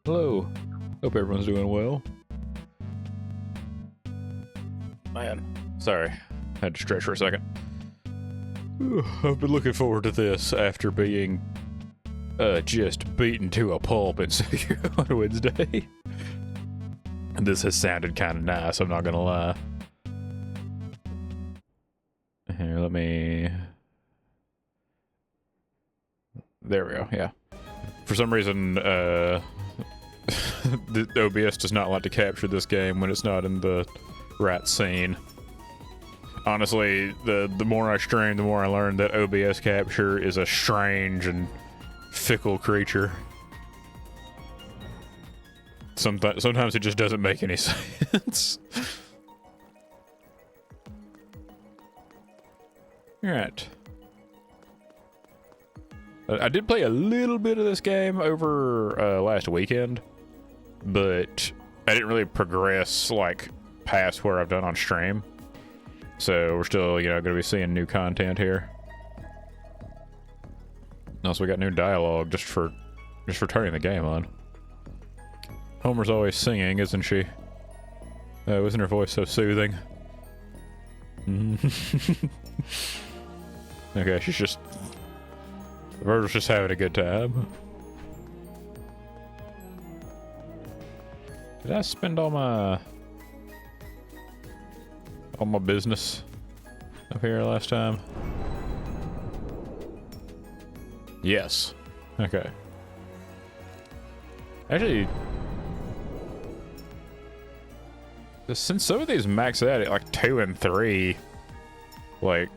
Hello. Hope everyone's doing well. Man, sorry. Had to stretch for a second. I've been looking forward to this after being just beaten to a pulp in Sekiro on Wednesday. And this has sounded kind of nice, I'm not gonna lie. Here, let me... There we go, yeah. For some reason, the OBS does not like to capture this game when it's not in the right scene. Honestly, the more I stream, the more I learn that OBS capture is a strange and fickle creature. Sometimes it just doesn't make any sense. Alright. I did play a little bit of this game over last weekend, but I didn't really progress like past where I've done on stream. So we're still, you know, going to be seeing new content here. Also, we got new dialogue just for turning the game on. Homer's always singing, isn't she? Oh, isn't her voice so soothing? Okay, she's just... Virgil's just having a good time. Did I spend all my business up here last time? Yes. Okay. Actually, since some of these max out at like 2 and 3, like,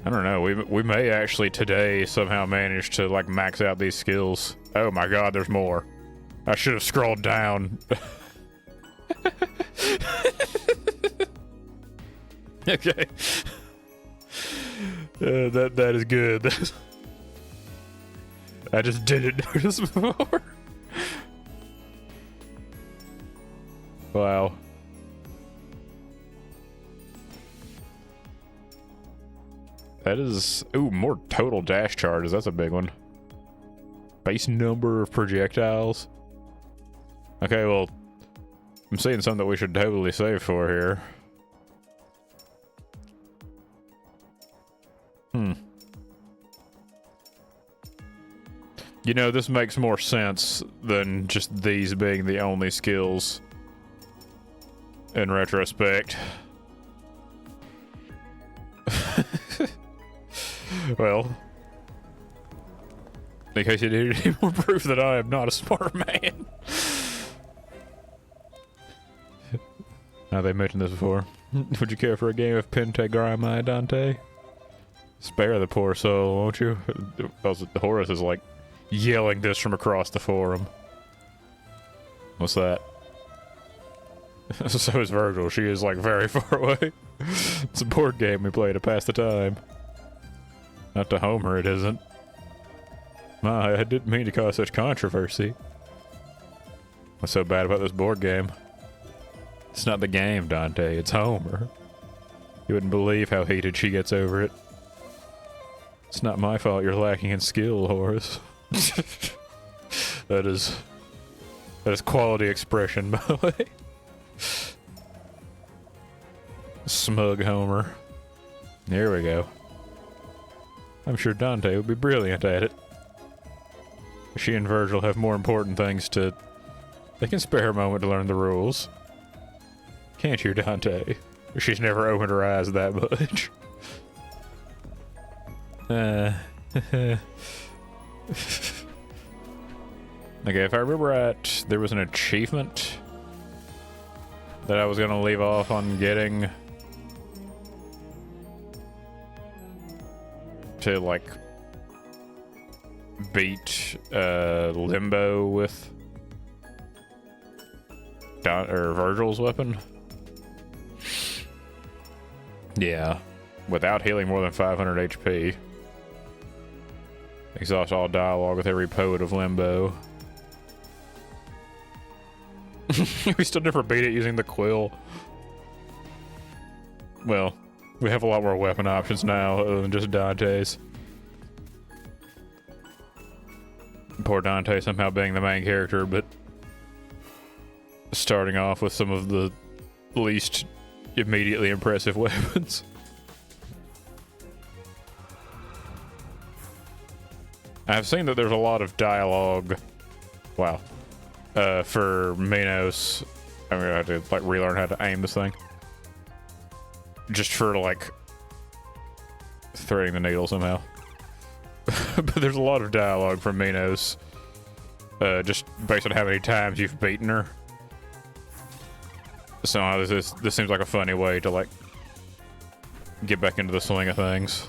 I don't know, we may actually today somehow manage to like max out these skills. Oh my god, there's more. I should have scrolled down. Okay. That is good. I just didn't notice before. Wow. That is... Ooh, more total dash charges. That's a big one. Base number of projectiles. Okay, well... I'm seeing something that we should totally save for here. You know, this makes more sense than just these being the only skills. In retrospect. Well, in case you need any more proof that I am not a smart man. They mentioned this before. Would you care for a game of Pentagrama, Dante? Spare the poor soul, won't you? Horace is like yelling this from across the forum. What's that? So is Virgil. She is like very far away. It's a board game we play to pass the time. Not to Homer, it isn't. My, I didn't mean to cause such controversy. What's so bad about this board game? It's not the game, Dante. It's Homer. You wouldn't believe how heated she gets over it. It's not my fault you're lacking in skill, Horace. That is quality expression, by the way. Smug Homer. There we go. I'm sure Dante would be brilliant at it. She and Virgil have more important things to... They can spare a moment to learn the rules. Can't you, Dante? She's never opened her eyes that much. Okay, if I remember right, there was an achievement that I was gonna leave off on getting to, like, beat Limbo with Virgil's weapon. Yeah, without healing more than 500 HP. Exhaust all dialogue with every poet of Limbo. We still never beat it using the quill. Well, we have a lot more weapon options now other than just Dante's. Poor Dante somehow being the main character, but starting off with some of the least immediately impressive weapons. I've seen that there's a lot of dialogue, wow, for Minos. I'm gonna have to like relearn how to aim this thing. Just for like threading the needle somehow. But there's a lot of dialogue from Minos, just based on how many times you've beaten her. So this seems like a funny way to like get back into the swing of things.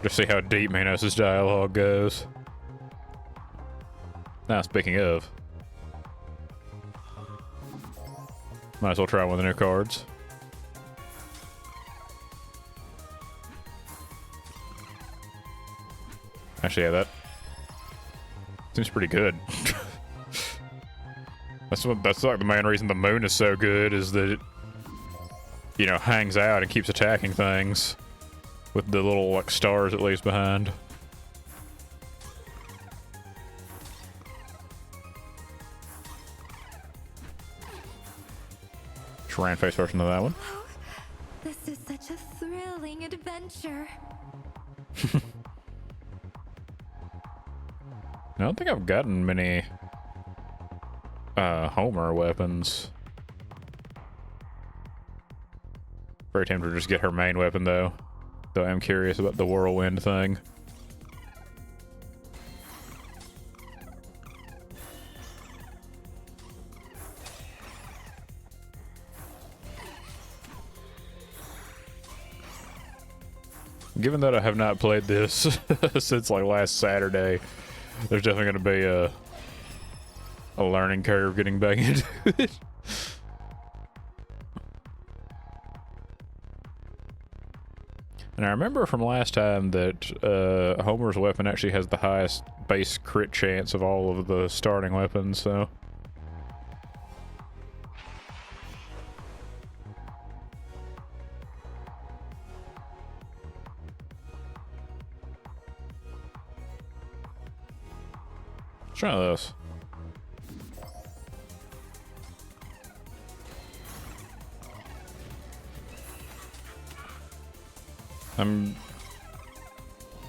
Just see how deep Minos' dialogue goes. Now, speaking of, might as well try one of the new cards. Actually, yeah, that seems pretty good. That's like the main reason the moon is so good, is that it, you know, hangs out and keeps attacking things with the little like stars it leaves behind. Just ran face first into that one. Oh, this is such a thrilling adventure. I don't think I've gotten many Homer weapons. Very tempted to just get her main weapon though. Though I'm curious about the whirlwind thing. Given that I have not played this since like last Saturday, there's definitely going to be a learning curve getting back into it. And I remember from last time that Homer's weapon actually has the highest base crit chance of all of the starting weapons, so... Let's try this. I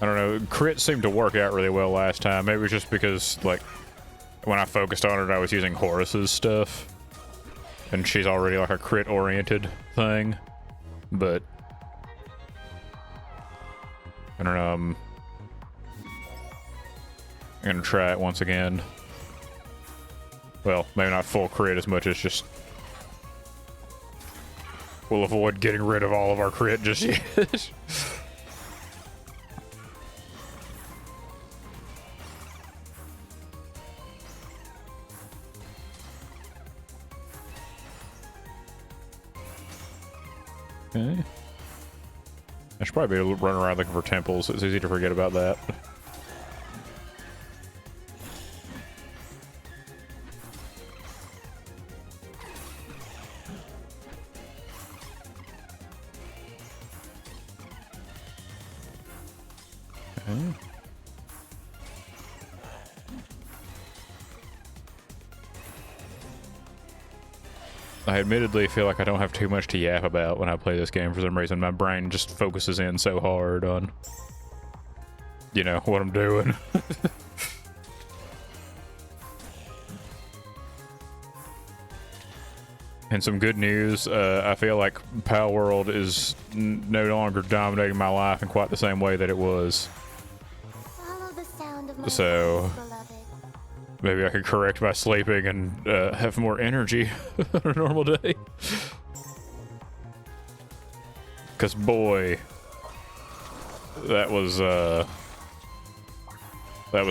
don't know, crit seemed to work out really well last time. Maybe it was just because, like, when I focused on it, I was using Horace's stuff. And she's already, like, a crit-oriented thing. But... I don't know, I'm gonna try it once again. Well, maybe not full crit as much as just... We'll avoid getting rid of all of our crit just yet. Okay. I should probably be running around looking for temples. It's easy to forget about that. Okay. I admittedly feel like I don't have too much to yap about when I play this game for some reason. My brain just focuses in so hard on, you know, what I'm doing. And some good news, I feel like Palworld is no longer dominating my life in quite the same way that it was. Follow the sound of my So... voice, beloved. Maybe I could correct my sleeping and have more energy on a normal day. Cause boy, that was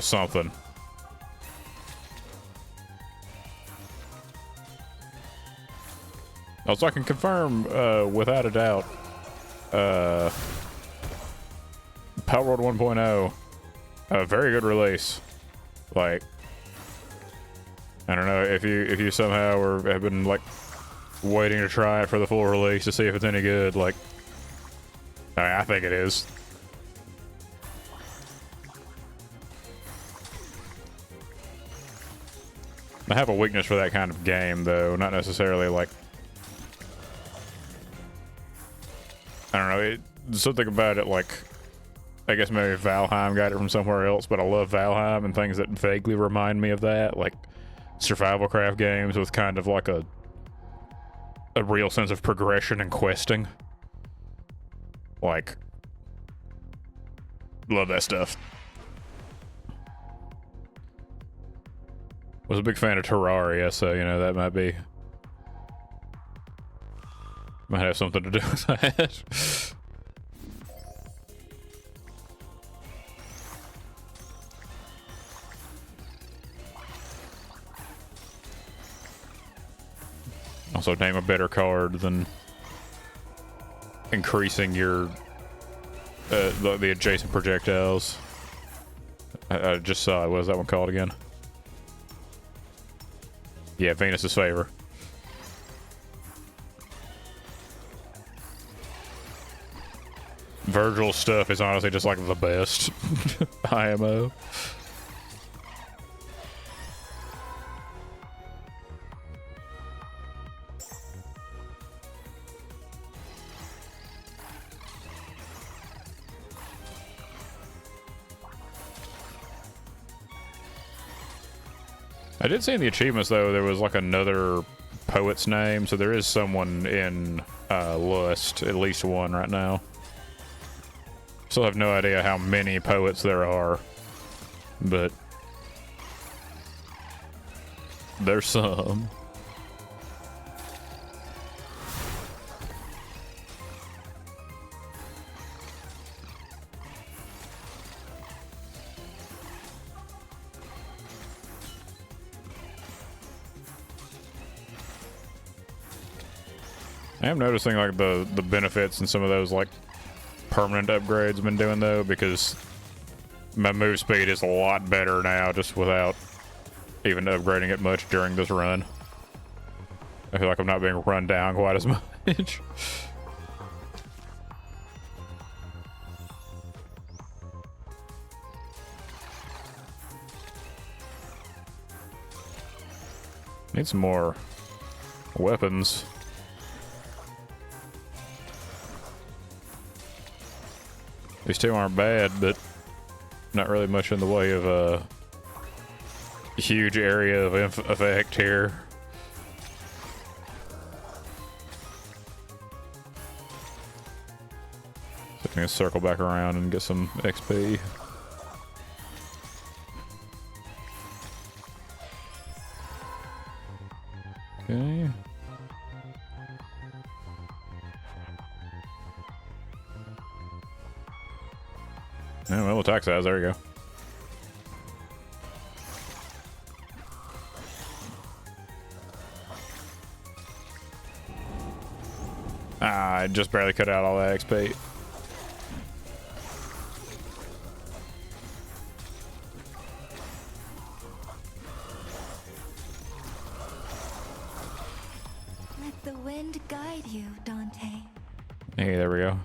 something. Also, I can confirm without a doubt, Palworld 1.0, a very good release. Like, I don't know if you somehow have been like waiting to try it for the full release to see if it's any good. Like, I think it is. I have a weakness for that kind of game, though. Not necessarily like... I don't know, something about it, like... I guess maybe Valheim got it from somewhere else, but I love Valheim and things that vaguely remind me of that, like survival craft games with kind of like a real sense of progression and questing. Like, love that stuff. Was a big fan of Terraria, so you know that might have something to do with that. Also, name a better card than increasing your the adjacent projectiles. I just saw it. What is that one called again? Yeah, Venus's Favor. Virgil's stuff is honestly just like the best. IMO. I did see in the achievements, though, there was like another poet's name, so there is someone in Lust, at least one right now. Still have no idea how many poets there are, but there's some. I am noticing like the benefits and some of those like permanent upgrades I've been doing though, because my move speed is a lot better now just without even upgrading it much during this run. I feel like I'm not being run down quite as much. Need some more weapons. These two aren't bad, but not really much in the way of a huge area of effect here. So I'm gonna circle back around and get some XP. Okay. Yeah, well, attack size, there you go. Ah, I just barely cut out all that XP. Let the wind guide you, Dante. Hey, there we go.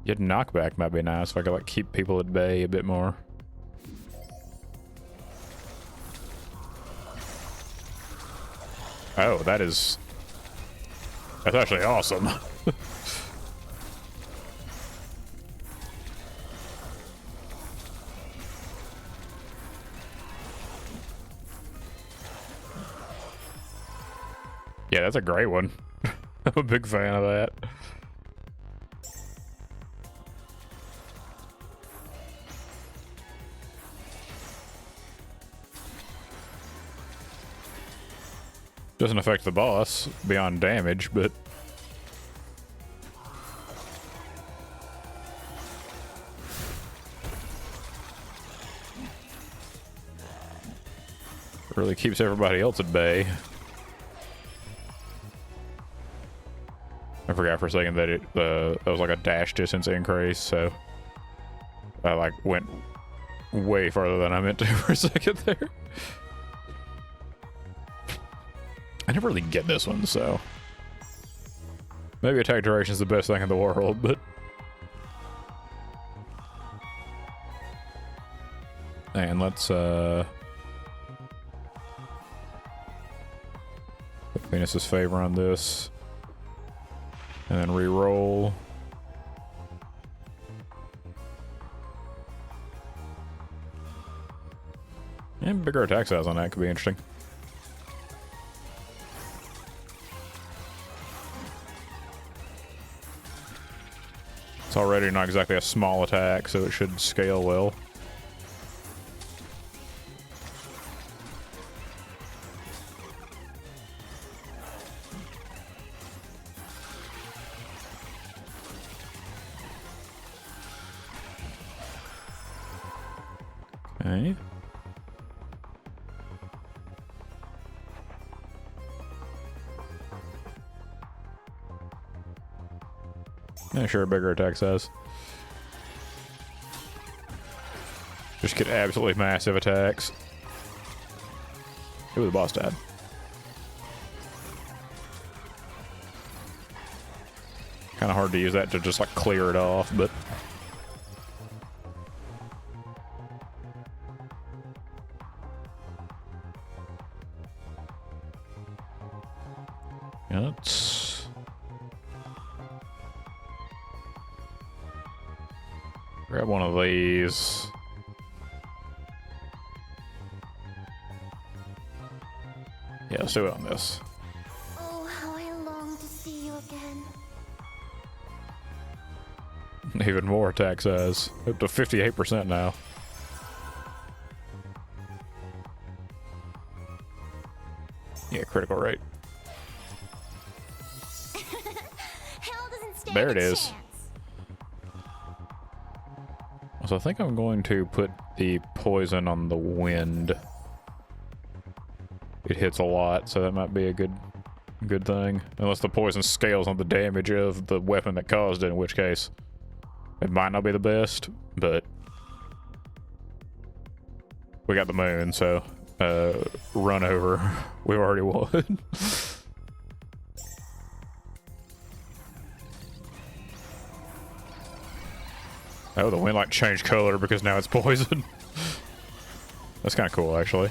Get knockback might be nice if I could like keep people at bay a bit more. Oh, that's actually awesome. Yeah, that's a great one. I'm a big fan of that. Doesn't affect the boss beyond damage, but really keeps everybody else at bay. I forgot for a second that that was like a dash distance increase, so I like went way farther than I meant to for a second there. I never really get this one, so maybe attack duration is the best thing in the world, but And let's put Venus's favor on this. And then re-roll. And bigger attack size on that could be interesting. It's already not exactly a small attack, so it should scale well. Okay. Yeah, sure, bigger attack size. Just get absolutely massive attacks. Ooh, the boss died. Kind of hard to use that to just like clear it off, but yeah, let's grab one of these. Yeah, let's do it on this. Oh, how I long to see you again. Even more attack size. Up to 58% now. Yeah, critical rate. Hell doesn't stand There a it is. chance. So I think I'm going to put the poison on the wind. It hits a lot, so that might be a good thing. Unless the poison scales on the damage of the weapon that caused it, in which case it might not be the best, but we got the moon, so run over. We've already won. Oh, the wind like changed color because now it's poison. That's kind of cool, actually.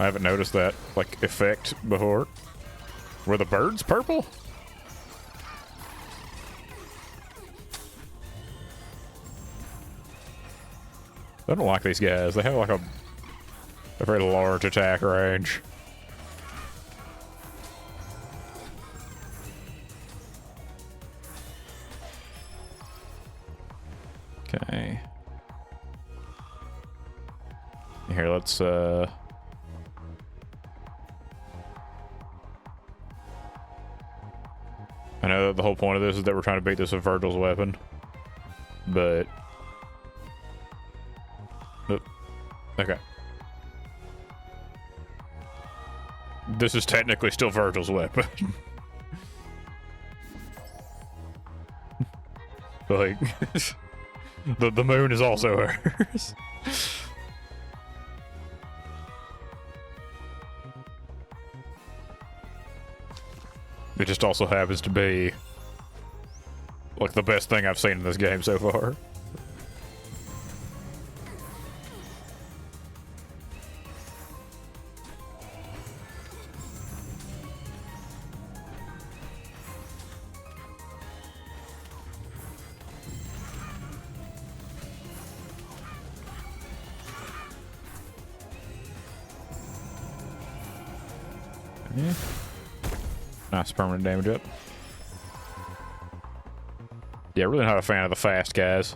I haven't noticed that like effect before. Were the birds purple? I don't like these guys. They have like a very large attack range. Okay. Here, let's I know that the whole point of this is that we're trying to beat this with Virgil's weapon, but okay. This is technically still Virgil's weapon. Like, the moon is also hers. It just also happens to be like the best thing I've seen in this game so far. Yeah. Nice permanent damage up. Yeah, really not a fan of the fast guys.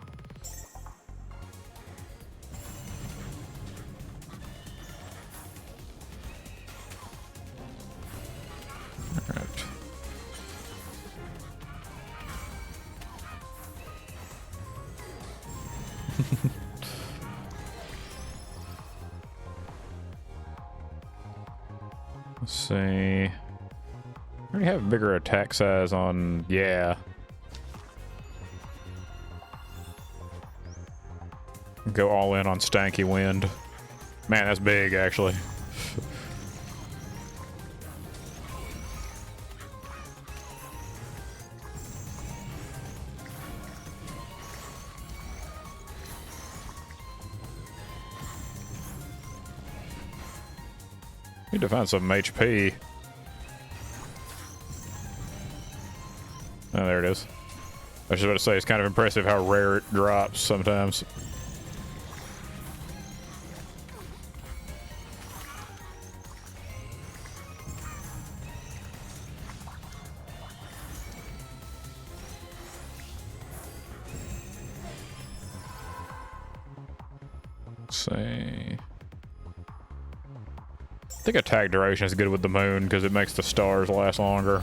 Alright. Let's see. I already have bigger attack size on, yeah. Go all in on Stanky Wind. Man, that's big, actually. Need to find some HP. Oh, there it is. I was just about to say, it's kind of impressive how rare it drops sometimes. Let's see. I think attack duration is good with the moon because it makes the stars last longer.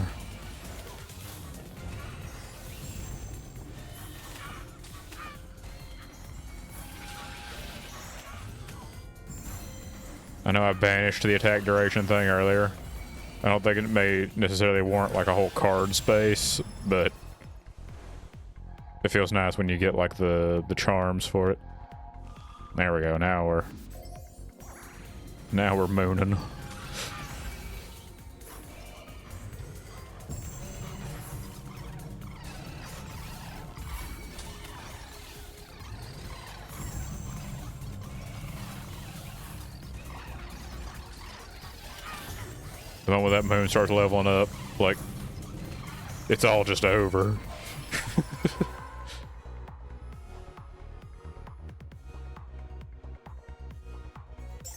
I know I banished the attack duration thing earlier. I don't think it may necessarily warrant like a whole card space, but it feels nice when you get like the charms for it. There we go. Now we're mooning. The moment that moon starts leveling up, like, it's all just over.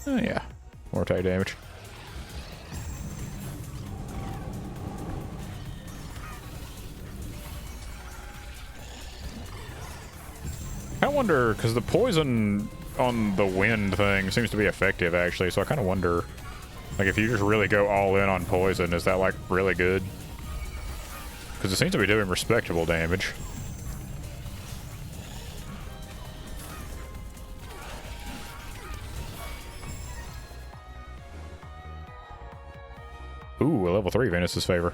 Oh yeah, more attack damage. I wonder, because the poison on the wind thing seems to be effective actually, so I kind of wonder, like, if you just really go all in on poison, is that like really good? Because it seems to be doing respectable damage. Ooh, a level 3 Venus's favor.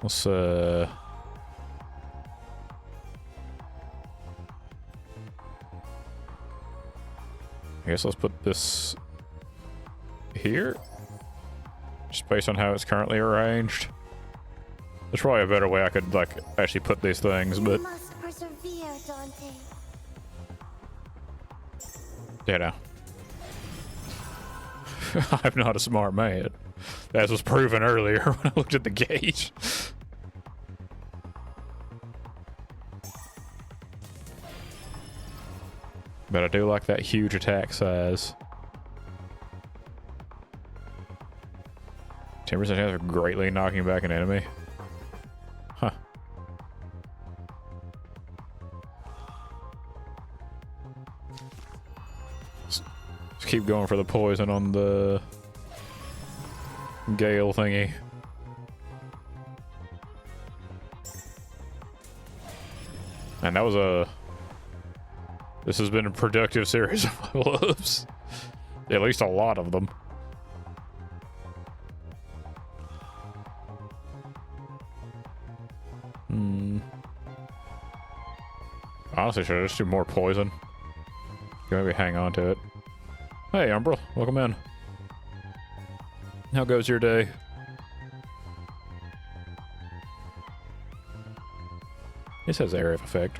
Let's I guess let's put this here. Just based on how it's currently arranged. There's probably a better way I could like actually put these things, but You must persevere, Dante. you know. I'm not a smart man. As was proven earlier when I looked at the gauge. But I do like that huge attack size. 10% chance of greatly knocking back an enemy. Huh. Let's keep going for the poison on the Gale thingy. And that was a... This has been a productive series of level ups. At least a lot of them. Honestly, should I just do more poison? Maybe hang on to it. Hey, Umbral, welcome in. How goes your day? This has area of effect.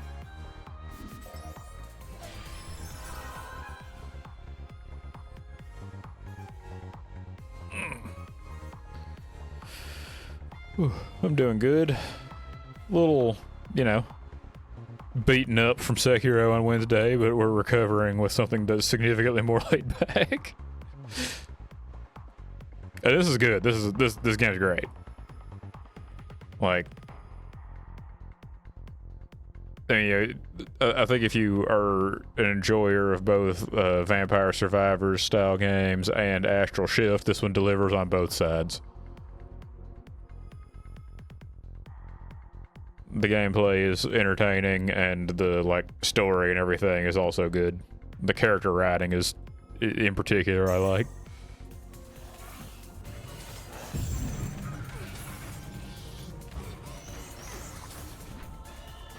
Whew, I'm doing good. Little, you know, beaten up from Sekiro on Wednesday, but we're recovering with something that's significantly more laid back. This is good. This game's great. Like, I mean, I think if you are an enjoyer of both Vampire Survivors style games and Astral Shift, this one delivers on both sides. The gameplay is entertaining, and the like story and everything is also good. The character writing is, in particular, I like.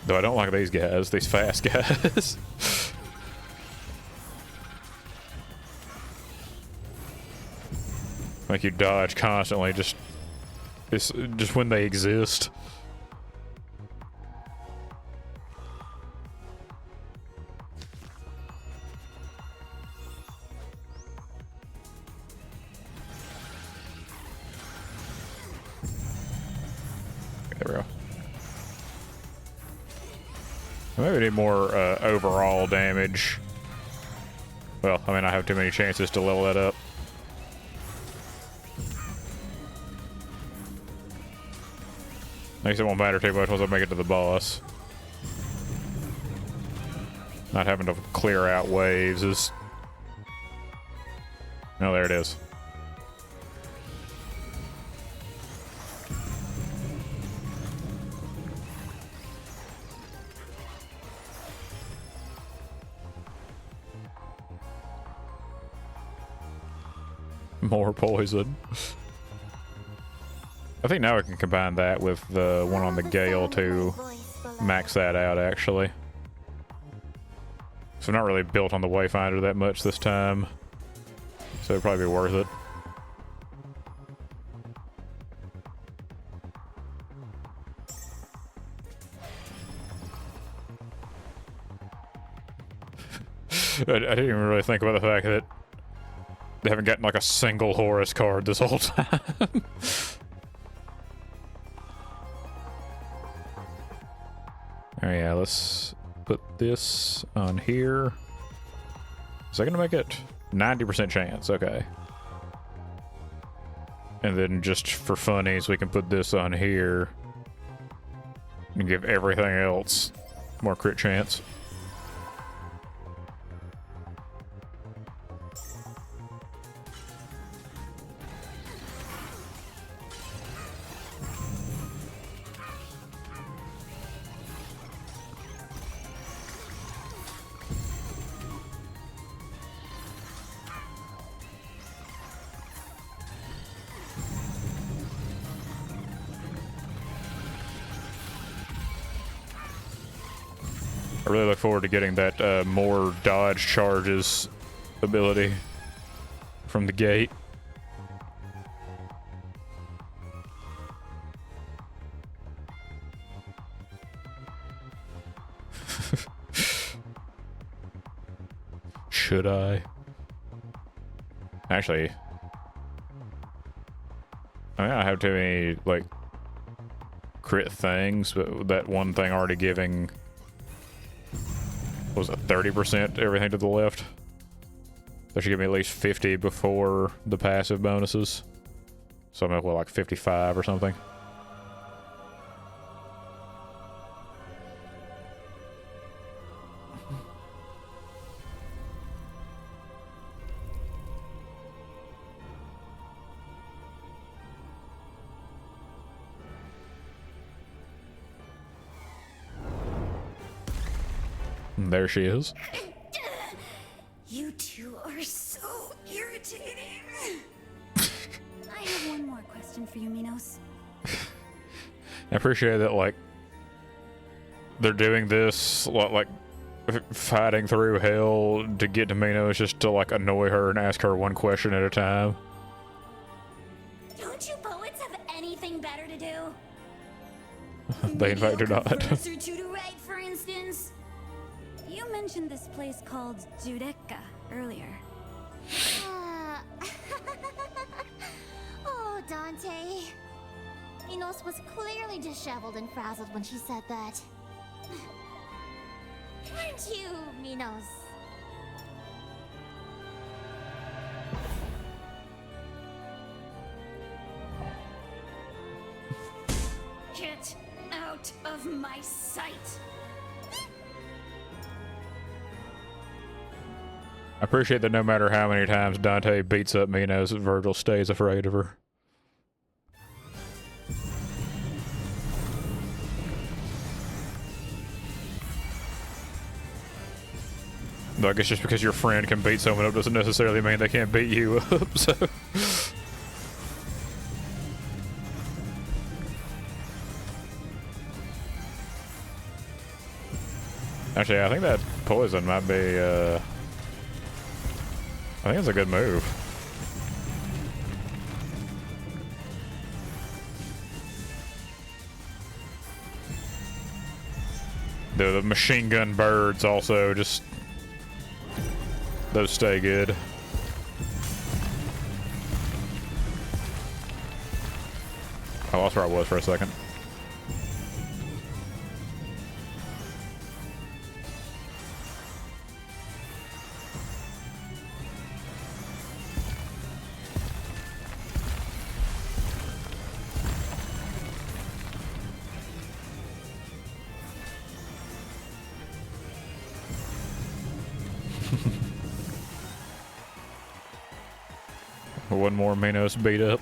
Though I don't like these guys, these fast guys. Like you dodge constantly, just when they exist. There we go. Maybe we need more overall damage. Well, I mean, I have too many chances to level that up. I guess it won't matter too much once I make it to the boss. Not having to clear out waves is... Oh, there it is. More poison. I think now I can combine that with the one on the Gale to max that out, actually. So I'm not really built on the Wayfinder that much this time. So it'd probably be worth it. I didn't even really think about the fact that they haven't gotten like a single Horus card this whole time. Oh yeah, let's put this on here. Is that gonna make it 90% chance? Okay. And then just for funnies, we can put this on here and give everything else more crit chance. I really look forward to getting that more dodge charges ability from the gate. Should I? Actually, I mean, I have too many, like, crit things, but that one thing already giving... What was it, 30% everything to the left? That should give me at least 50 before the passive bonuses. So I'm at, what, like 55 or something? There she is. You two are so irritating. I have one more question for you, Minos. I appreciate that, like, they're doing this, like, fighting through hell to get to Minos just to, like, annoy her and ask her one question at a time. Don't you poets have anything better to do? They in fact do not. Verse or two to write, for instance. You mentioned this place called Judecca earlier. Oh, Dante. Minos was clearly disheveled and frazzled when she said that. Aren't you, Minos? Get out of my sight! I appreciate that no matter how many times Dante beats up Minos, Virgil stays afraid of her. Though I guess just because your friend can beat someone up doesn't necessarily mean they can't beat you up, so... Actually, I think that poison might be, I think it's a good move. The machine gun birds also just... Those stay good. I lost where I was for a second. One more Minos beat up.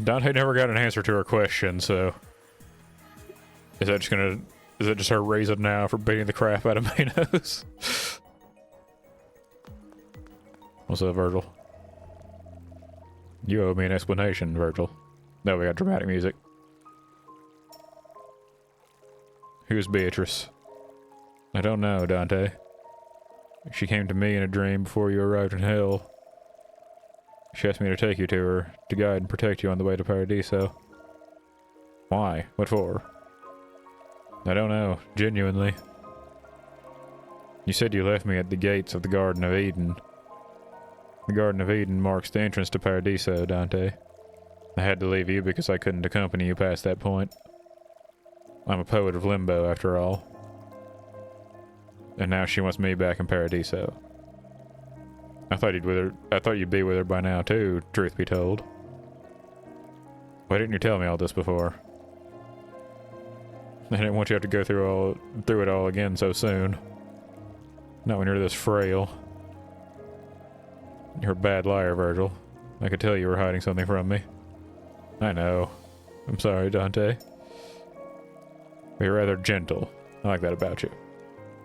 Dante never got an answer to her question, so is that just her reason now for beating the crap out of Minos? What's up, Virgil? You owe me an explanation, Virgil. No, we got dramatic music. Who's Beatrice? I don't know, Dante. She came to me in a dream before you arrived in hell. She asked me to take you to her, to guide and protect you on the way to Paradiso. Why? What for? I don't know, genuinely. You said you left me at the gates of the Garden of Eden. The Garden of Eden marks the entrance to Paradiso, Dante. I had to leave you because I couldn't accompany you past that point. I'm a poet of limbo, after all. And now she wants me back in Paradiso. I thought you'd be with her by now too, truth be told. Why didn't you tell me all this before? I didn't want you to have to go through it all again so soon. Not when you're this frail. You're a bad liar, Virgil. I could tell you were hiding something from me. I know. I'm sorry, Dante. But you're rather gentle. I like that about you.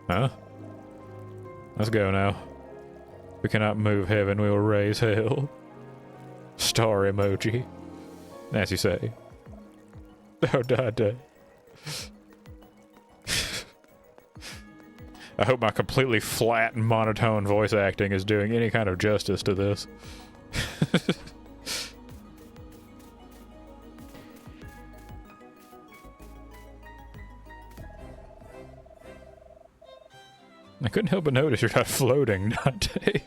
Huh? Let's go now. We cannot move heaven, we will raise hell. Star emoji. As you say. Oh, Dante. I hope my completely flat and monotone voice acting is doing any kind of justice to this. I couldn't help but notice you're not floating, Dante.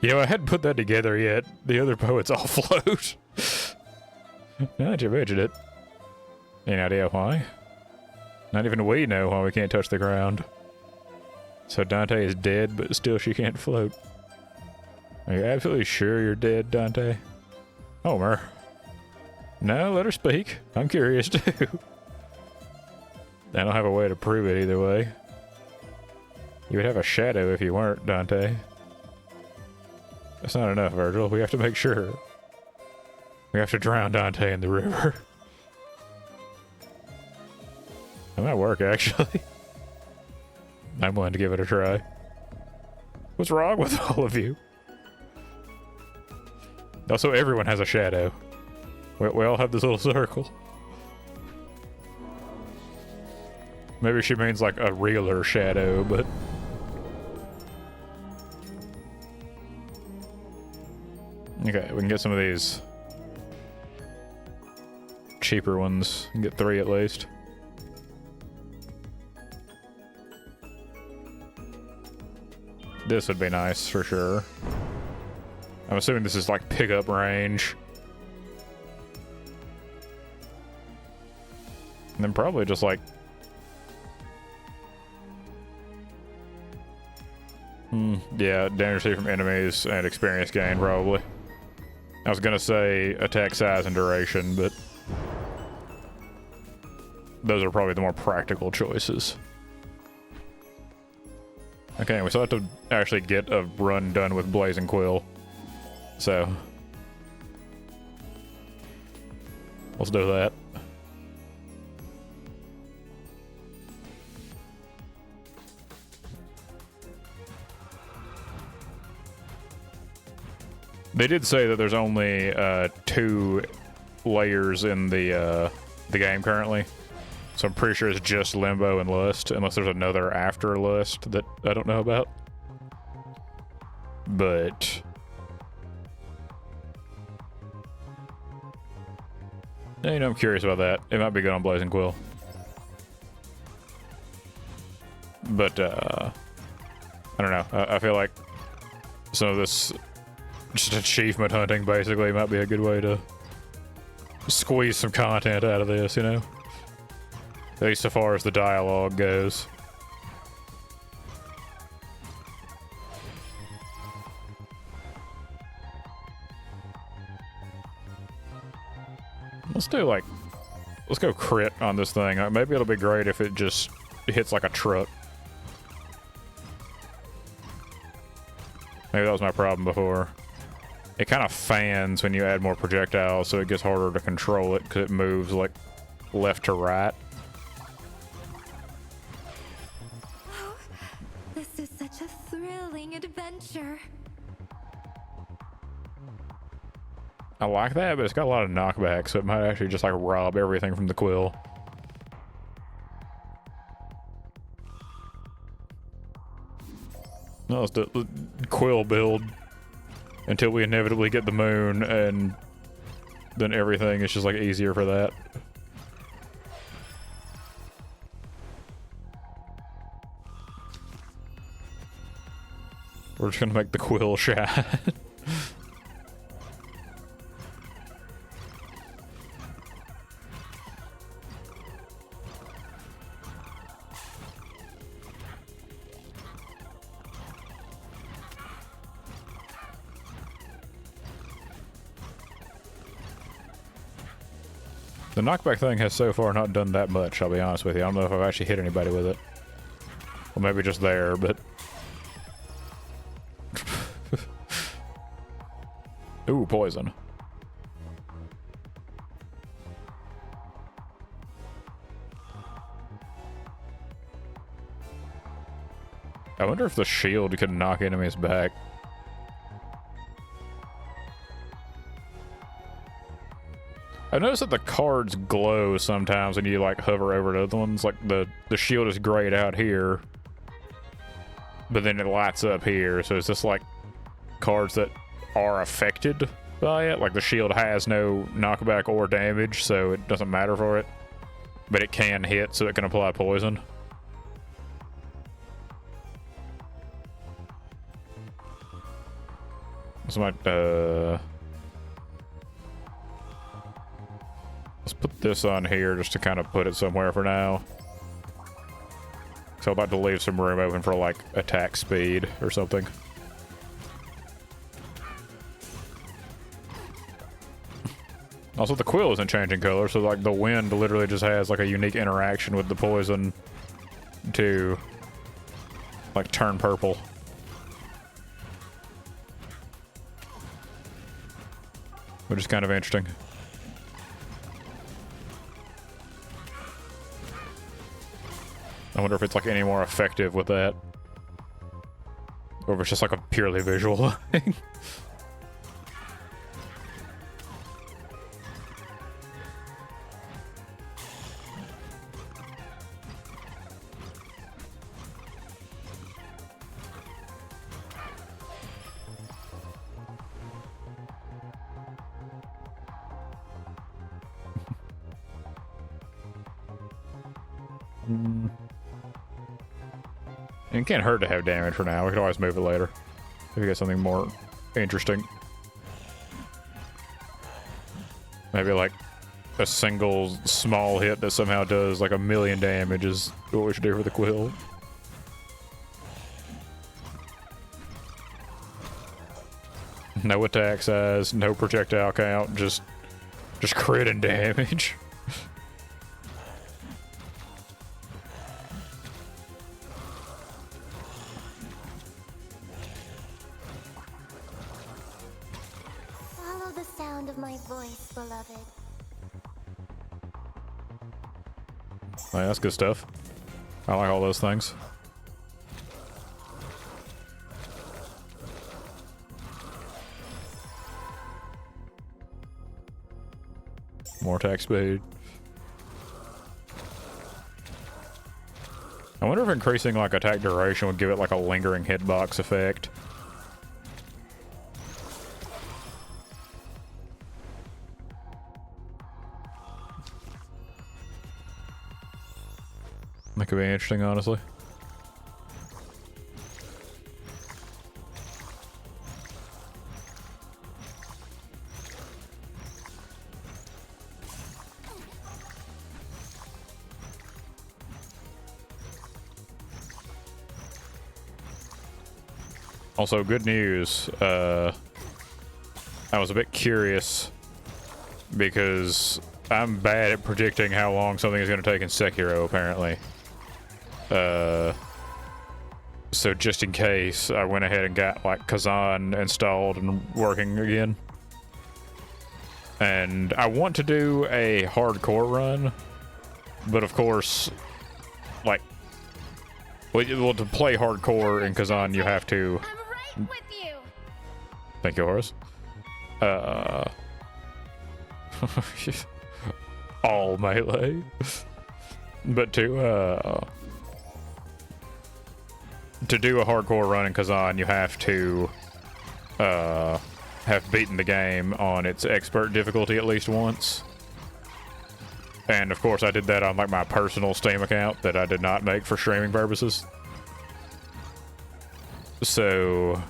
You know, I hadn't put that together yet. The other poets all float. Now that you mention it. Any idea why? Not even we know why we can't touch the ground. So Dante is dead, but still she can't float. Are you absolutely sure you're dead, Dante? Homer. No, let her speak. I'm curious too. I don't have a way to prove it either way. You would have a shadow if you weren't, Dante. That's not enough, Virgil. We have to make sure. We have to drown Dante in the river. That might work, actually. I'm willing to give it a try. What's wrong with all of you? Also, everyone has a shadow. We all have this little circle. Maybe she means like a realer shadow, but... Okay, we can get some of these cheaper ones. Get 3 at least. This would be nice for sure. I'm assuming this is like pickup range. And then probably just like... yeah, damage received from enemies and experience gain, probably. I was gonna say attack size and duration, but those are probably the more practical choices. Okay, we still have to actually get a run done with Blazing Quill. So let's do that. They did say that there's only 2 layers in the game currently, so I'm pretty sure it's just Limbo and Lust, unless there's another after Lust that I don't know about. But you know, I'm curious about that. It might be good on Blazing Quill, but I don't know. I feel like some of this just achievement hunting basically might be a good way to squeeze some content out of this, you know? At least so far as the dialogue goes. Let's do like let's go crit on this thing. Maybe it'll be great if it just hits like a truck. Maybe that was my problem before. It kind of fans when you add more projectiles, so it gets harder to control it because it moves like left to right. Oh, this is such a thrilling adventure. I like that, but it's got a lot of knockback, so it might actually just like rob everything from the quill. No, it's the quill build until we inevitably get the moon, and then everything is just like easier for that. We're just gonna make the quill shine. The knockback thing has so far not done that much, I'll be honest with you. I don't know if I've actually hit anybody with it. Well, maybe just there, but... Ooh, poison. I wonder if the shield could knock enemies back. I noticed that the cards glow sometimes when you like hover over the other ones. Like the shield is grayed out here, but then it lights up here. So it's just like cards that are affected by it. Like the shield has no knockback or damage, so it doesn't matter for it. But it can hit, so it can apply poison. So let's put this on here just to kind of put it somewhere for now. So I'd like to leave some room open for like attack speed or something. Also, the quill isn't changing color, so like the wind literally just has like a unique interaction with the poison to like turn purple. Which is kind of interesting. I wonder if it's like any more effective with that. Or if it's just like a purely visual thing. It can't hurt to have damage for now. We can always move it later if we get something more interesting. Maybe like a single small hit that somehow does like 1,000,000 damage is what we should do for the quill. No attack size, no projectile count, just crit and damage. Follow the sound of my voice, beloved. Oh, yeah, that's good stuff. I like all those things. More attack speed. I wonder if increasing like attack duration would give it like a lingering hitbox effect. That could be interesting, honestly. Also, good news. I was a bit curious because I'm bad at predicting how long something is going to take in Sekiro, apparently. So just in case, I went ahead and got like Kazan installed and working again. And I want to do a hardcore run, but of course, like, well, to play hardcore in Kazan, you have to. I'm right with you. Thank you, Horace. All melee. But to do a hardcore run in Kazan, you have to have beaten the game on its expert difficulty at least once. And of course I did that on like my personal Steam account that I did not make for streaming purposes. So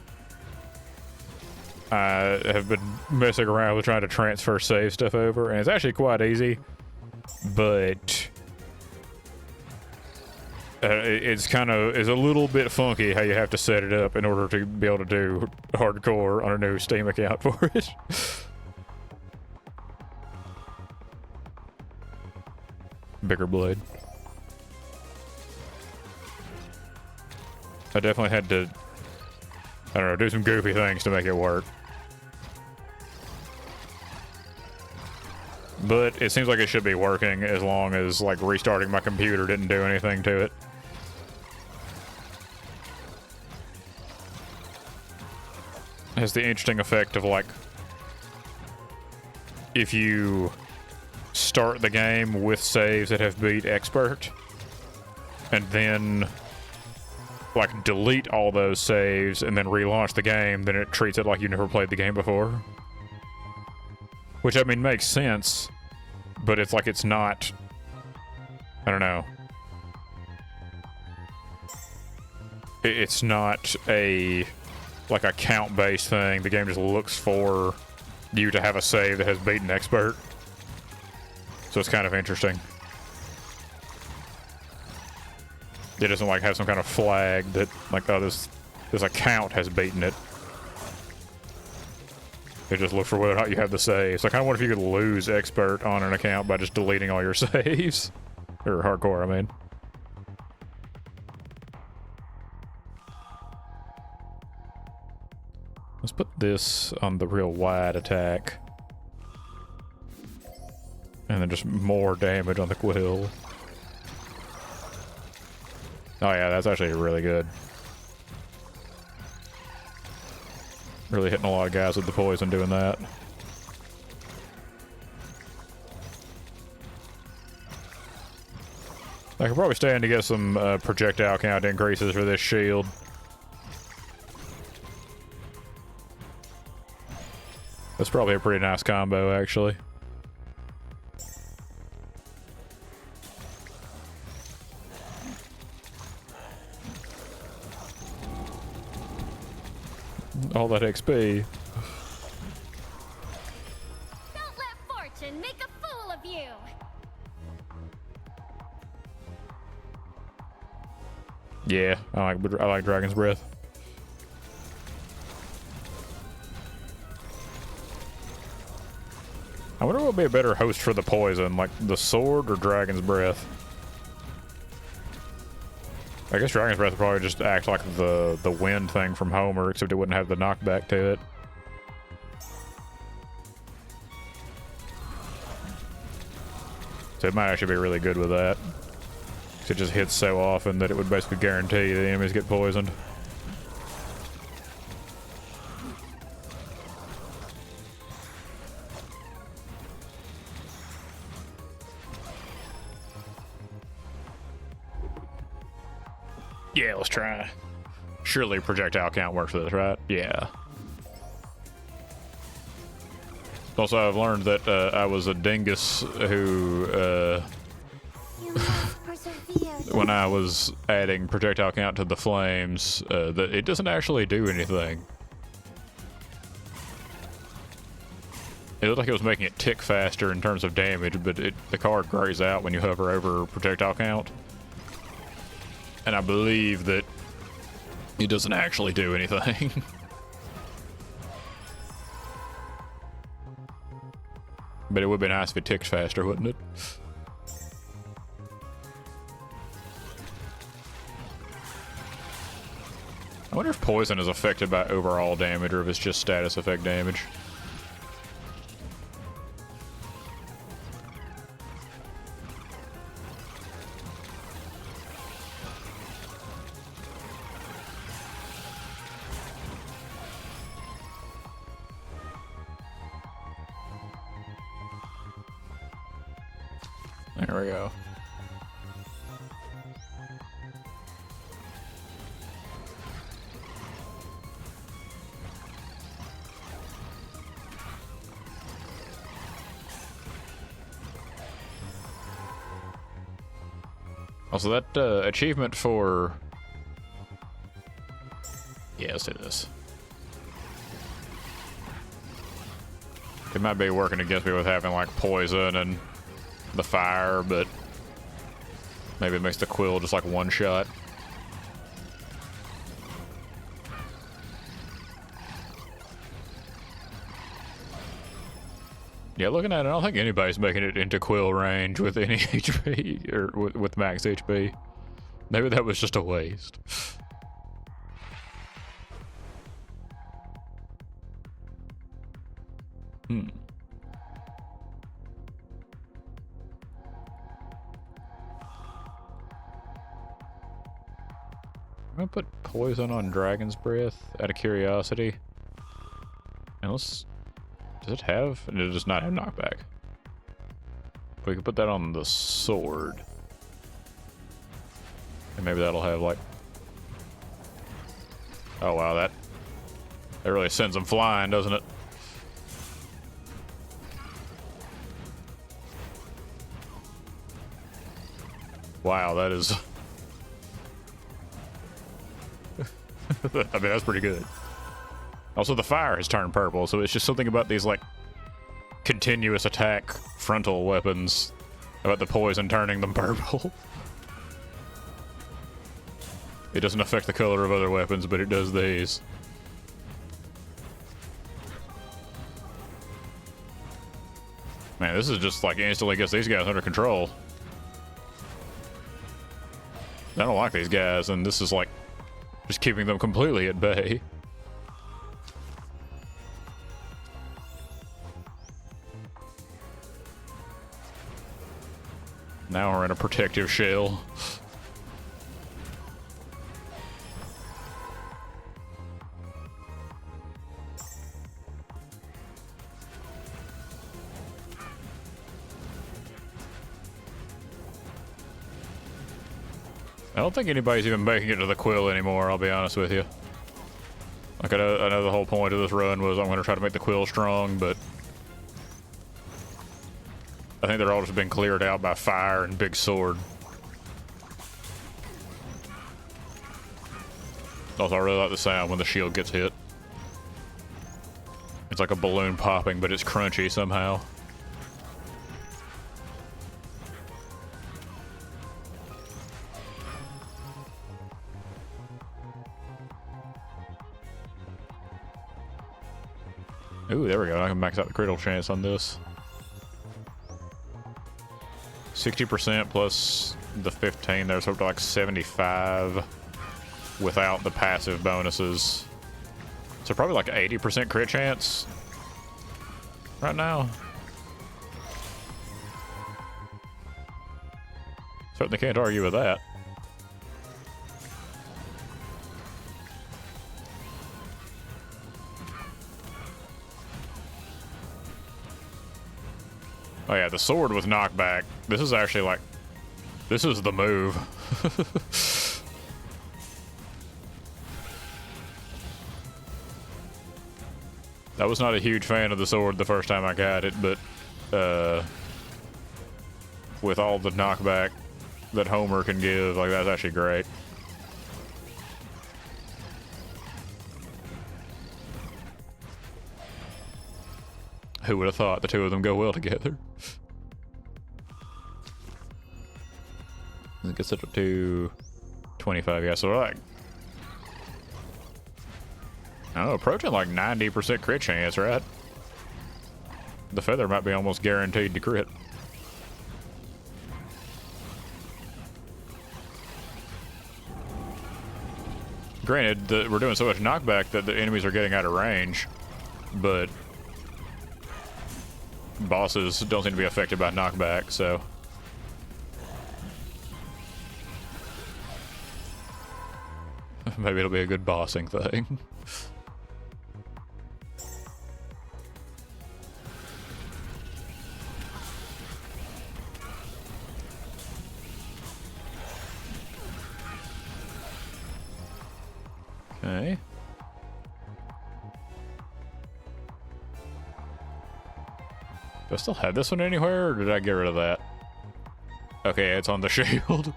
I have been messing around with trying to transfer save stuff over, and it's actually quite easy, but it's a little bit funky how you have to set it up in order to be able to do hardcore on a new Steam account for it. Bigger blade. I definitely had to, I don't know, do some goofy things to make it work. But it seems like it should be working as long as like restarting my computer didn't do anything to it. It has the interesting effect of like, if you start the game with saves that have beat expert and then like delete all those saves and then relaunch the game, then it treats it like you never played the game before. Which, I mean, makes sense, but it's like it's not, I don't know. It's not a like a count-based thing. The game just looks for you to have a save that has beaten expert. So it's kind of interesting. It doesn't like have some kind of flag that like, oh, this account has beaten it. It just looks for whether or not you have the saves. So I kind of wonder if you could lose expert on an account by just deleting all your saves. Or hardcore, I mean. Let's put this on the real wide attack. And then just more damage on the quill. Oh yeah, that's actually really good. Really hitting a lot of guys with the poison doing that. I could probably stand to get some projectile count increases for this shield. That's probably a pretty nice combo, actually. All that XP. Don't let fortune make a fool of you. Yeah, I like Dragon's Breath. I wonder what would be a better host for the poison, like the sword or Dragon's Breath. I guess Dragon's Breath would probably just act like the wind thing from Homer, except it wouldn't have the knockback to it. So it might actually be really good with that. 'Cause it just hits so often that it would basically guarantee the enemies get poisoned. Yeah, let's try. Surely projectile count works for this, right? Yeah. Also, I've learned that I was a dingus who, You must persevere. when I was adding projectile count to the flames, that it doesn't actually do anything. It looked like it was making it tick faster in terms of damage, but the card grays out when you hover over projectile count. And I believe that it doesn't actually do anything. But it would be nice if it ticked faster, wouldn't it? I wonder if poison is affected by overall damage or if it's just status effect damage. There we go. Also, that achievement for... Yeah, let's do this. It might be working against me with having, like, poison and the fire, but maybe it makes the quill just, like, one shot. Yeah, looking at it, I don't think anybody's making it into quill range with any HP, or with max HP. Maybe that was just a waste. I'm gonna put poison on Dragon's Breath out of curiosity. And let's... Does it have? It does not have knockback. We could put that on the sword. And maybe that'll have, like... Oh, wow, that really sends them flying, doesn't it? Wow, that is... I mean, that's pretty good. Also, the fire has turned purple, so it's just something about these, like, continuous attack frontal weapons, about the poison turning them purple. It doesn't affect the color of other weapons, but it does these. Man, this is just, like, instantly gets these guys under control. I don't like these guys, and this is, like, just keeping them completely at bay. Now we're in a protective shell. I don't think anybody's even making it to the quill anymore, I'll be honest with you. Like, I know the whole point of this run was I'm going to try to make the quill strong, but I think they're all just being cleared out by fire and big sword. Also, I really like the sound when the shield gets hit. It's like a balloon popping, but it's crunchy somehow. Ooh, there we go. I can max out the critical chance on this. 60% plus the 15 there, so up to like 75 without the passive bonuses. So probably like 80% crit chance right now. Certainly can't argue with that. Oh yeah, the sword with knockback. This is actually like, this is the move. I was not a huge fan of the sword the first time I got it, but with all the knockback that Homer can give, like, that's actually great. Who would have thought the two of them go well together? It gets up to 25, yeah, so we're like, I don't know, approaching like 90% crit chance, right? The feather might be almost guaranteed to crit. Granted, we're doing so much knockback that the enemies are getting out of range, but bosses don't seem to be affected by knockback, so... maybe it'll be a good bossing thing. Okay. Do I still have this one anywhere, or did I get rid of that? Okay, it's on the shield.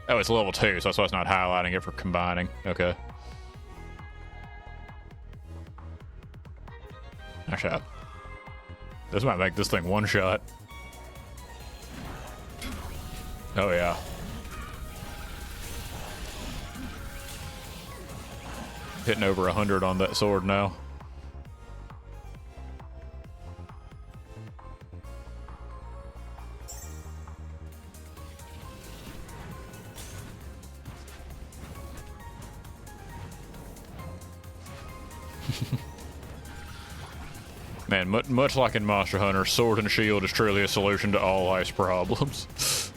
Oh, it's level 2, so that's why it's not highlighting it for combining. Okay. Nice shot. This might make this thing one shot. Oh, yeah. Hitting over 100 on that sword now. Man, much like in Monster Hunter, Sword and Shield is truly a solution to all life's problems.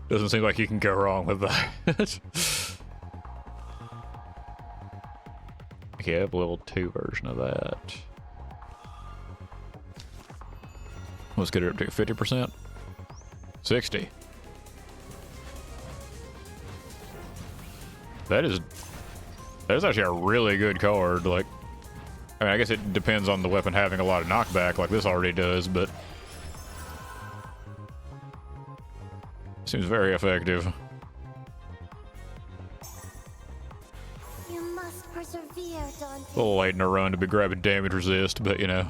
Doesn't seem like you can go wrong with that. Okay, I have a level 2 version of that. Let's get it up to 50%. 60. That is actually a really good card. Like, I mean, I guess it depends on the weapon having a lot of knockback, like this already does, but seems very effective. You must persevere, Dante. A little late in the run to be grabbing damage resist, but you know.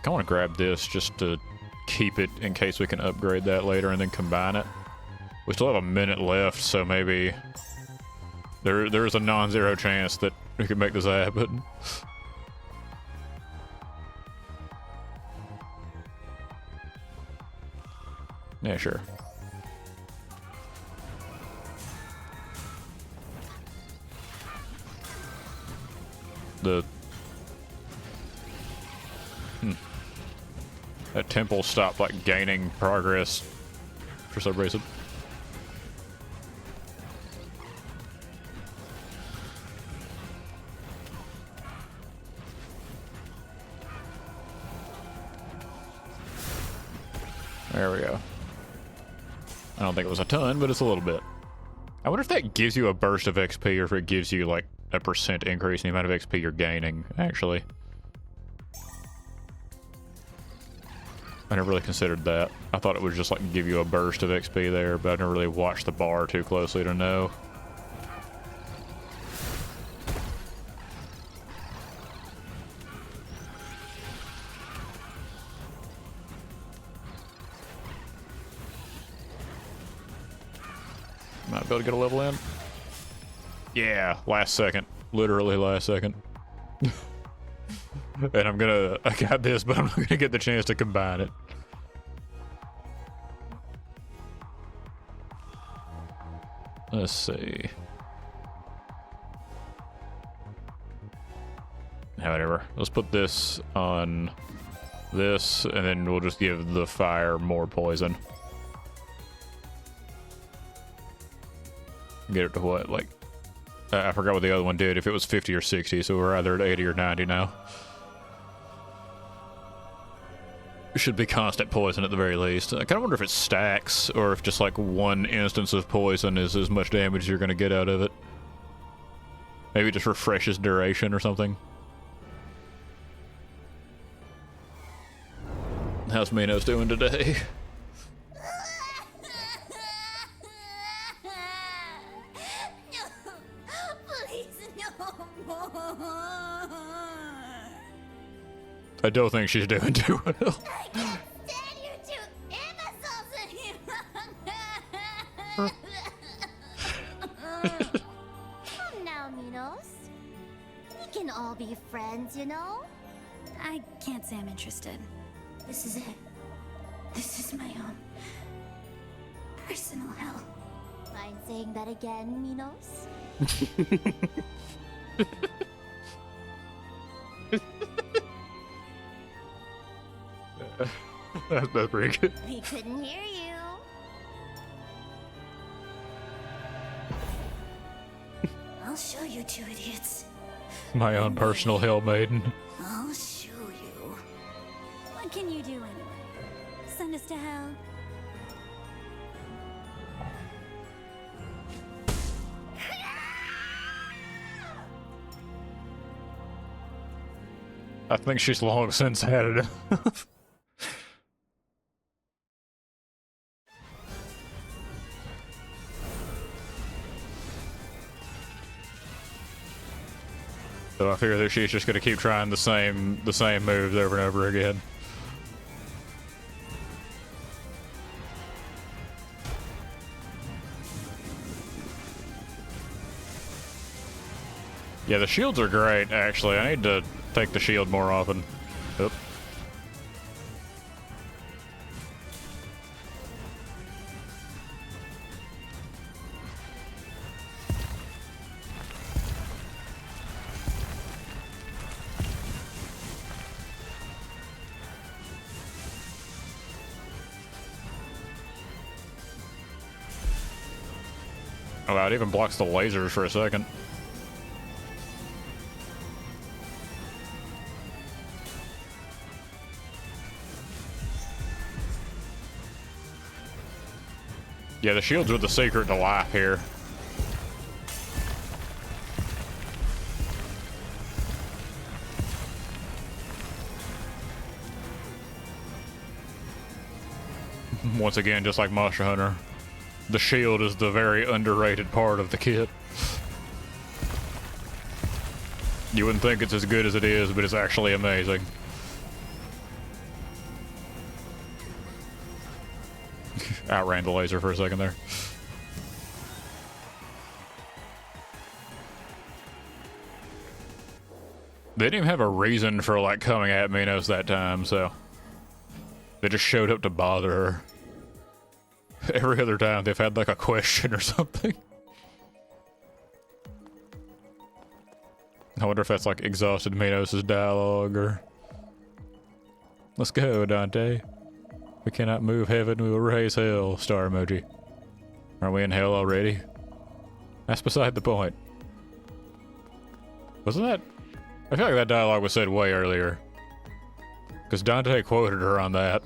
I want to grab this just to keep it in case we can upgrade that later and then combine it. We still have a minute left, so maybe there's a non-zero chance that we can make this happen. Yeah, sure. That temple stopped, like, gaining progress for some reason. There we go. I don't think it was a ton, but it's a little bit. I wonder if that gives you a burst of XP or if it gives you, like, a % increase in the amount of XP you're gaining, actually. I never really considered that. I thought it would just like give you a burst of XP there, but I never really watched the bar too closely to know. Might be able to get a level in. Yeah, last second. Literally last second. And I got this, but I'm not gonna get the chance to combine it. Let's see. Whatever. Let's put this on this, and then we'll just give the fire more poison. Get it to what? Like, I forgot what the other one did, if it was 50 or 60, so we're either at 80 or 90 now. It should be constant poison at the very least. I kind of wonder if it stacks, or if just like one instance of poison is as much damage you're going to get out of it. Maybe it just refreshes duration or something. How's Minos doing today? I don't think she's doing too well. I can't stand you two imbeciles anymore. Come now, Minos. We can all be friends, you know? I can't say I'm interested. This is it. This is my own personal hell. Mind saying that again, Minos? That's pretty good. We couldn't hear you. I'll show you two idiots. My own personal hell maiden. I'll show you. What can you do anyway? Send us to hell? I think she's long since had it. So I figure that she's just gonna keep trying the same moves over and over again. Yeah, the shields are great, actually. I need to take the shield more often. Oop. Oh wow, it even blocks the lasers for a second. Yeah, the shields are the secret to life here. Once again, just like Monster Hunter, the shield is the very underrated part of the kit. You wouldn't think it's as good as it is, but it's actually amazing. Outran the laser for a second there. They didn't even have a reason for like coming at Minos that time, so they just showed up to bother her. Every other time they've had like a question or something. I wonder if that's like exhausted Minos' dialogue or... Let's go, Dante. We cannot move heaven, we will raise hell. Star emoji. Are we in hell already? That's beside the point. Wasn't that... I feel like that dialogue was said way earlier. Because Dante quoted her on that.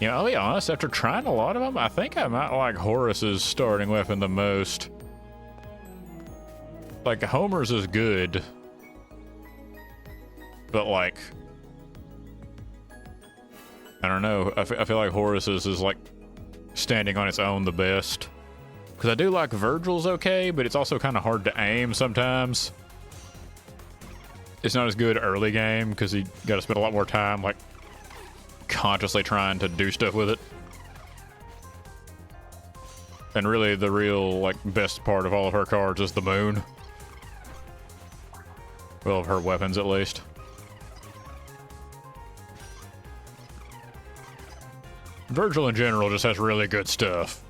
You know, I'll be honest, after trying a lot of them, I think I might like Horus's starting weapon the most. Like, Homer's is good. But, like... I don't know, I feel like Horus's is, like, standing on its own the best. Because I do like Virgil's okay, but it's also kind of hard to aim sometimes. It's not as good early game, because you gotta spend a lot more time, like, consciously trying to do stuff with it. And really the real like best part of all of her cards is the moon. Well, of her weapons at least. Virgil in general just has really good stuff.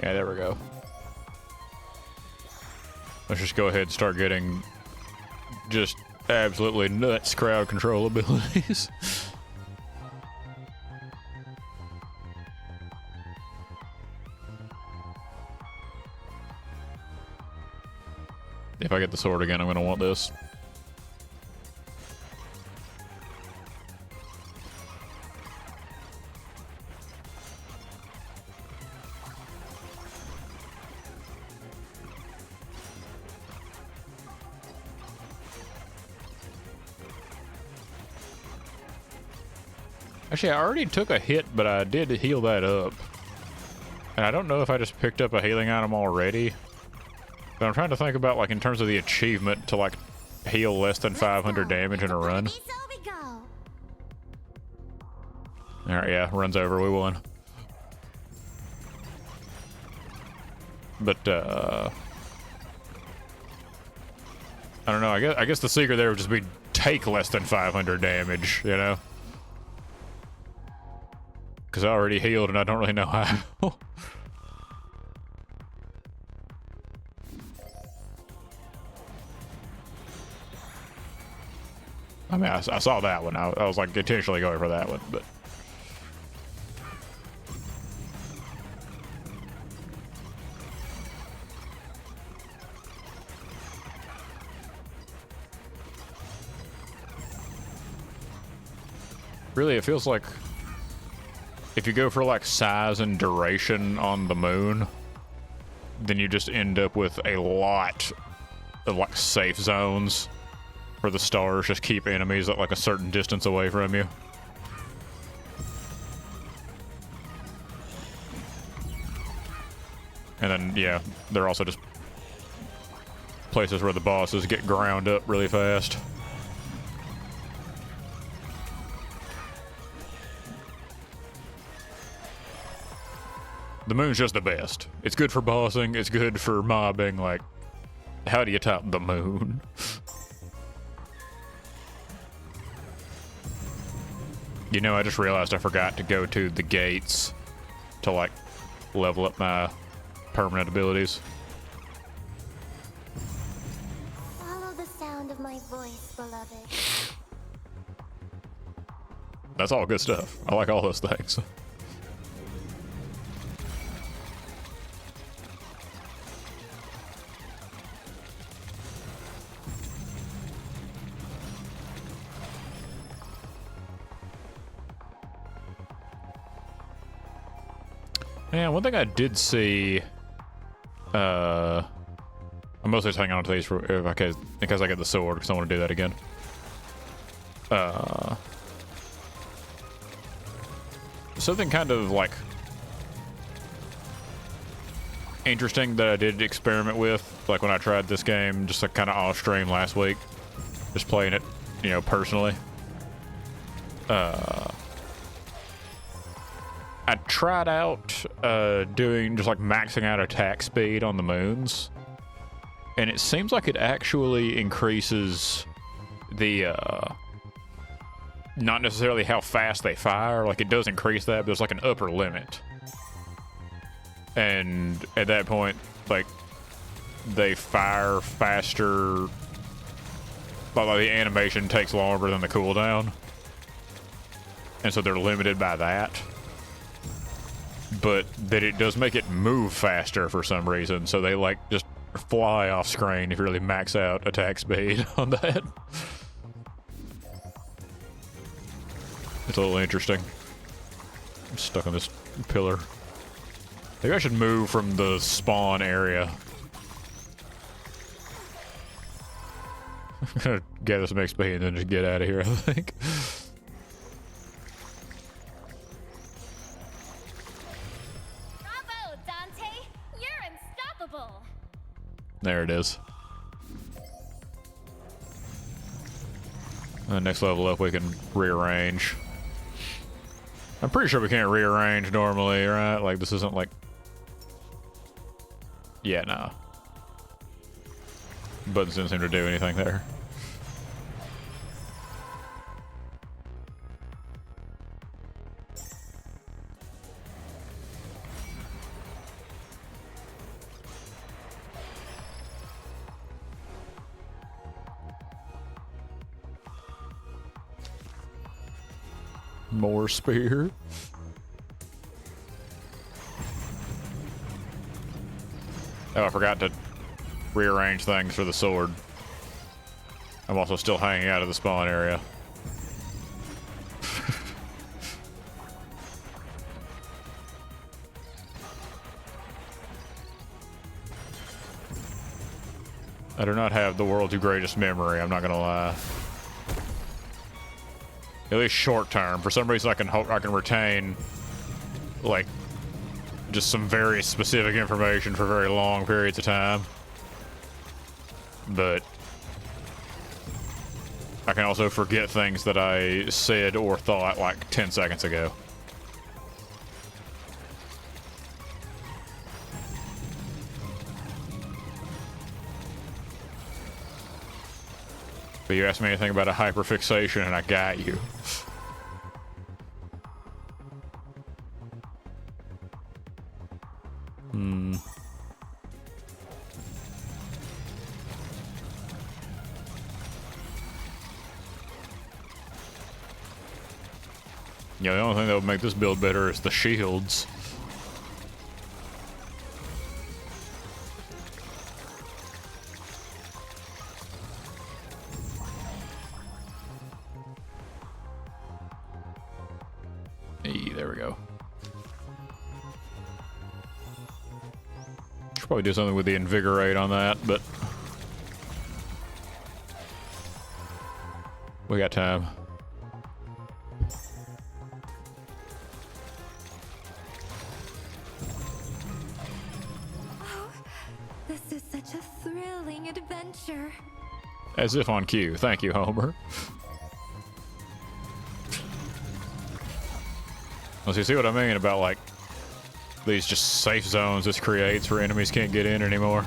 Yeah, there we go. Let's just go ahead and start getting just absolutely nuts crowd control abilities. If I get the sword again, I'm going to want this. Actually, I already took a hit, but I did heal that up. And I don't know if I just picked up a healing item already. But I'm trying to think about, like, in terms of the achievement to, like, heal less than 500 damage in a run. Alright, yeah, run's over. We won. But, I don't know. I guess the secret there would just be take less than 500 damage, you know? Because I already healed and I don't really know how. I mean, I saw that one. I was like intentionally going for that one, but. Really, it feels like if you go for like size and duration on the moon, then you just end up with a lot of like safe zones where the stars just keep enemies at like a certain distance away from you. And then, yeah, they're also just places where the bosses get ground up really fast. The moon's just the best. It's good for bossing, it's good for mobbing, like, how do you top the moon? You know, I just realized I forgot to go to the gates to, like, level up my permanent abilities. Follow the sound of my voice, beloved. That's all good stuff. I like all those things. Yeah, one thing I did see, I'm mostly just hanging on to these for in case I get the sword, because I want to do that again. Something kind of like interesting that I did experiment with, like when I tried this game, just like kind of off stream last week, just playing it, you know, personally. I tried out doing just like maxing out attack speed on the moons, and it seems like it actually increases the not necessarily how fast they fire, like it does increase that, but there's like an upper limit, and at that point, like, they fire faster, but like the animation takes longer than the cooldown, and so they're limited by that. But that it does make it move faster for some reason, so they like just fly off screen if you really max out attack speed on that. It's a little interesting. I'm stuck on this pillar. Maybe I should move from the spawn area. I'm gonna gather some XP and then just get out of here, I think. There it is. Next level up, we can rearrange. I'm pretty sure we can't rearrange normally, right? Like, this isn't like... Yeah, no. Buttons didn't seem to do anything there. More spear. Oh, I forgot to rearrange things for the sword. I'm also still hanging out of the spawn area. I do not have the world's greatest memory, I'm not gonna lie. At least short term. For some reason, I can retain, like, just some very specific information for very long periods of time. But I can also forget things that I said or thought like 10 seconds ago. But you asked me anything about a hyperfixation and I got you. Yeah, the only thing that would make this build better is the shields. Hey, there we go. Should probably do something with the invigorate on that, but we got time. This is such a thrilling adventure. As if on cue. Thank you, Homer. Well, so you see what I mean about, like, these just safe zones this creates where enemies can't get in anymore?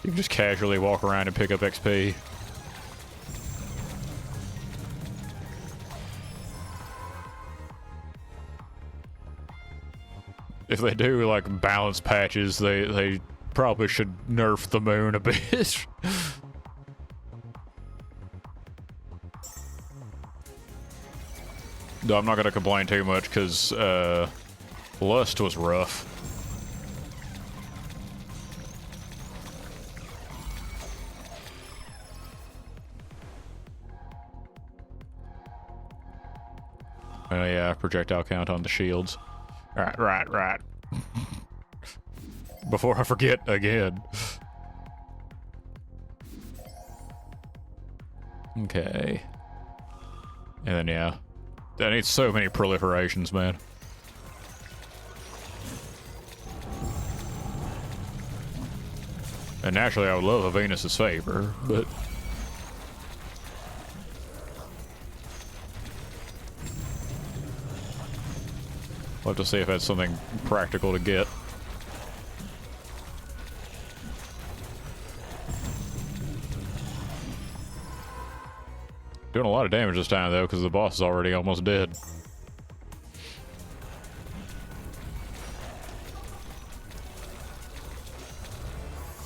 You can just casually walk around and pick up XP. If they do, like, balance patches, they probably should nerf the moon a bit. No, I'm not gonna complain too much, because, Lust was rough. Oh yeah, projectile count on the shields. Right. Before I forget again. Okay. And then, yeah. I need so many proliferations, man. And naturally, I would love a Venus's favor, but we'll have to see if that's something practical to get. Doing a lot of damage this time, though, because the boss is already almost dead.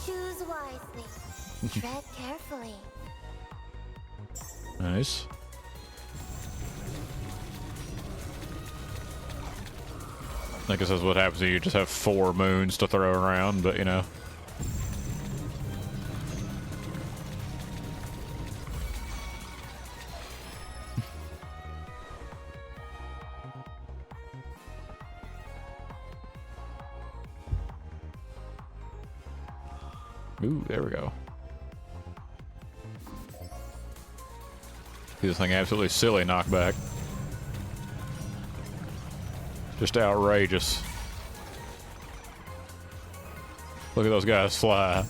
Choose wisely. Tread carefully. Nice. I guess that's what happens when you just have 4 moons to throw around, but you know. Ooh, there we go. This thing absolutely silly knockback. Just outrageous. Look at those guys fly.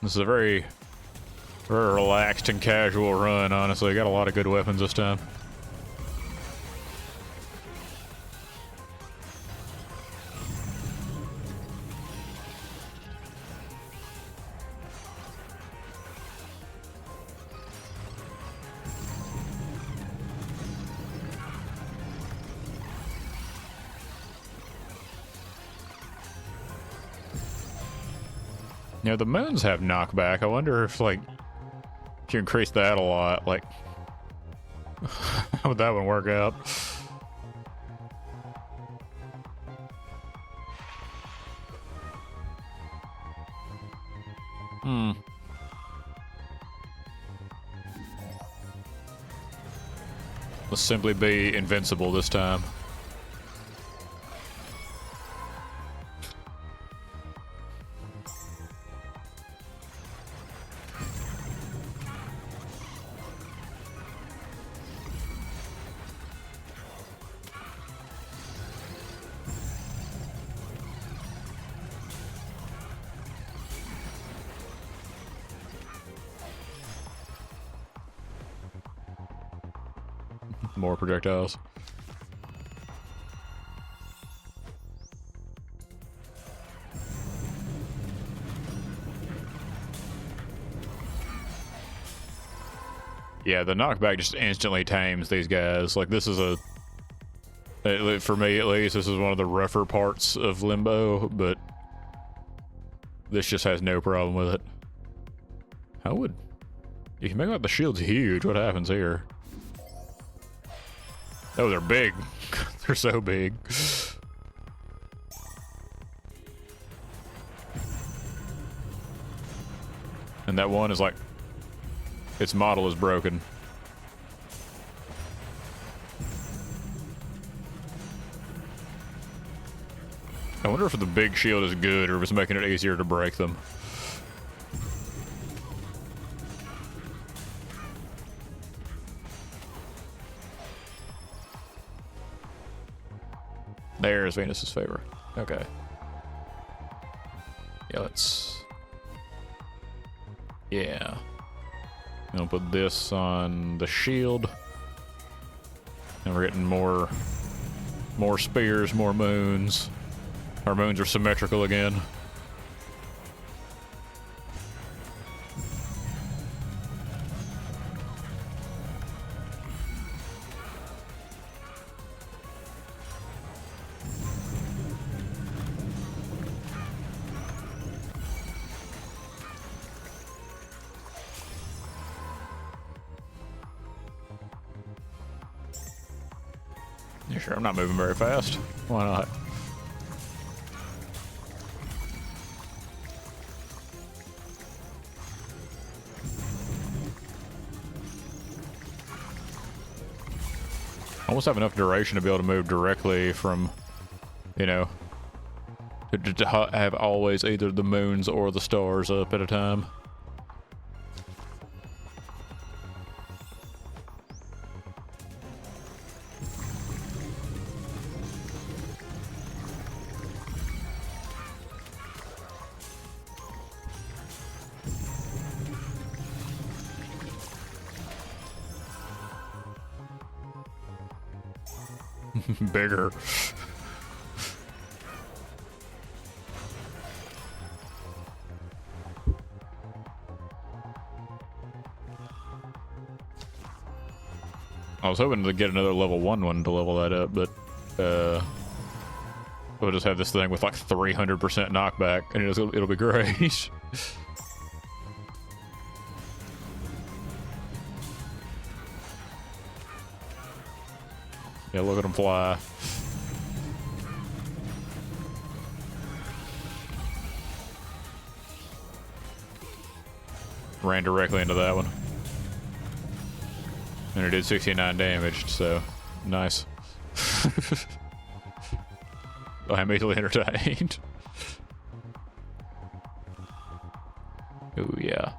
This is a very relaxed and casual run, honestly. Got a lot of good weapons this time. You know, the moons have knockback. I wonder if, like, if you increase that a lot, like, how would that one work out? Let's simply be invincible this time. More projectiles. Yeah, the knockback just instantly tames these guys. Like, this is for me at least, this is one of the rougher parts of Limbo, but this just has no problem with it. How would... You can make like the shield's huge. What happens here? Oh, they're big. They're so big. And that one is like... Its model is broken. I wonder if the big shield is good or if it's making it easier to break them. There's Venus's favor. Okay. Yeah, let's... Yeah. I'll put this on the shield. And we're getting more spears, more moons. Our moons are symmetrical again. You sure I'm not moving very fast? Why not? Almost have enough duration to be able to move directly from, you know, to have always either the moons or the stars up at a time. Bigger. I was hoping to get another level 1 one to level that up, but we'll just have this thing with like 300% knockback and it'll be great. Yeah, look at him fly. Ran directly into that one. And it did 69 damage, so nice. I'm easily entertained. Ooh, yeah.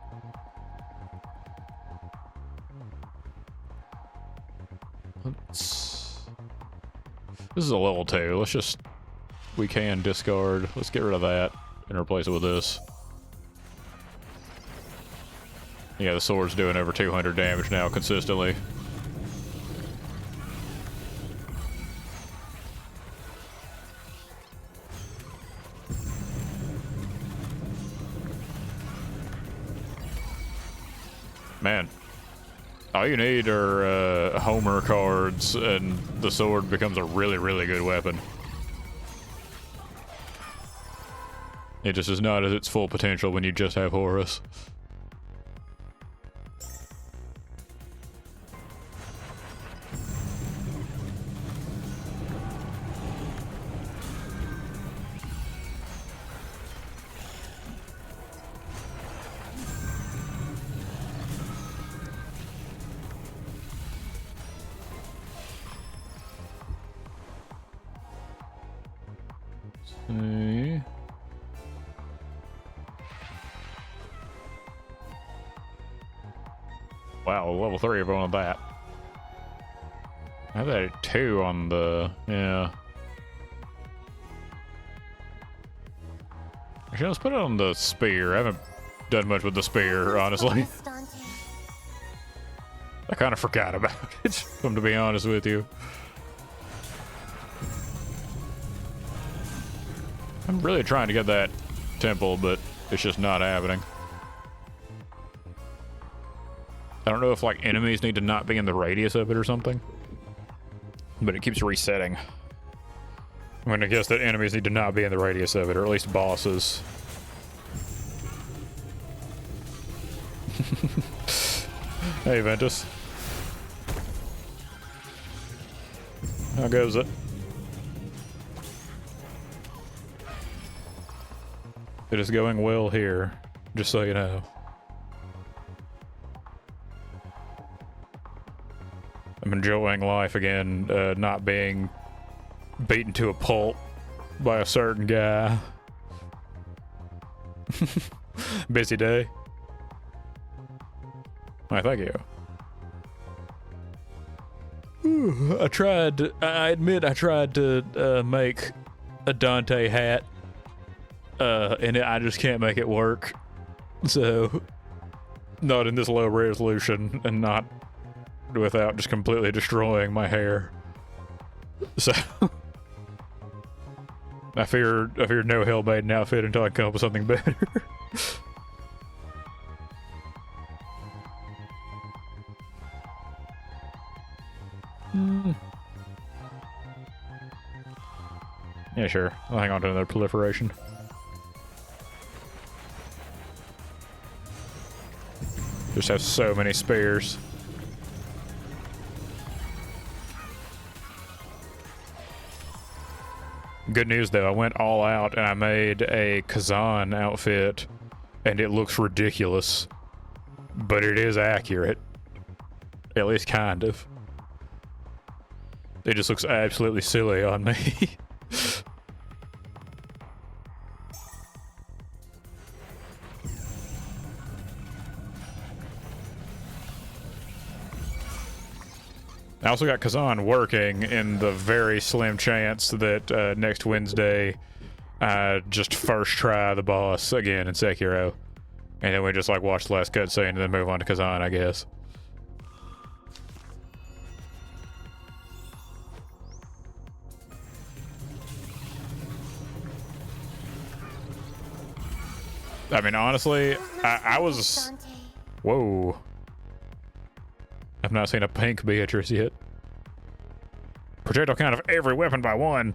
This is a level 2. Let's just... We can discard. Let's get rid of that and replace it with this. Yeah, the sword's doing over 200 damage now consistently. Man. All you need are Homer cards, and the sword becomes a really, really good weapon. It just is not at its full potential when you just have Horus. See. Wow, level 3 of one of that. I had that at 2 on the... yeah. Actually, let's put it on the spear. I haven't done much with the spear, honestly. I kind of forgot about it, if I'm to be honest with you. I'm really trying to get that temple, but it's just not happening. I don't know if, like, enemies need to not be in the radius of it or something. But it keeps resetting. I'm gonna guess that enemies need to not be in the radius of it, or at least bosses. Hey, Ventus. How goes it? It is going well here, just so you know. I'm enjoying life again, not being beaten to a pulp by a certain guy. Busy day. Why, thank you. Ooh, I admit I tried to make a Dante hat, and I just can't make it work. So, not in this low resolution, and not without just completely destroying my hair. So, I fear no Hell Maiden outfit until I come up with something better. Yeah, sure. I'll hang on to another proliferation. Just have so many spares. Good news though, I went all out and I made a Kazan outfit and it looks ridiculous. But it is accurate. At least kind of. It just looks absolutely silly on me. I also got Kazan working in the very slim chance that next Wednesday I just first try the boss again in Sekiro. And then we just like watch the last cutscene and then move on to Kazan, I guess. I mean, honestly, I was... Whoa. I've not seen a pink Beatrice yet. Projectile count of every weapon by 1.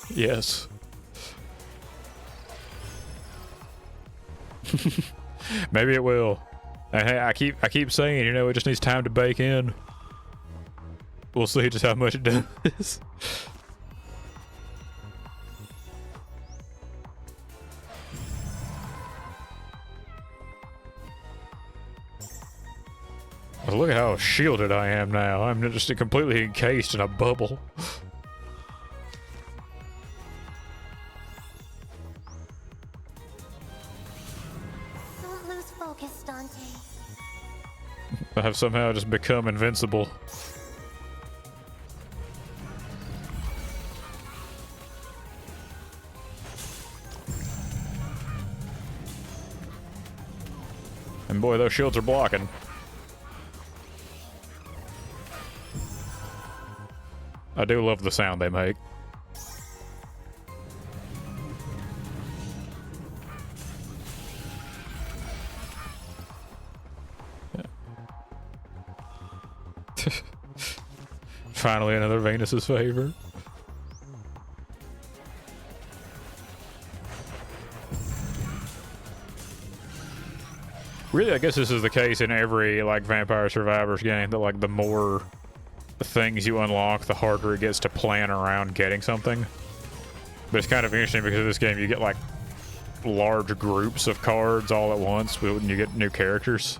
Yes. Maybe it will. And hey, I keep saying, you know, it just needs time to bake in. We'll see just how much it does. Look at how shielded I am now. I'm just completely encased in a bubble. Don't lose focus, Dante. I have somehow just become invincible. And boy, those shields are blocking. I do love the sound they make. Yeah. Finally another Venus's favor. Really, I guess this is the case in every like Vampire Survivors game, that like the more things you unlock, the harder it gets to plan around getting something. But it's kind of interesting because in this game you get like large groups of cards all at once when you get new characters.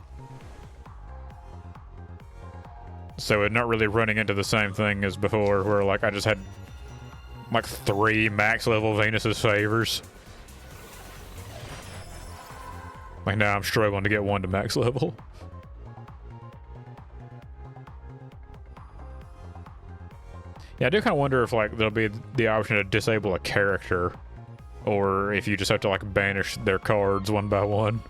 So it's not really running into the same thing as before, where like I just had Like 3 max level Venus's favors. Like now I'm struggling to get 1 to max level. Yeah, I do kind of wonder if like there'll be the option to disable a character, or if you just have to like banish their cards one by one.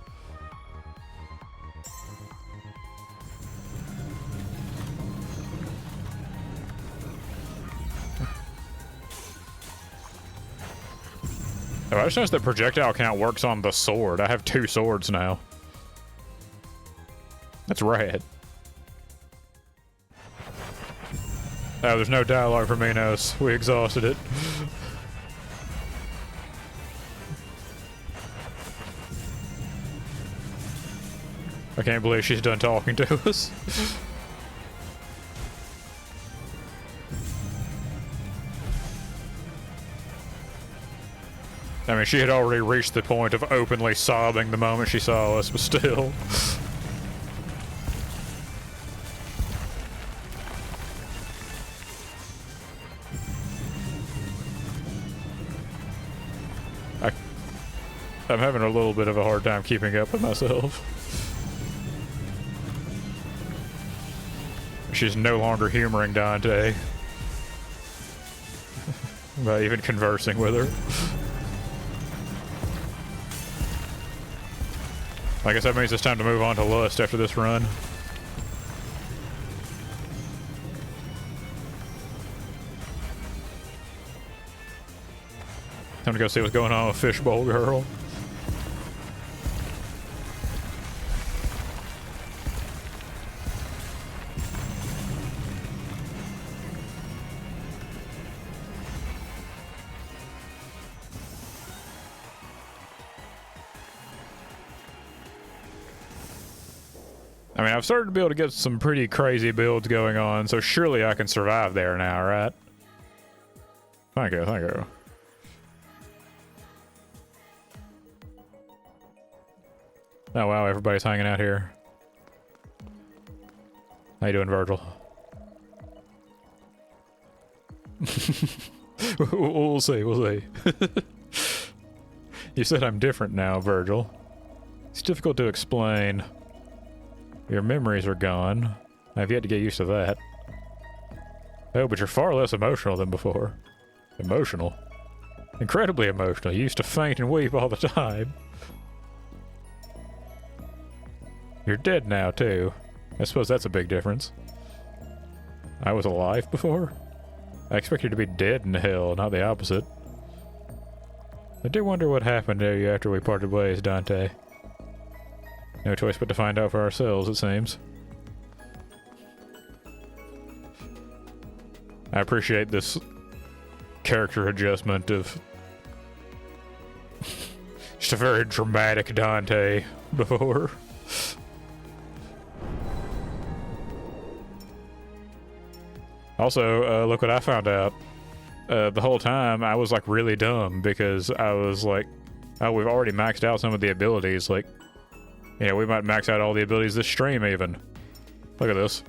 Oh, I just noticed that projectile count works on the sword. I have 2 swords now. That's rad. Oh, there's no dialogue for Minos. We exhausted it. I can't believe she's done talking to us. I mean, she had already reached the point of openly sobbing the moment she saw us, but still. I'm having a little bit of a hard time keeping up with myself. She's no longer humoring Dante. By even conversing with her. I guess that means it's time to move on to Lust after this run. Time to go see what's going on with Fishbowl Girl. I mean, I've started to be able to get some pretty crazy builds going on, so surely I can survive there now, right? Thank you, thank you. Oh wow, everybody's hanging out here. How you doing, Virgil? We'll see, we'll see. You said I'm different now, Virgil. It's difficult to explain. Your memories are gone. I've yet to get used to that. Oh, but you're far less emotional than before. Emotional? Incredibly emotional. You used to faint and weep all the time. You're dead now, too. I suppose that's a big difference. I was alive before? I expected to be dead in hell, not the opposite. I do wonder what happened to you after we parted ways, Dante. No choice but to find out for ourselves, it seems. I appreciate this character adjustment of just a very dramatic Dante before. Also, look what I found out. The whole time I was like really dumb because I was like, oh, we've already maxed out some of the abilities. Like, you know, we might max out all the abilities this stream even. Look at this.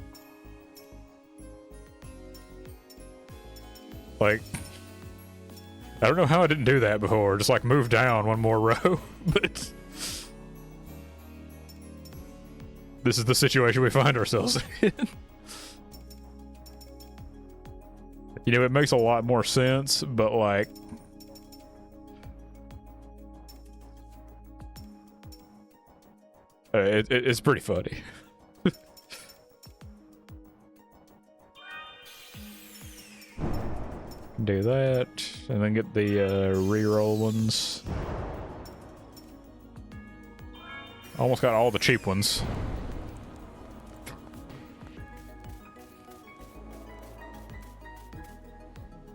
Like, I don't know how I didn't do that before. Just like move down one more row. But this is the situation we find ourselves in. You know, it makes a lot more sense, but like, it's pretty funny. Do that, and then get the reroll ones. Almost got all the cheap ones.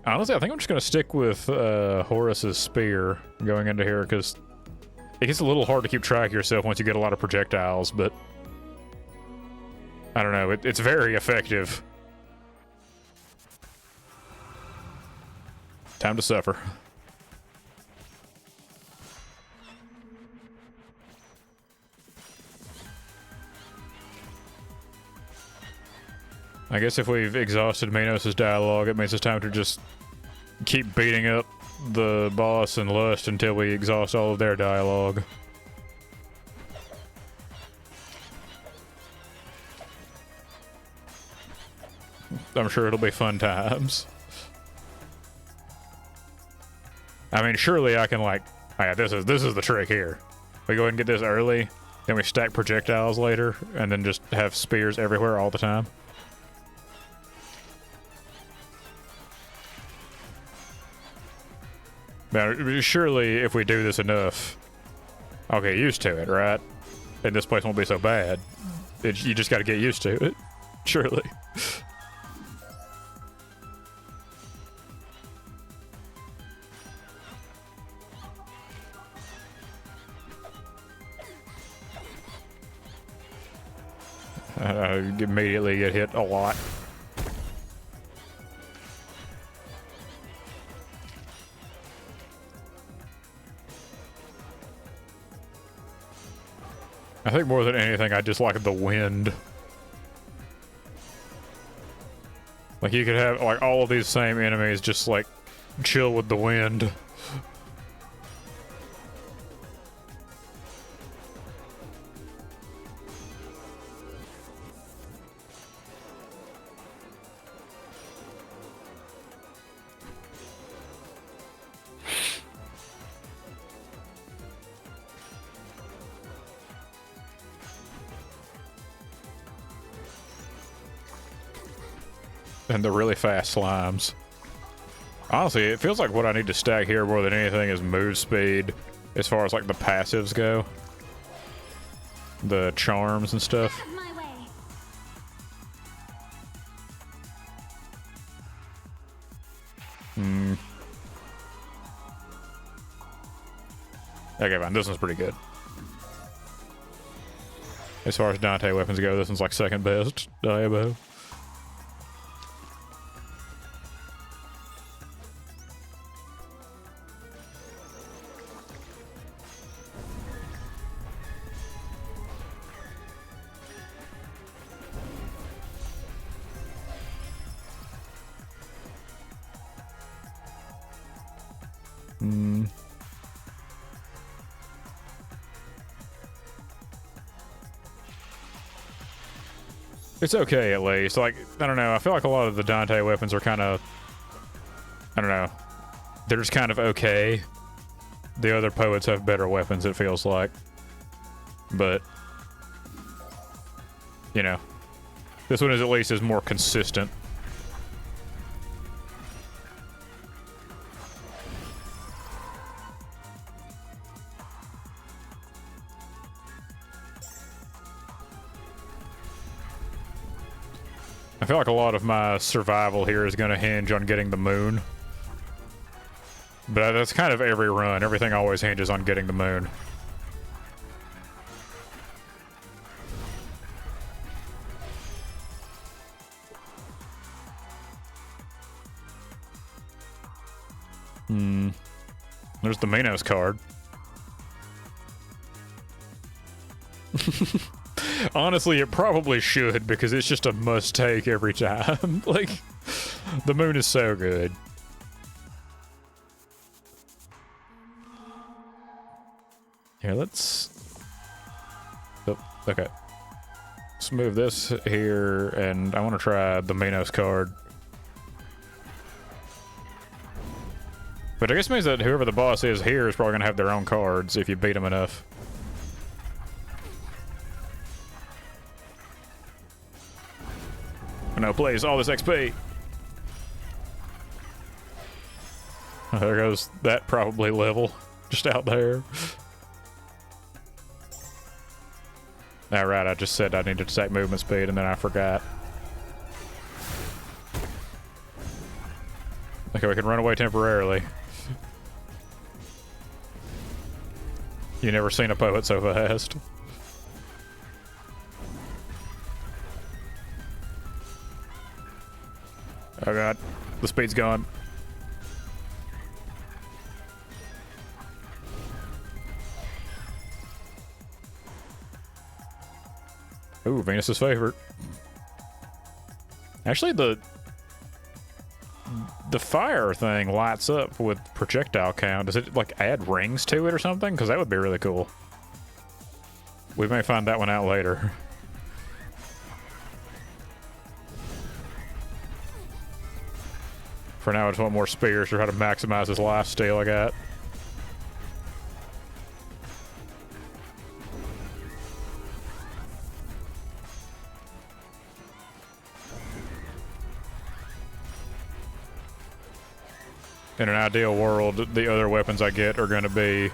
Honestly, I think I'm just going to stick with Horus's spear going into here, because it gets a little hard to keep track of yourself once you get a lot of projectiles, but I don't know, it's very effective. Time to suffer. I guess if we've exhausted Minos' dialogue, it means it's time to just keep beating up the boss and Lust until we exhaust all of their dialogue. I'm sure it'll be fun times. I mean, surely I can like, oh yeah, this is the trick here. We go ahead and get this early, then we stack projectiles later, and then just have spears everywhere all the time. Now, surely if we do this enough, I'll get used to it, right? And this place won't be so bad. You just gotta get used to it. Surely. I immediately get hit a lot. I think more than anything, I just like the wind. Like, you could have, like, all of these same enemies just, like, chill with the wind. And the really fast slimes. Honestly, it feels like what I need to stack here more than anything is move speed, as far as like the passives go. The charms and stuff. My way. Okay, fine. This one's pretty good. As far as Dante weapons go, this one's like second best. Diabo. It's okay, at least. Like, I don't know. I feel like a lot of the Dante weapons are kind of... I don't know. They're just kind of okay. The other poets have better weapons, it feels like. But... you know. This one is at least is more consistent. I feel like a lot of my survival here is going to hinge on getting the moon. But that's kind of every run. Everything always hinges on getting the moon. There's the Minos card. Honestly, it probably should, because it's just a must-take every time. Like, the moon is so good. Here, let's... Oh, okay. Let's move this here, and I want to try the Minos card. But I guess it means that whoever the boss is here is probably going to have their own cards if you beat them enough. No, please, all this XP. Oh, there goes that probably level, just out there. Alright, I just said I needed to take movement speed and then I forgot. Okay, we can run away temporarily. You never seen a poet so fast. Oh god, the speed's gone. Ooh, Venus's favorite. Actually, the fire thing lights up with projectile count, does it like add rings to it or something? Because that would be really cool. We may find that one out later. For now, I just want more spears to try to maximize this lifesteal I got. In an ideal world, the other weapons I get are going to be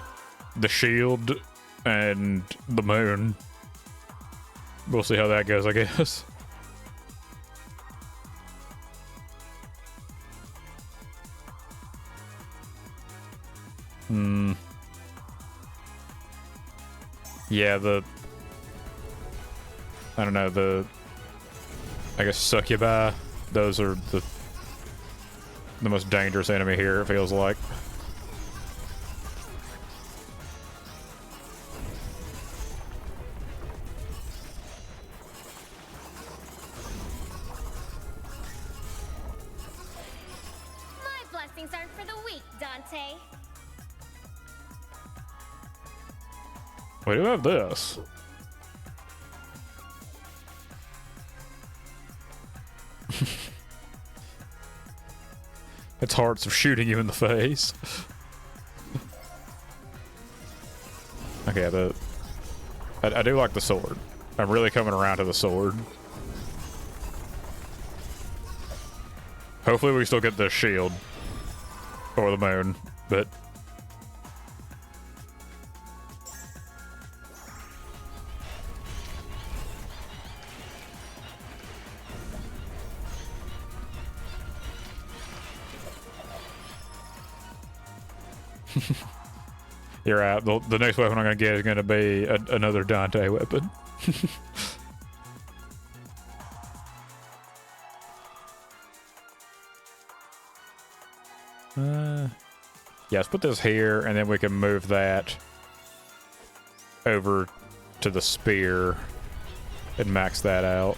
the shield and the moon. We'll see how that goes, I guess. Yeah, I don't know, I guess succubi, those are the most dangerous enemy here, it feels like. My blessings aren't for the weak, Dante. We do have this. It's hearts of shooting you in the face. Okay, I do like the sword. I'm really coming around to the sword. Hopefully we still get the shield. Or the moon, but... You're right. The next weapon I'm going to get is going to be another Dante weapon. Yeah, let's put this here, and then we can move that over to the spear and max that out.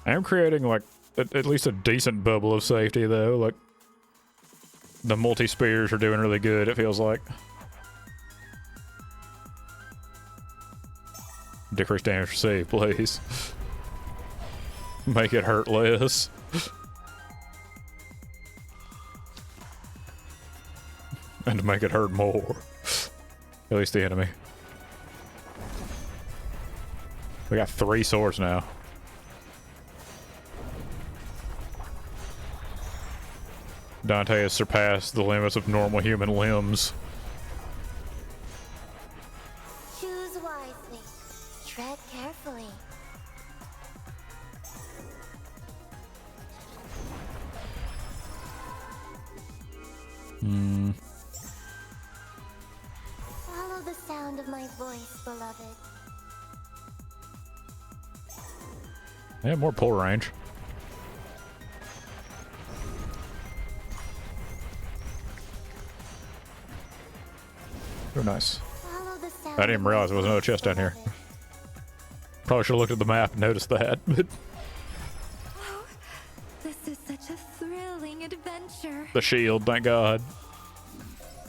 I am creating, like, at least a decent bubble of safety, though. Like, the multi-spears are doing really good, it feels like. Decrease damage received, please. Make it hurt less. And to make it hurt more. At least the enemy. We got 3 swords now. Dante has surpassed the limits of normal human limbs. Choose wisely. Tread carefully. Follow the sound of my voice, beloved. Yeah, more pull range. Oh, nice. I didn't even realize there was another chest down here. Probably should have looked at the map and noticed that. But Oh, this is such a thrilling adventure. the shield, thank God.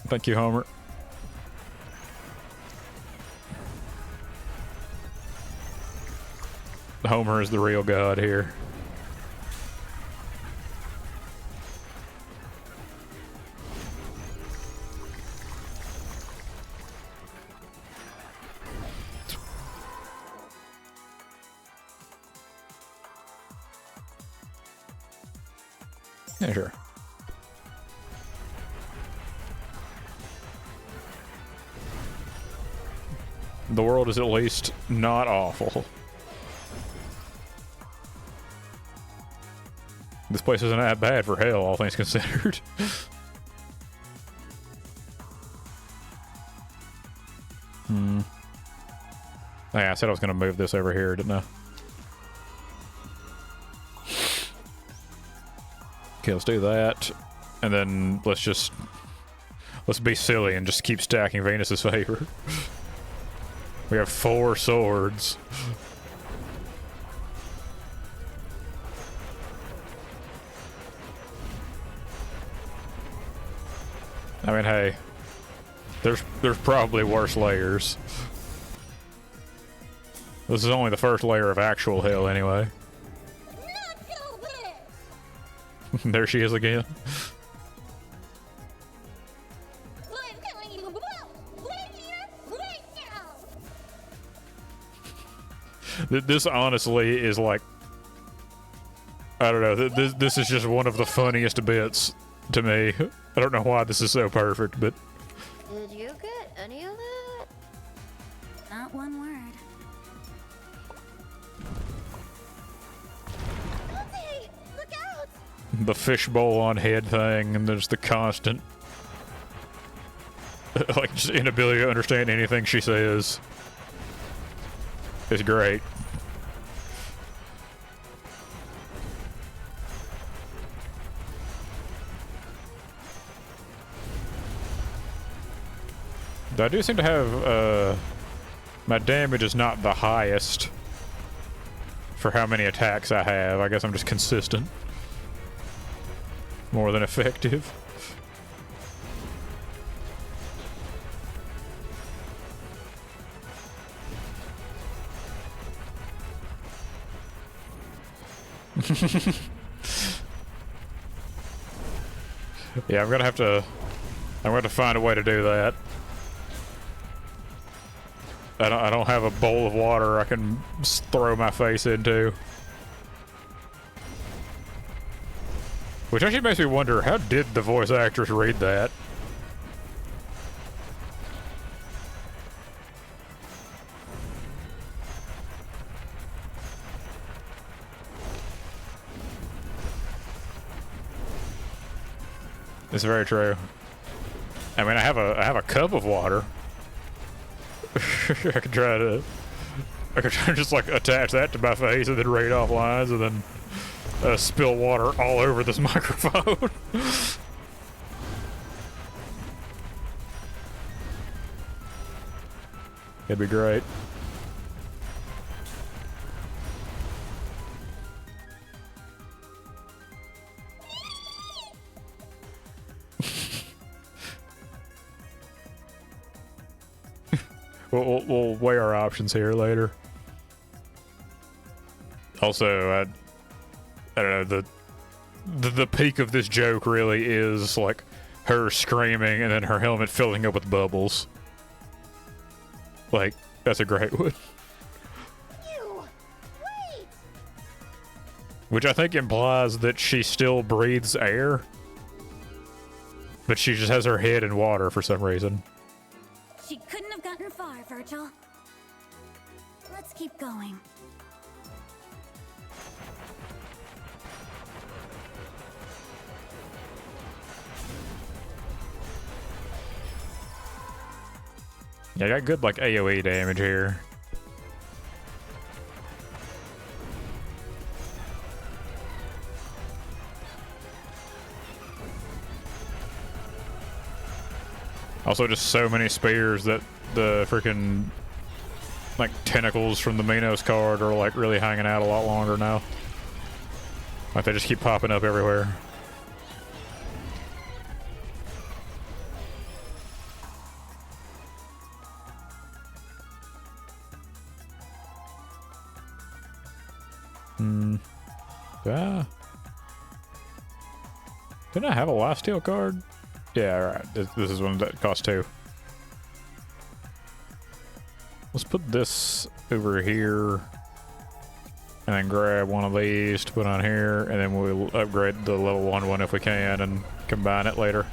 Thank you, Homer. Homer is the real god here. Yeah, sure. The world is at least not awful. This place isn't that bad for hell, all things considered. Yeah, I said I was going to move this over here, didn't I? Okay, let's do that. And then let's be silly and just keep stacking Venus's favor. We have 4 swords. I mean, hey, there's probably worse layers. This is only the first layer of actual hell, anyway. There she is again. This honestly is like, I don't know, this is just one of the funniest bits to me. I don't know why this is so perfect, but... Did you get any of that? Not one word. Dante, look out! The fishbowl on head thing, and there's the constant... like, just inability to understand anything she says. It's great. I do seem to have, my damage is not the highest for how many attacks I have. I guess I'm just consistent. More than effective. Yeah, I'm gonna have to find a way to do that. I don't have a bowl of water I can throw my face into. Which actually makes me wonder, how did the voice actress read that? It's very true. I mean, I have a cup of water. I could try to just like attach that to my face and then read off lines and then spill water all over this microphone. It'd be great. We'll weigh our options here later. Also, I don't know, the peak of this joke really is like her screaming and then her helmet filling up with bubbles. Like, that's a great one. You! Wait! Which I think implies that she still breathes air, but she just has her head in water for some reason. She couldn't have gotten far, Virgil. Let's keep going. Yeah, I got good like AoE damage here. Also, just so many spears that the freaking like tentacles from the Minos card are like really hanging out a lot longer now. Like they just keep popping up everywhere. Yeah. Didn't I have a lifesteal card? Yeah, alright. This is one that costs 2. Let's put this over here. And then grab one of these to put on here. And then we'll upgrade the level 1 one if we can and combine it later.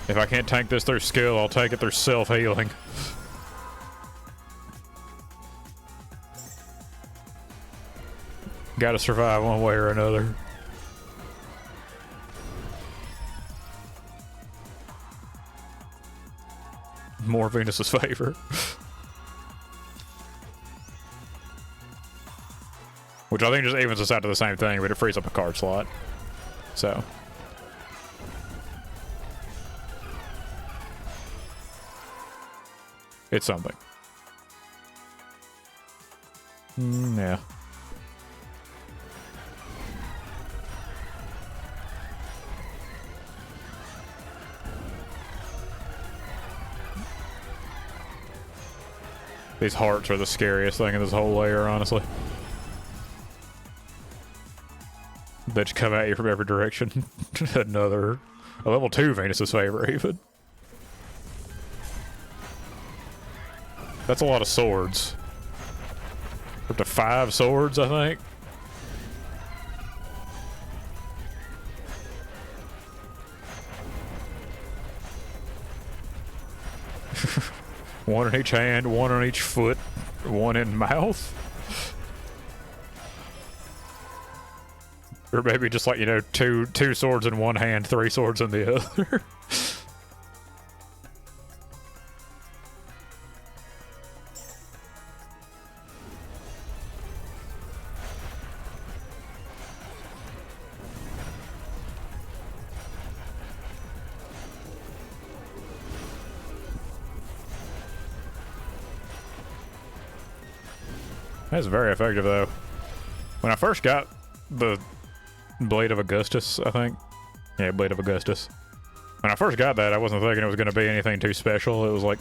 If I can't tank this through skill, I'll take it through self-healing. Gotta survive one way or another. more Venus's favor. Which I think just evens us out to the same thing, but it frees up a card slot. So. It's something. Yeah. These hearts are the scariest thing in this whole layer, honestly. They just come at you from every direction. A level 2 Venus's favor, even. That's a lot of swords. Up to 5 swords, I think. One in each hand, one on each foot, one in mouth. Or maybe just like, you know, two swords in one hand, 3 swords in the other. That's very effective, though. When I first got the Blade of Augustus, I think. Yeah, Blade of Augustus. When I first got that, I wasn't thinking it was going to be anything too special. It was like,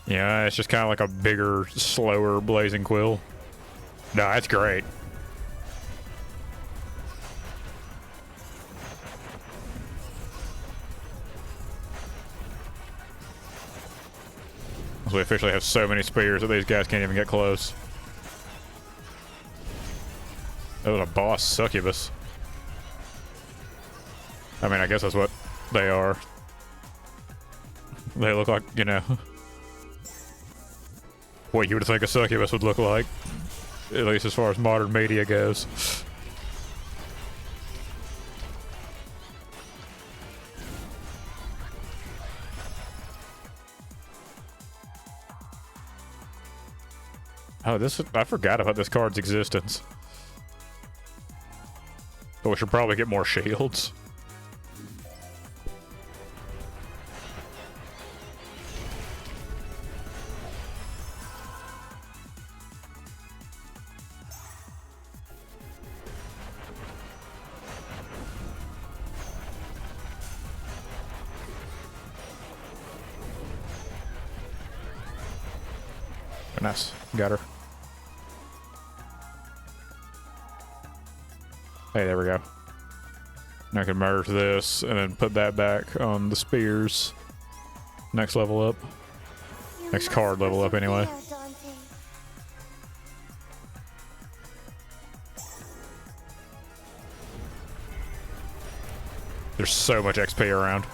yeah, it's just kind of like a bigger, slower blazing quill. No, that's great. So we officially have so many spears that these guys can't even get close. That was a boss succubus. I mean, I guess that's what they are. They look like, you know, what you would think a succubus would look like. At least as far as modern media goes. Oh, I forgot about this card's existence. But we should probably get more shields. Nice. Got her. Hey, there we go. Now I can merge this and then put that back on the spears. Next level up. Next card level up, anyway. There's so much XP around.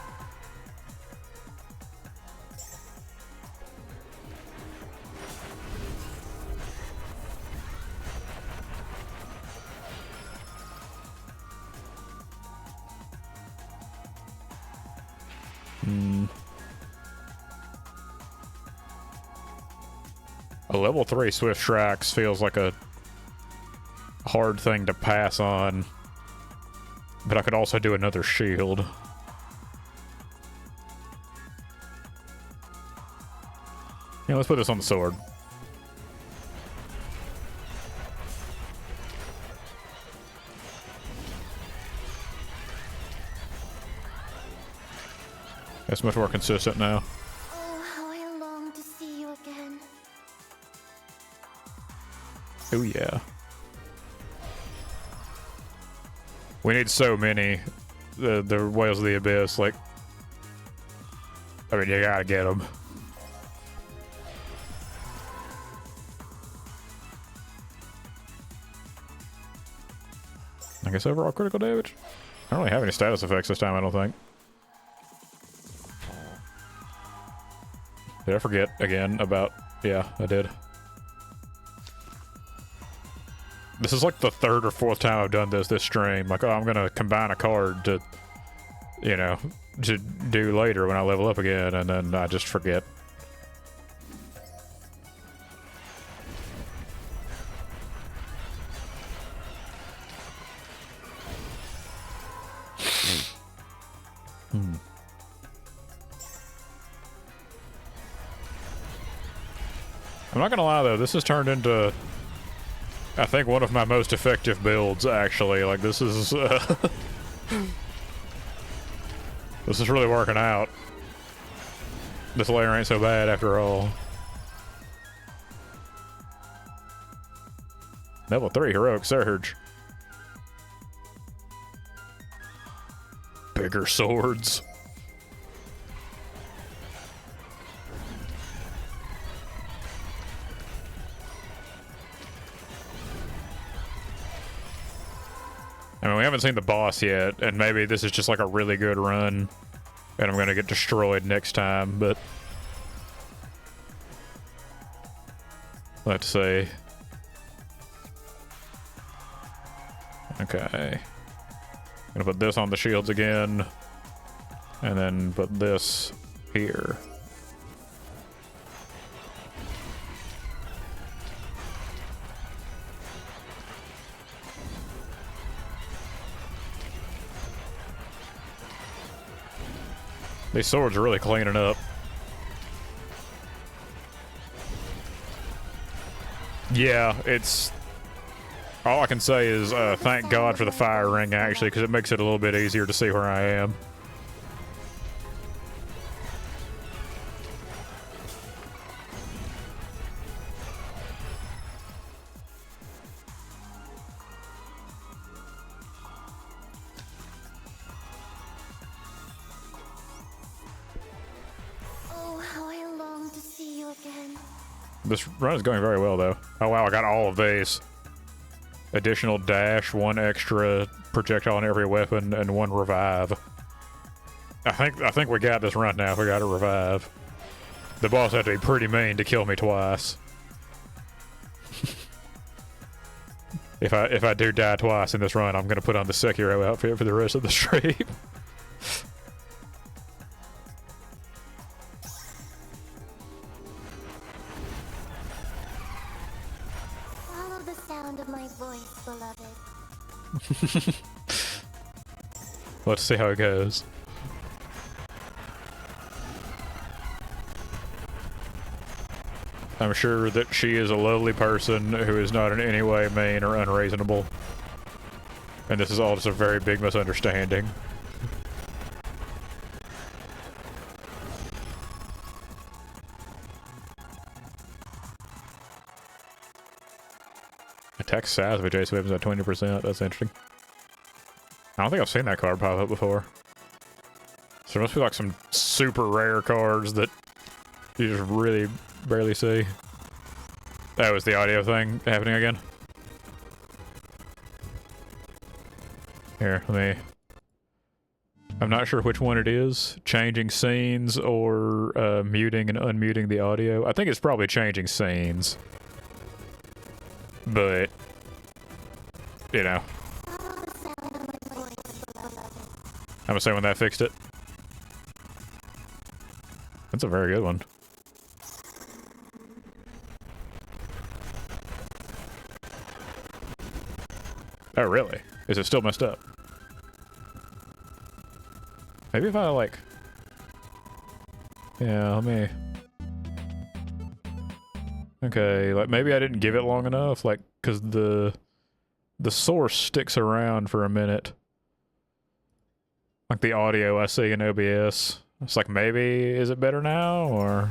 A level 3 Swift Tracks feels like a hard thing to pass on, but I could also do another shield. Yeah, let's put this on the sword. It's much more consistent now. Oh, how I long to see you again. Oh yeah. We need so many. The Whales of the Abyss, like, I mean, you gotta get them. I guess overall critical damage? I don't really have any status effects this time, I don't think. Did I forget again about... Yeah, I did. This is like the 3rd or 4th time I've done this stream. Like, oh, I'm gonna combine a card to, you know, to do later when I level up again, and then I just forget. I'm not gonna lie though, this has turned into, I think, one of my most effective builds, actually. Like, this is, this is really working out. This layer ain't so bad after all. Level 3 Heroic Surge. Bigger swords. I mean, we haven't seen the boss yet, and maybe this is just like a really good run, and I'm gonna get destroyed next time, but let's see. Okay. Gonna put this on the shields again, and then put this here. These swords are really cleaning up. Yeah, it's... all I can say is thank God for the fire ring, actually, because it makes it a little bit easier to see where I am. Oh, how I long to see you again. This run is going very well, though. Oh wow, I got all of these. Additional dash, 1 extra projectile on every weapon, and 1 revive. I think we got this run now. We got a revive. The boss had to be pretty mean to kill me twice. If I do die twice in this run, I'm gonna put on the Sekiro outfit for the rest of the stream. Follow the sound of my voice, beloved. Let's see how it goes. I'm sure that she is a lovely person who is not in any way mean or unreasonable. And this is all just a very big misunderstanding. Attack size of adjacent weapons at 20%. That's interesting. I don't think I've seen that card pop up before. So there must be like some super rare cards that you just really barely see. That was the audio thing happening again. Here, let me... I'm not sure which one it is. Changing scenes or muting and unmuting the audio. I think it's probably changing scenes. But, you know. I'm assuming that fixed it. That's a very good one. Oh, really? Is it still messed up? Maybe if I, like... yeah, let me... okay, like, maybe I didn't give it long enough, like, because the source sticks around for a minute. Like the audio I see in OBS. It's like, maybe, is it better now, or...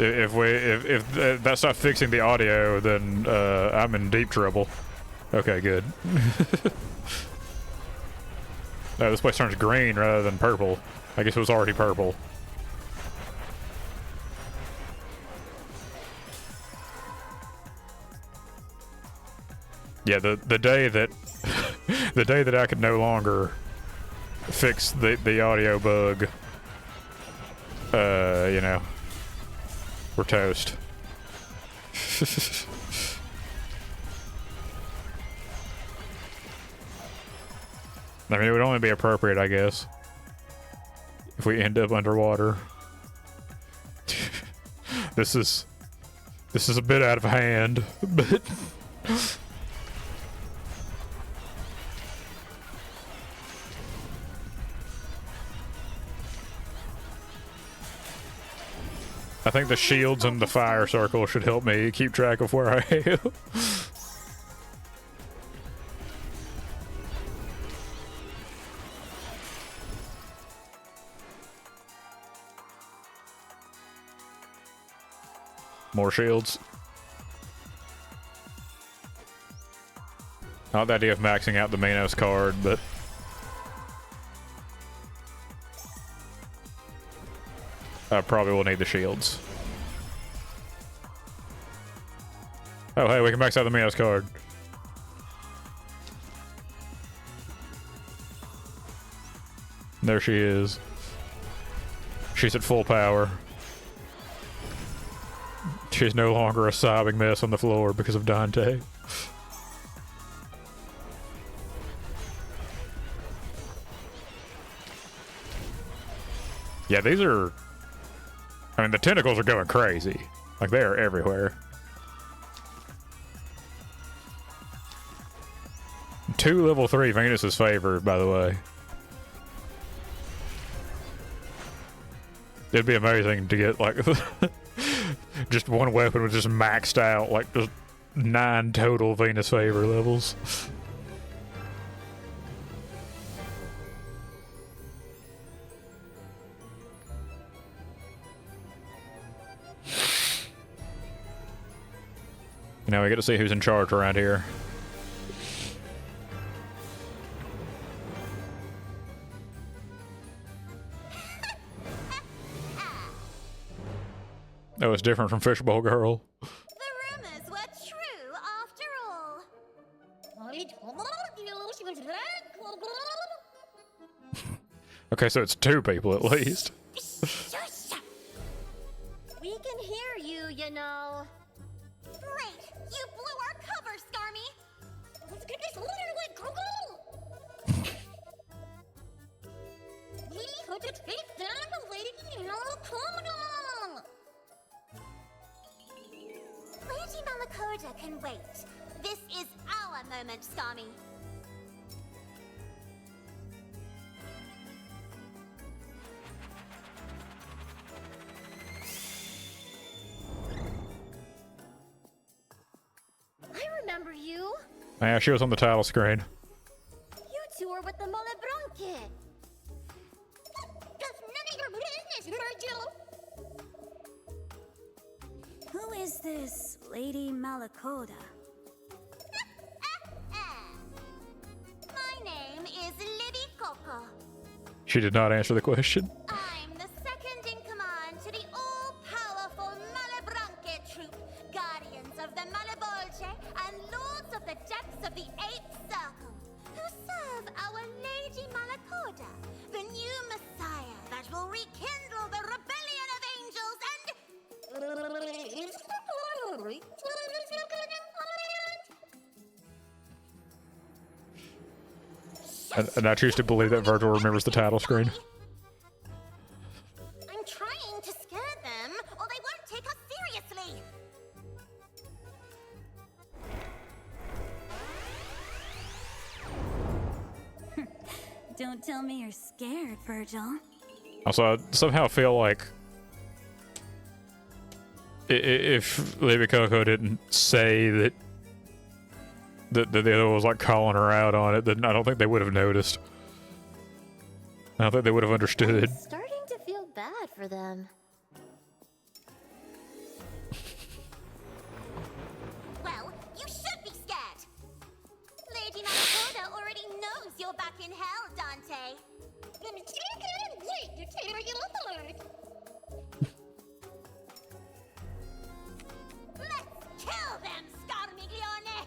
If that's not fixing the audio, then I'm in deep trouble. Okay, good. No, this place turns green rather than purple. I guess it was already purple. Yeah, the day that the day that I could no longer fix the audio bug, you know, we're toast. I mean, it would only be appropriate, I guess, if we end up underwater. This is a bit out of hand, but I think the shields and the fire circle should help me keep track of where I am. More shields. Not the idea of maxing out the Minos card, but I probably will need the shields. Oh, hey, we can max out the Minos card. There she is. She's at full power. She's no longer a sobbing mess on the floor because of Dante. Yeah, these are... I mean, the tentacles are going crazy. Like, they are everywhere. 2 level 3 Venus is favored, by the way. It'd be amazing to get, like, just one weapon with just maxed out, like, just 9 total Venus favor levels. Now we get to see who's in charge around here. Oh, it's different from Fishbowl Girl. The rumors were true after all. Okay, so it's 2 people at least. We can hear you, you know. Great! You blew our cover, Skarmy! Let's get this literally Google! We had to take down the lady Malakoda! Lady Malakoda can wait. This is our moment, Skarmy. I remember you. Yeah, she was on the title screen. You two are with the Malebranche. That's none of your business, Virgil. Who is this Lady Malakoda? My name is Libby Coco. She did not answer the question. I'm the second in command to the all-powerful Malebranche troop, guardians of the Malebolge and lords of the depths of the Eighth Circle, who serve our Lady Malakoda, the new messiah that will rekindle the rebellion of angels And I choose to believe that Virgil remembers the title screen. I'm trying to scare them, or they won't take us seriously. Don't tell me you're scared, Virgil. Also, I somehow feel like if Libby Coco didn't say that the other one was like calling her out on it, then I don't think they would have noticed. I don't think they would have understood. I'm starting to feel bad for them. Well, you should be scared. Lady Malakoda already knows you're back in hell, Dante. Let's kill them, Scarmiglione!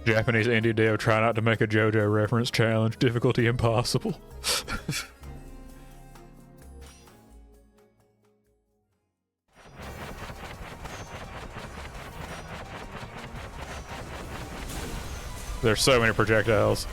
Japanese indie dev try not to make a JoJo reference challenge. Difficulty impossible. There's so many projectiles.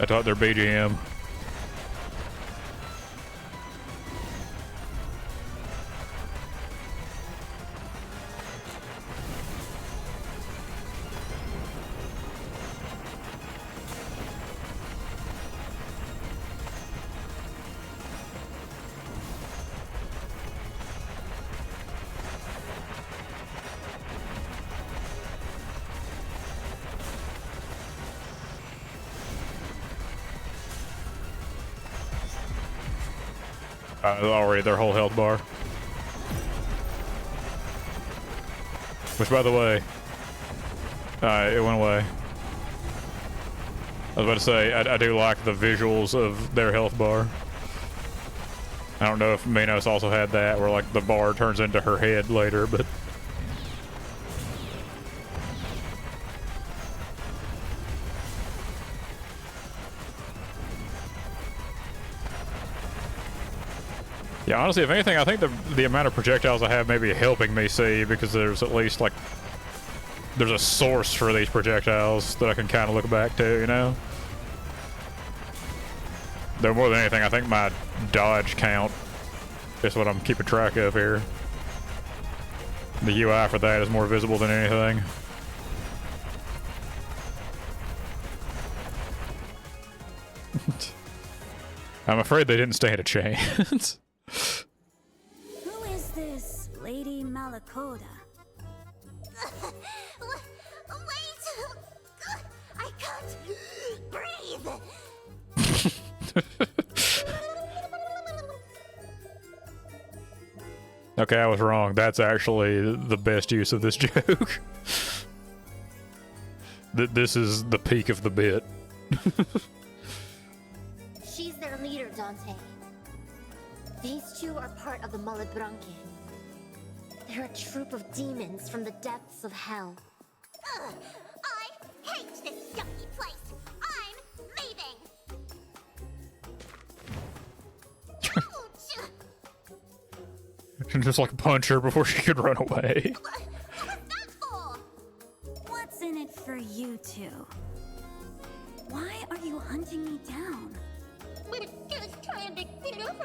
I taught their BGM. Already their whole health bar. Which, by the way, it went away. I was about to say, I do like the visuals of their health bar. I don't know if Minos also had that, where like the bar turns into her head later, but... Yeah, honestly, if anything, I think the amount of projectiles I have may be helping me see, because there's at least, like, there's a source for these projectiles that I can kind of look back to, you know? Though more than anything, I think my dodge count is what I'm keeping track of here. The UI for that is more visible than anything. I'm afraid they didn't stand a chance. Who is this Lady Malacoda? Wait! I can't breathe! Okay, I was wrong. That's actually the best use of this joke. This is the peak of the bit. She's their leader, Dante. These two are part of the Malebranche. They're a troop of demons from the depths of hell. I hate this yucky place. I'm leaving. Ouch! Just like punch her before she could run away. What was that for? What's in it for you two? Why are you hunting me down? We're just trying to get over.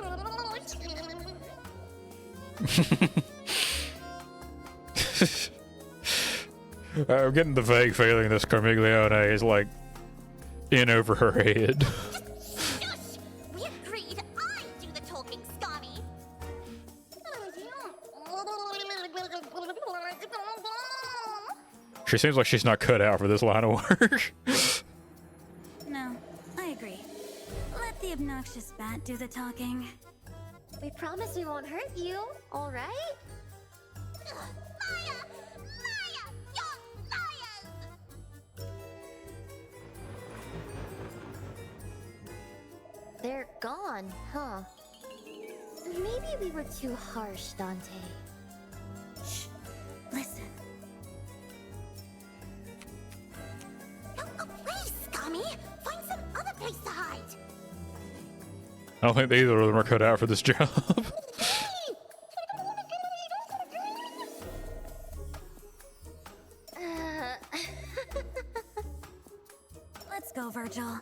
I'm getting the vague feeling this Carmiglione is like in over her head. Shush! We agreed I do the talking, Scotty. She seems like she's not cut out for this line of work. No, I agree. Let the obnoxious bat do the talking. We promise we won't hurt you, all right? Liar! Liar! You're liars! They're gone, huh? Maybe we were too harsh, Dante. Shh. Listen. Go away, Scummy! Find some other place to hide! I don't think either of them are cut out for this job. Let's go, Virgil.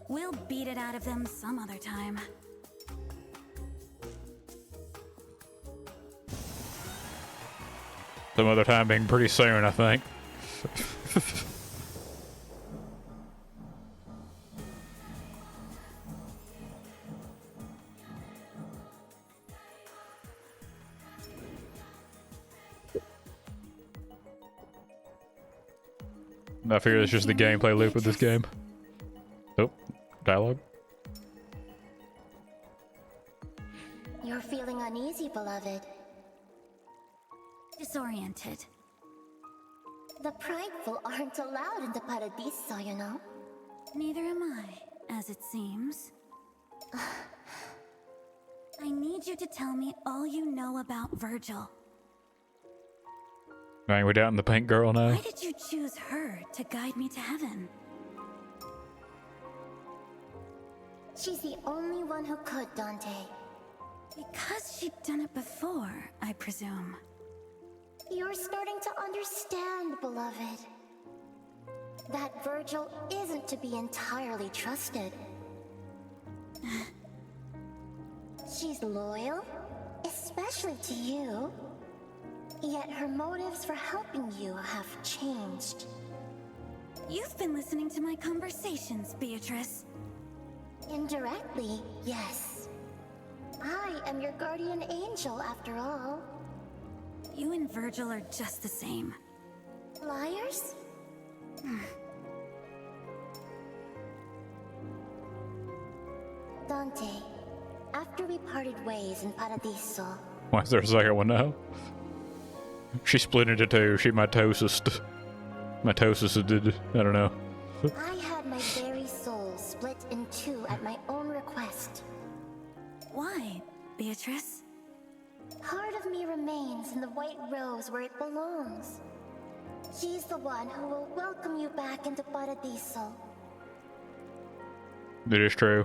We'll beat it out of them some other time. Some other time being pretty soon, I think. I figure it's just the gameplay loop of this game. Oh, dialogue. You're feeling uneasy, beloved. Disoriented. The prideful aren't allowed into Paradiso, you know? Neither am I, as it seems. I need you to tell me all you know about Virgil. Bang, we're down in the pink girl now. Why did you choose her to guide me to heaven? She's the only one who could, Dante. Because she'd done it before, I presume. You're starting to understand, beloved. that Virgil isn't to be entirely trusted. She's loyal, especially to you. Yet her motives for helping you have changed. You've been listening to my conversations, Beatrice. Indirectly, yes. I am your guardian angel, after all. You and Virgil are just the same. Liars? Dante, after we parted ways in Paradiso, Why is there a second one now? She split into two. She mitosis. Mitosis did. I don't know. I had my very soul split in two at my own request. Why, Beatrice? Part of me remains in the White Rose where it belongs. She's the one who will welcome you back into Paradiso. It is true.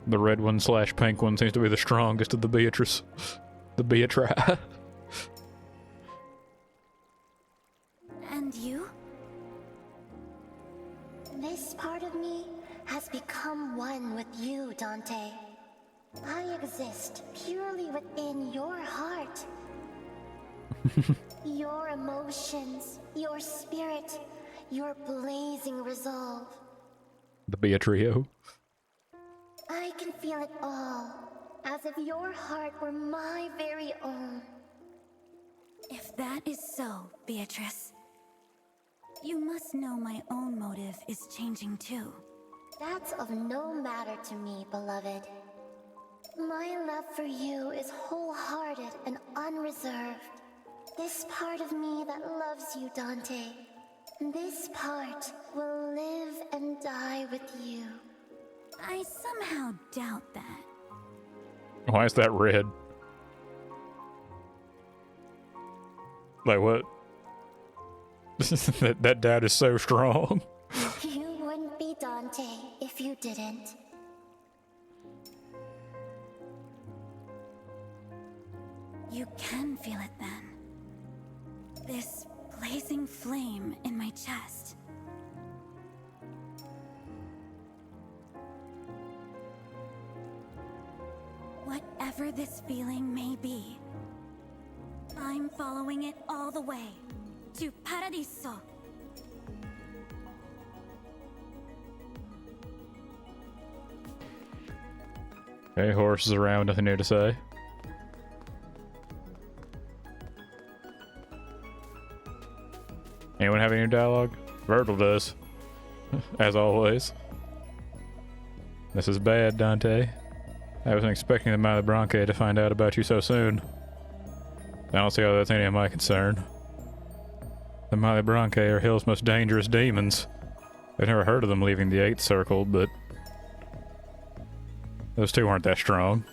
The red one / pink one seems to be the strongest of the Beatrice. The Beatrice. And you? This part of me has become one with you, Dante. I exist purely within your heart. Your emotions, your spirit, your blazing resolve. The Beatrio. I can feel it all, as if your heart were my very own. If that is so, Beatrice, you must know my own motive is changing too. That's of no matter to me, beloved. My love for you is wholehearted and unreserved. This part of me that loves you, Dante, this part will live and die with you. I somehow doubt that. Why is that red? Like what? that doubt is so strong. You wouldn't be Dante if you didn't. You can feel it then. This blazing flame in my chest. Whatever this feeling may be, I'm following it all the way to Paradiso. Okay, horses around, nothing new to say. Anyone have any new dialogue? Virgil does. As always. This is bad, Dante. I wasn't expecting the Malebranche to find out about you so soon. I don't see how that's any of my concern. The Malebranche are Hill's most dangerous demons. I've never heard of them leaving the 8th circle, but those two aren't that strong.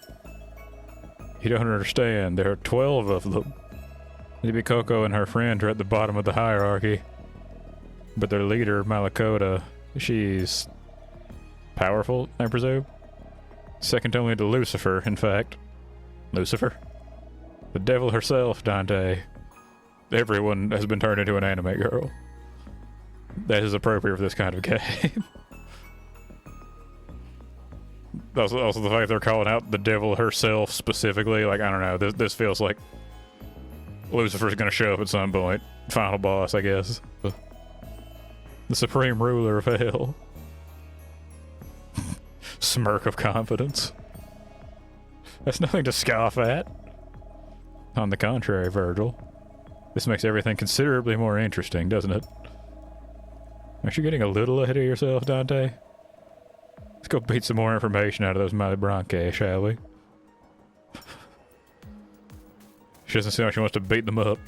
You don't understand. There are 12 of them. Maybe Coco and her friend are at the bottom of the hierarchy. But their leader, Malakota, she's powerful, I presume? Second only to Lucifer, in fact. Lucifer? The devil herself, Dante. Everyone has been turned into an anime girl. That is appropriate for this kind of game. Also the fact they're calling out the devil herself specifically, like, I don't know, this feels like Lucifer's gonna show up at some point. Final boss, I guess. The supreme ruler of hell. Smirk of confidence. That's nothing to scoff at. On the contrary, Virgil. This makes everything considerably more interesting, doesn't it? Aren't you getting a little ahead of yourself, Dante? Let's go beat some more information out of those Malebranche, shall we? She doesn't seem like she wants to beat them up.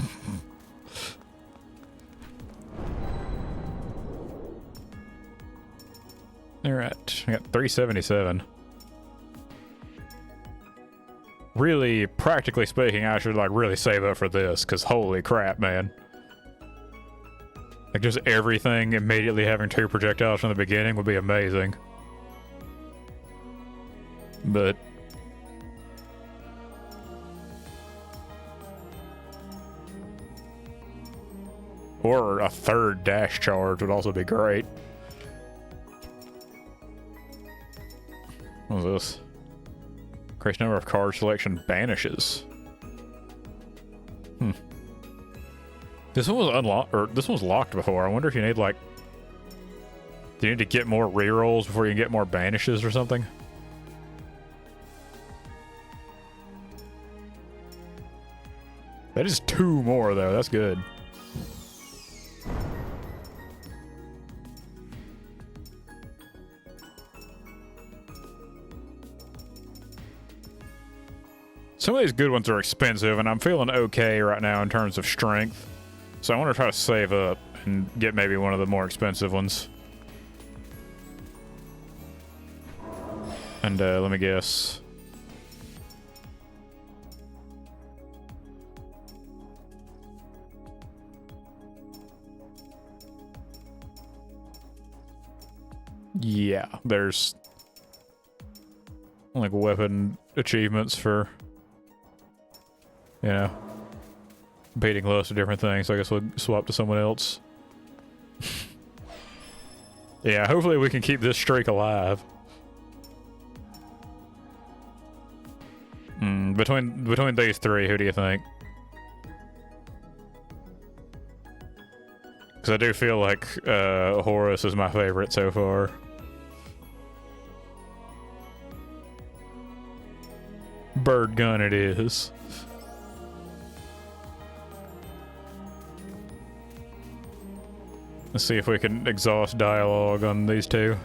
Alright, I got 377. Really, practically speaking, I should, like, really save up for this, because holy crap, man. Like, just everything immediately having 2 projectiles from the beginning would be amazing. But Or a third dash charge would also be great. What was this? Increased number of card selection banishes. This one was unlocked, or this one was locked before. I wonder if you need, like... Do you need to get more rerolls before you can get more banishes or something? That is 2 more, though. That's good. Some of these good ones are expensive, and I'm feeling okay right now in terms of strength. So I want to try to save up and get maybe one of the more expensive ones. And let me guess. Yeah, there's like weapon achievements for, you know, beating loads of different things. So I guess we'll swap to someone else. Yeah, hopefully we can keep this streak alive. Between these 3, who do you think? Because I do feel like Horus is my favorite so far. Bird gun it is. Let's see if we can exhaust dialogue on these 2.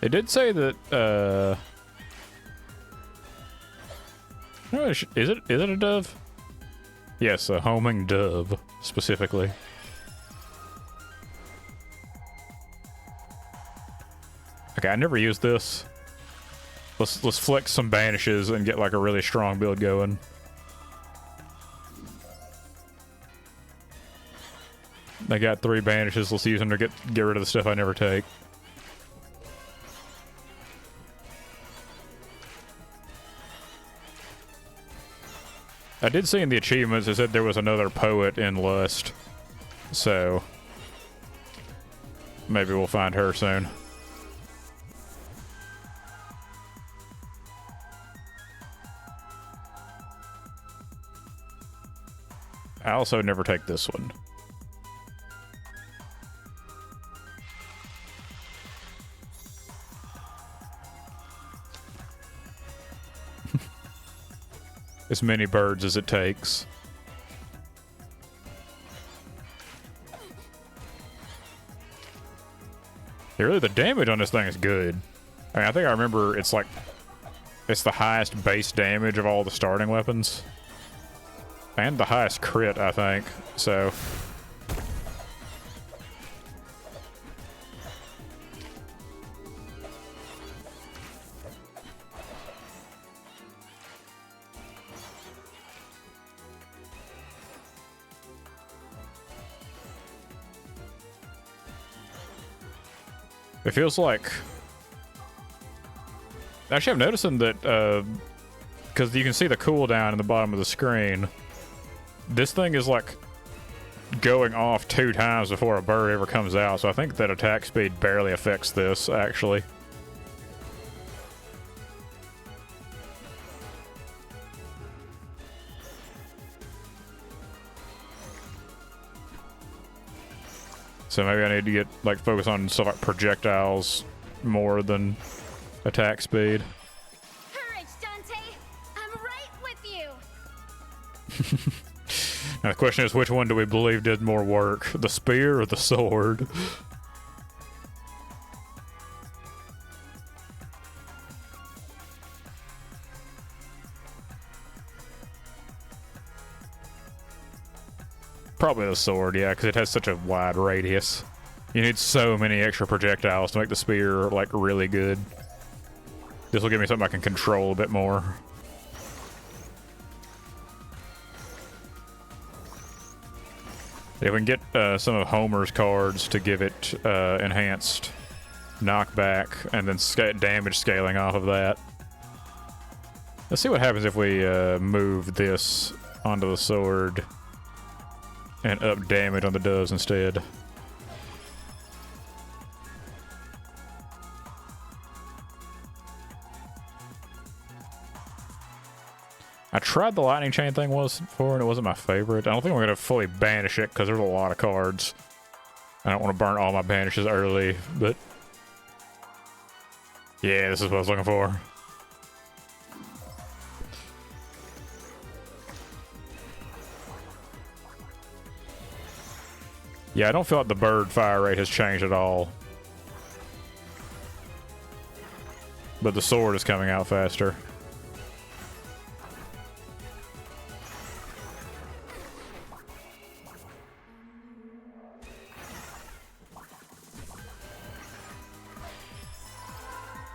They did say that, is it a dove? Yes, a homing dove, specifically. Okay, I never used this. Let's flex some banishes and get like a really strong build going. I got 3 banishes, let's use them to get rid of the stuff I never take. I did see in the achievements, it said there was another poet in Lust. So, maybe we'll find her soon. I also never take this one. As many birds as it takes. Yeah, really, the damage on this thing is good. I mean, I think I remember it's like... It's the highest base damage of all the starting weapons. And the highest crit, I think. So... It feels like... Actually, I'm noticing that, because you can see the cooldown in the bottom of the screen. This thing is, like, going off 2 times before a bird ever comes out, so I think that attack speed barely affects this, actually. So maybe I need to get, like, focus on stuff like projectiles more than attack speed. Courage, Dante! I'm right with you! Now the question is, which one do we believe did more work? The spear or the sword? Probably the sword, yeah, because it has such a wide radius. You need so many extra projectiles to make the spear, like, really good. This will give me something I can control a bit more. If we can get some of Homer's cards to give it enhanced knockback and then damage scaling off of that. Let's see what happens if we move this onto the sword and up damage on the doves instead. I tried the lightning chain thing once before and it wasn't my favorite. I don't think we're going to fully banish it because there's a lot of cards. I don't want to burn all my banishes early, but yeah, this is what I was looking for. Yeah, I don't feel like the bird fire rate has changed at all. But the sword is coming out faster.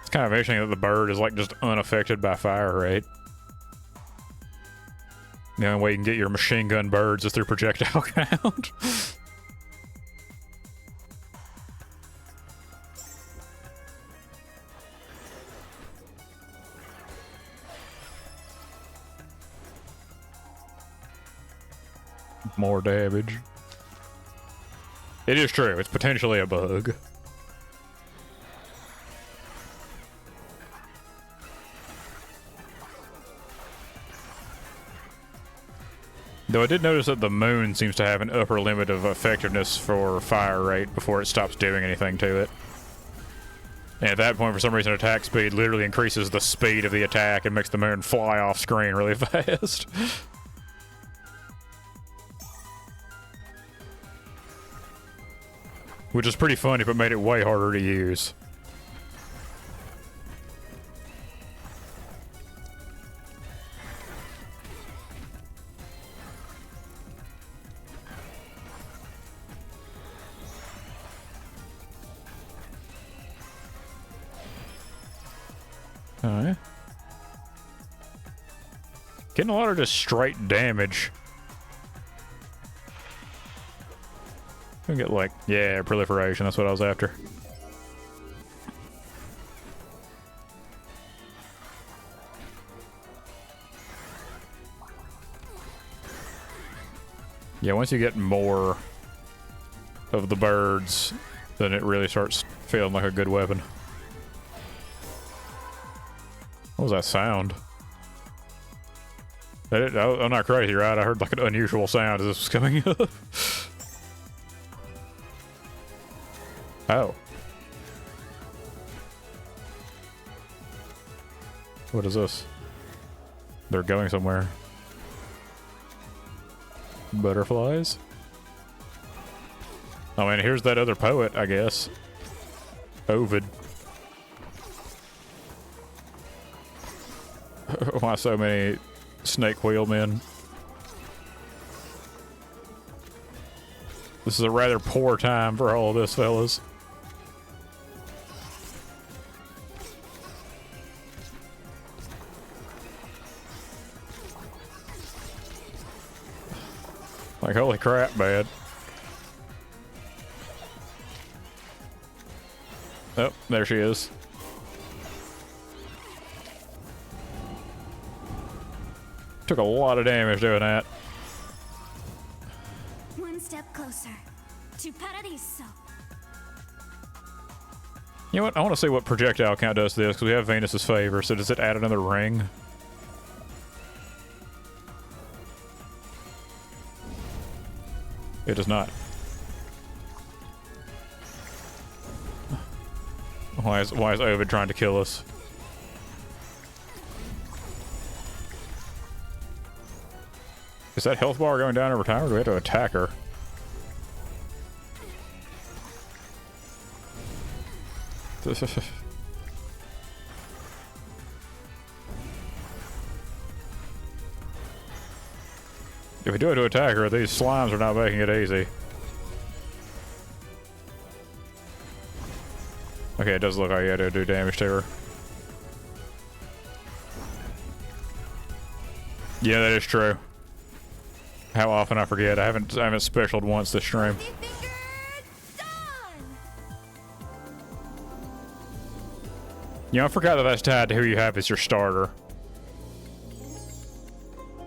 It's kind of interesting that the bird is like just unaffected by fire rate. The only way you can get your machine gun birds is through projectile count. More damage. It is true, it's potentially a bug. Though I did notice that the moon seems to have an upper limit of effectiveness for fire rate before it stops doing anything to it. And at that point, for some reason, attack speed literally increases the speed of the attack and makes the moon fly off screen really fast. Which is pretty funny, but made it way harder to use. Alright. Getting a lot of just straight damage. We get like, yeah, proliferation, that's what I was after. Yeah, once you get more of the birds, then it really starts feeling like a good weapon. What was that sound? I'm not crazy, right? I heard like an unusual sound as this was coming up. Oh. What is this? They're going somewhere. Butterflies? Oh man, here's that other poet, I guess. Ovid. Why so many snake wheelmen? This is a rather poor time for all of this, fellas. Like, holy crap, man. Oh, there she is. Took a lot of damage doing that. One step closer to Paradiso. You know what? I want to see what projectile count does to this, because we have Venus's favor, so does it add another ring? It does not. Why is Ovid trying to kill us? Is that health bar going down over time, or do we have to attack her? If we do it to attack her, these slimes are not making it easy. Okay, it does look like you had to do damage to her. Yeah, that is true. How often I forget. I haven't specialed once this stream. You know, I forgot that that's tied to who you have as your starter.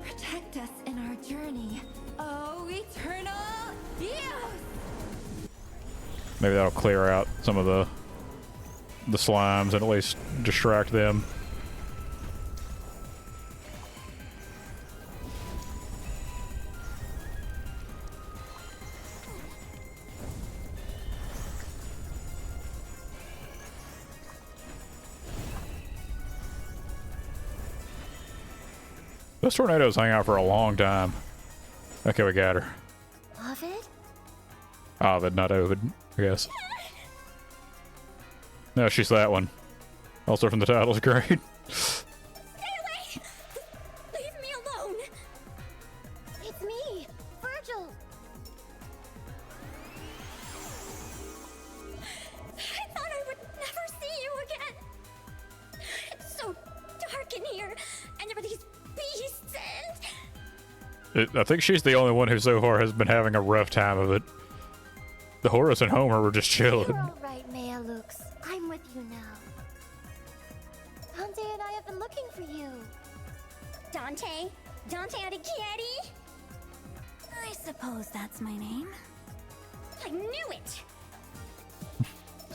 Protect us in our journey, oh eternal youth! Maybe that'll clear out some of the slimes and at least distract them. Those tornadoes hang out for a long time. Okay, we got her. Ovid? Ovid, not Ovid, I guess. No, she's that one. Also from the title screen. Stay away! Leave me alone! It's me, Virgil! I thought I would never see you again! It's so dark in here, and there are these beasts and... I think she's the only one who so far has been having a rough time of it. The Horus and Homer were just chilling. You're all right, Maya Lux. I'm with you now. Dante and I have been looking for you. Dante? Dante Alighieri? I suppose that's my name. I knew it!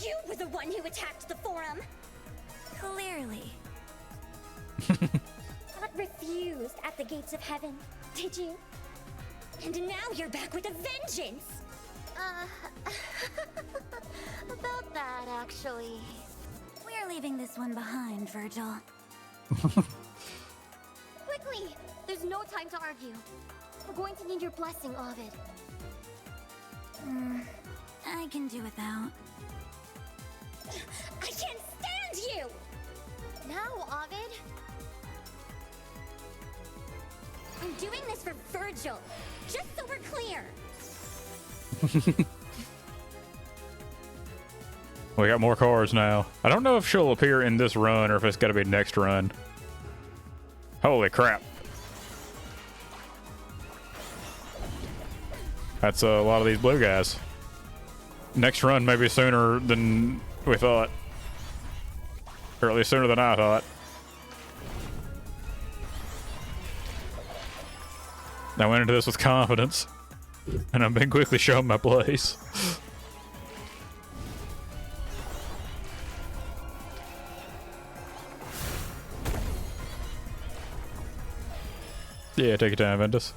You were the one who attacked the forum. Clearly. Not refused at the gates of heaven, did you? And now you're back with a vengeance! About that, actually. We're leaving this one behind, Virgil. Quickly! There's no time to argue. We're going to need your blessing, Ovid. I can do without. I can't stand you! Now, Ovid. I'm doing this for Virgil, just so we're clear. We got more cards now. I don't know if she'll appear in this run or if it's got to be next run. Holy crap. That's a lot of these blue guys. Next run maybe sooner than we thought. Or at least sooner than I thought. I went into this with confidence. And I've been quickly shown my place. Yeah, take your time, Ventus.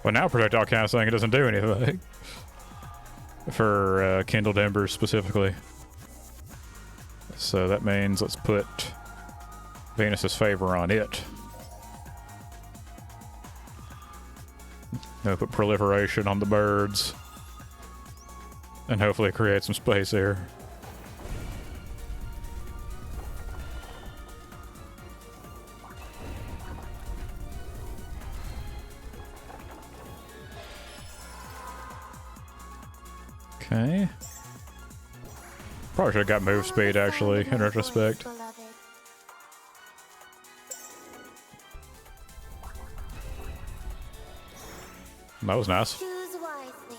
Well, now projectile kind of saying it doesn't do anything. For kindled embers specifically. So that means let's put Venus's favor on it. Now put proliferation on the birds. And hopefully create some space here. Okay. Probably should have got move speed actually, in retrospect. That was nice. Choose wisely.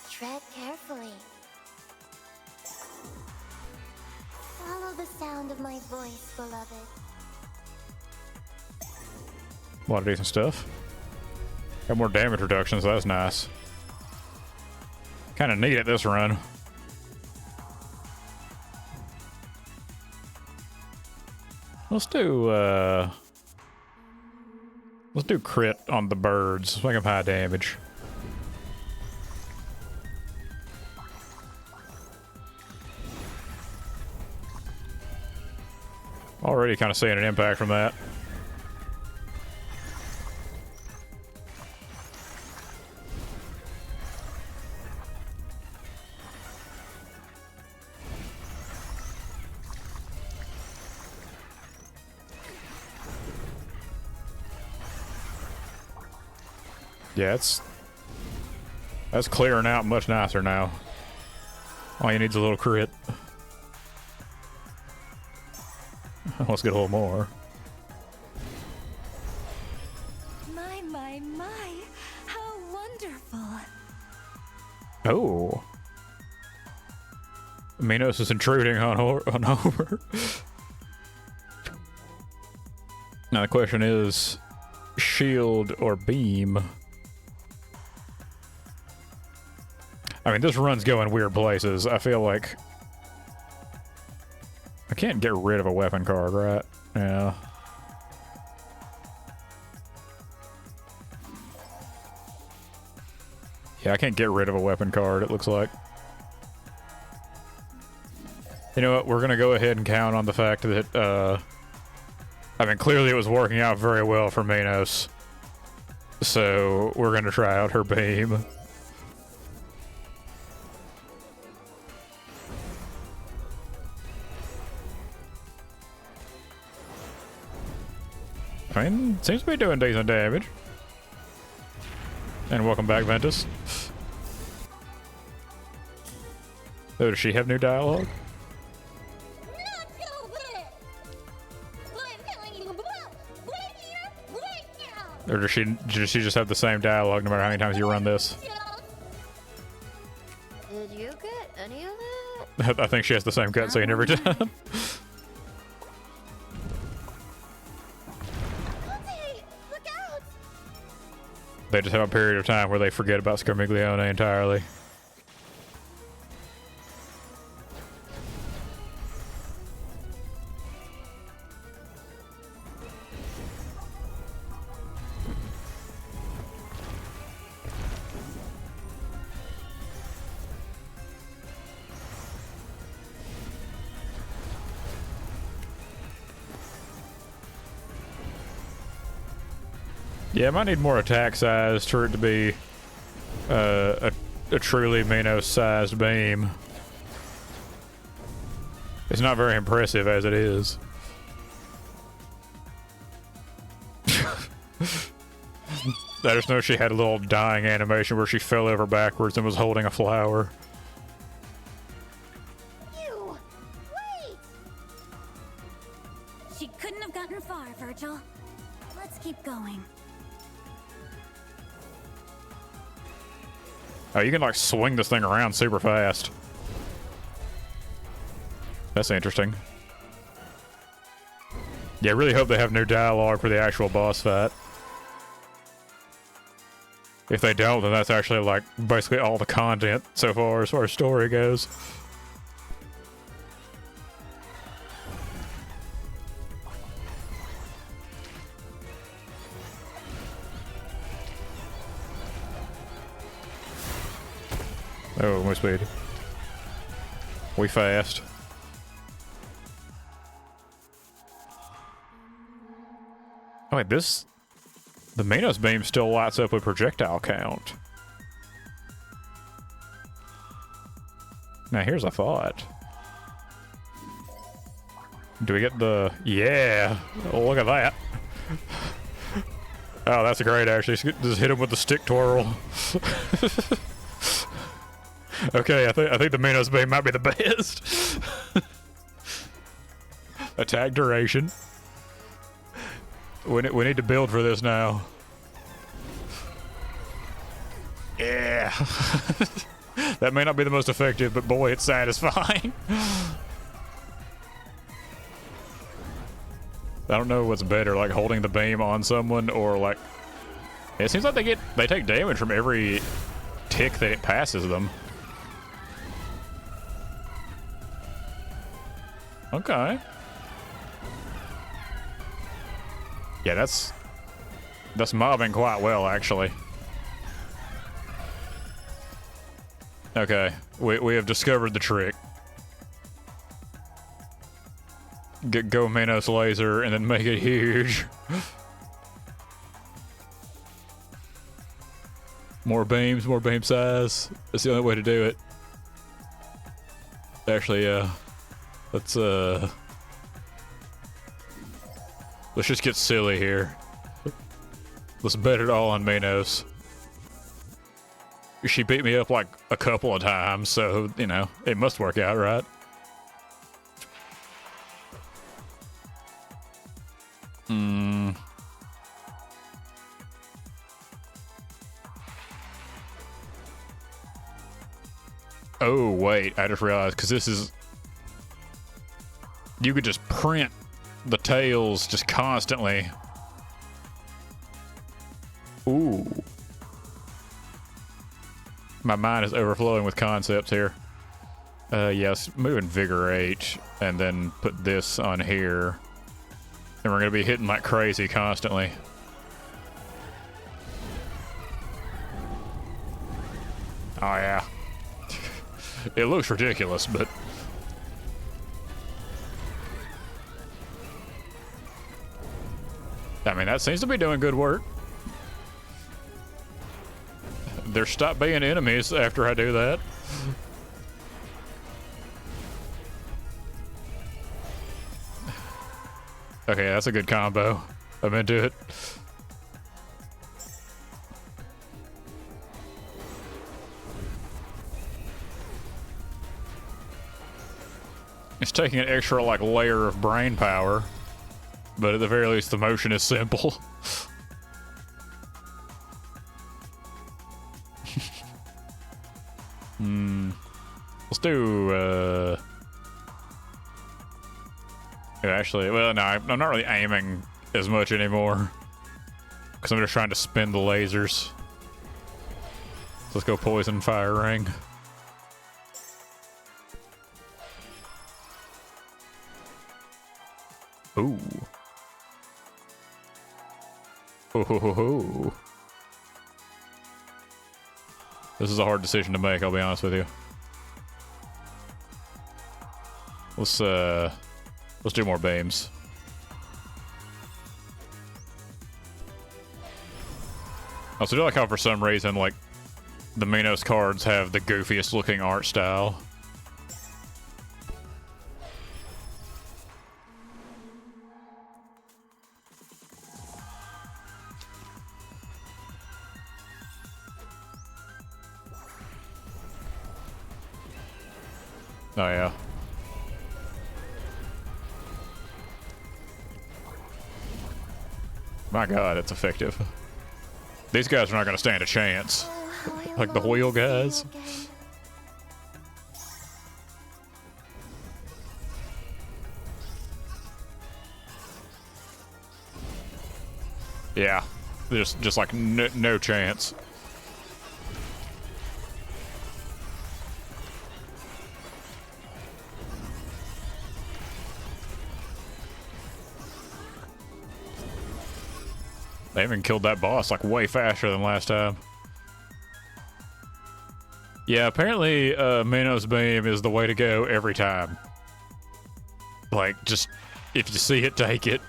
Tread carefully. Follow the sound of my voice, beloved. A lot of decent stuff. Got more damage reduction, so that's nice. Kind of neat at this run. Let's do crit on the birds. Make them high damage. Already kind of seeing an impact from that. Yeah, that's clearing out much nicer now. All you need is a little crit. Let's get a little more. Oh. Minos is intruding on Homer. Now the question is, shield or beam? I mean, this run's going weird places. I feel like I can't get rid of a weapon card, right? Yeah. Yeah, I can't get rid of a weapon card, it looks like. You know what? We're gonna go ahead and count on the fact that, I mean, clearly it was working out very well for Minos. So, we're gonna try out her beam. I mean, seems to be doing decent damage. And welcome back, Ventus. Oh, does she have new dialogue? Or does she just have the same dialogue no matter how many times you run this? Did you get any of it? I think she has the same cutscene every time. They just have a period of time where they forget about Scarmiglione entirely. Yeah, I might need more attack size for it to be a truly Minos-sized beam. It's not very impressive as it is. I just know she had a little dying animation where she fell over backwards and was holding a flower. You! Wait! She couldn't have gotten far, Virgil. Let's keep going. Oh, you can like swing this thing around super fast. That's interesting. Yeah, I really hope they have new dialogue for the actual boss fight. If they don't, then that's actually like basically all the content so far as story goes. Oh, my speed. We fast. Oh wait, this... The Minos beam still lights up with projectile count. Now here's a thought. Do we get the... Yeah! Oh, look at that. Oh, that's great actually. Just hit him with the stick twirl. Okay, I think the Minos beam might be the best. Attack duration. We need to build for this now. Yeah. That may not be the most effective, but boy, it's satisfying. I don't know what's better, like holding the beam on someone or like... It seems like they take damage from every tick that it passes them. Okay. Yeah, that's mobbing quite well, actually. Okay, we have discovered the trick. Go Minos laser and then make it huge. More beams, more beam size. That's the only way to do it. Actually, let's just get silly here. Let's bet it all on Minos. She beat me up like a couple of times, so, you know, it must work out, right? Oh, wait. I just realized, because this is... You could just print the tails just constantly. Ooh. My mind is overflowing with concepts here. Yes, move Invigorate, and then put this on here. And we're going to be hitting like crazy constantly. Oh, yeah. It looks ridiculous, but... I mean, that seems to be doing good work. There stop being enemies after I do that. Okay, that's a good combo. I'm into it. It's taking an extra, like, layer of brain power. But at the very least, the motion is simple. Let's do, actually, well, no, I'm not really aiming as much anymore. Because I'm just trying to spin the lasers. So let's go Poison Fire Ring. Ooh. Oh. This is a hard decision to make, I'll be honest with you. Let's do more beams. I also do like how for some reason, like, the Minos cards have the goofiest looking art style. Oh, yeah. My god, it's effective. These guys are not going to stand a chance. Like the wheel guys. Yeah. Just like no chance. They even killed that boss like way faster than last time. Yeah, apparently Minos Beam is the way to go every time. Like, just, if you see it, take it.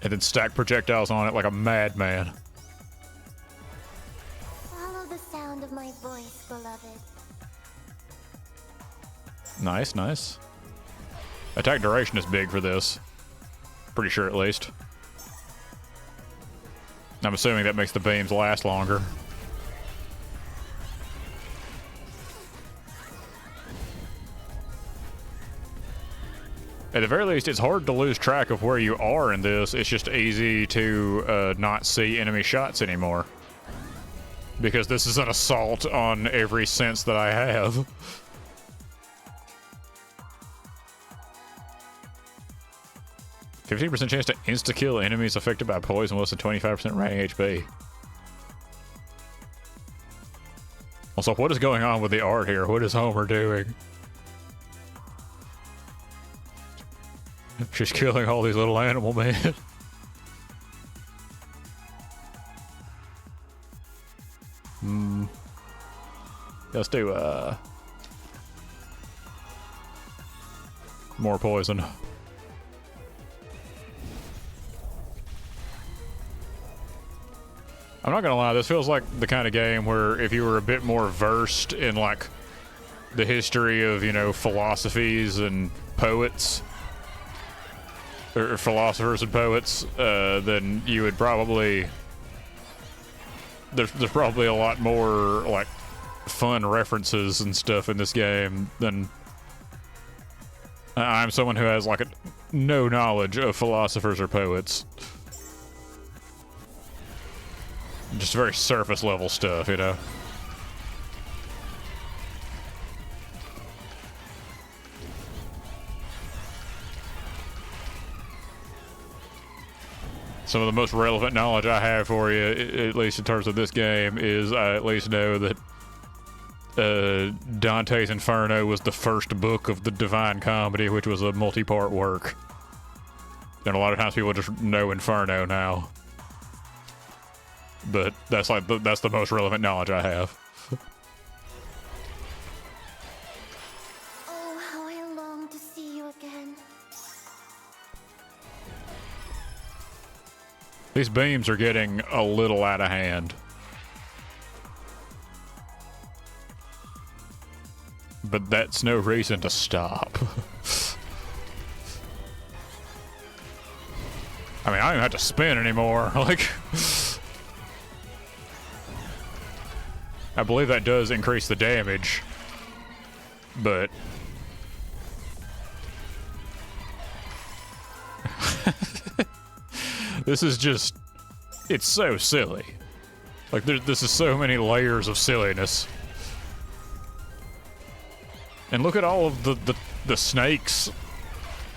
And then stack projectiles on it like a madman. Follow the sound of my voice, beloved. Nice, nice. Attack duration is big for this. Pretty sure, at least. I'm assuming that makes the beams last longer. At the very least, it's hard to lose track of where you are in this. It's just easy to not see enemy shots anymore. Because this is an assault on every sense that I have. %15% chance to insta-kill enemies affected by poison with less than 25% remaining HP. Also, what is going on with the art here? What is Homer doing? She's killing all these little animal men. Let's do, more poison. I'm not gonna lie, this feels like the kind of game where if you were a bit more versed in, like, the history of, you know, philosophies and poets, or philosophers and poets, then you would probably... There's probably a lot more, like, fun references and stuff in this game than... I'm someone who has, like, no knowledge of philosophers or poets. Just very surface level stuff, you know? Some of the most relevant knowledge I have for you, at least in terms of this game, is I at least know that Dante's Inferno was the first book of the Divine Comedy, which was a multi-part work. And a lot of times people just know Inferno now. But that's like that's the most relevant knowledge I have. Oh, how I long to see you again. These beams are getting a little out of hand. But that's no reason to stop. I mean, I don't even have to spin anymore. Like, I believe that does increase the damage, but this is just, it's so silly. Like, this is so many layers of silliness. And look at all of the snakes,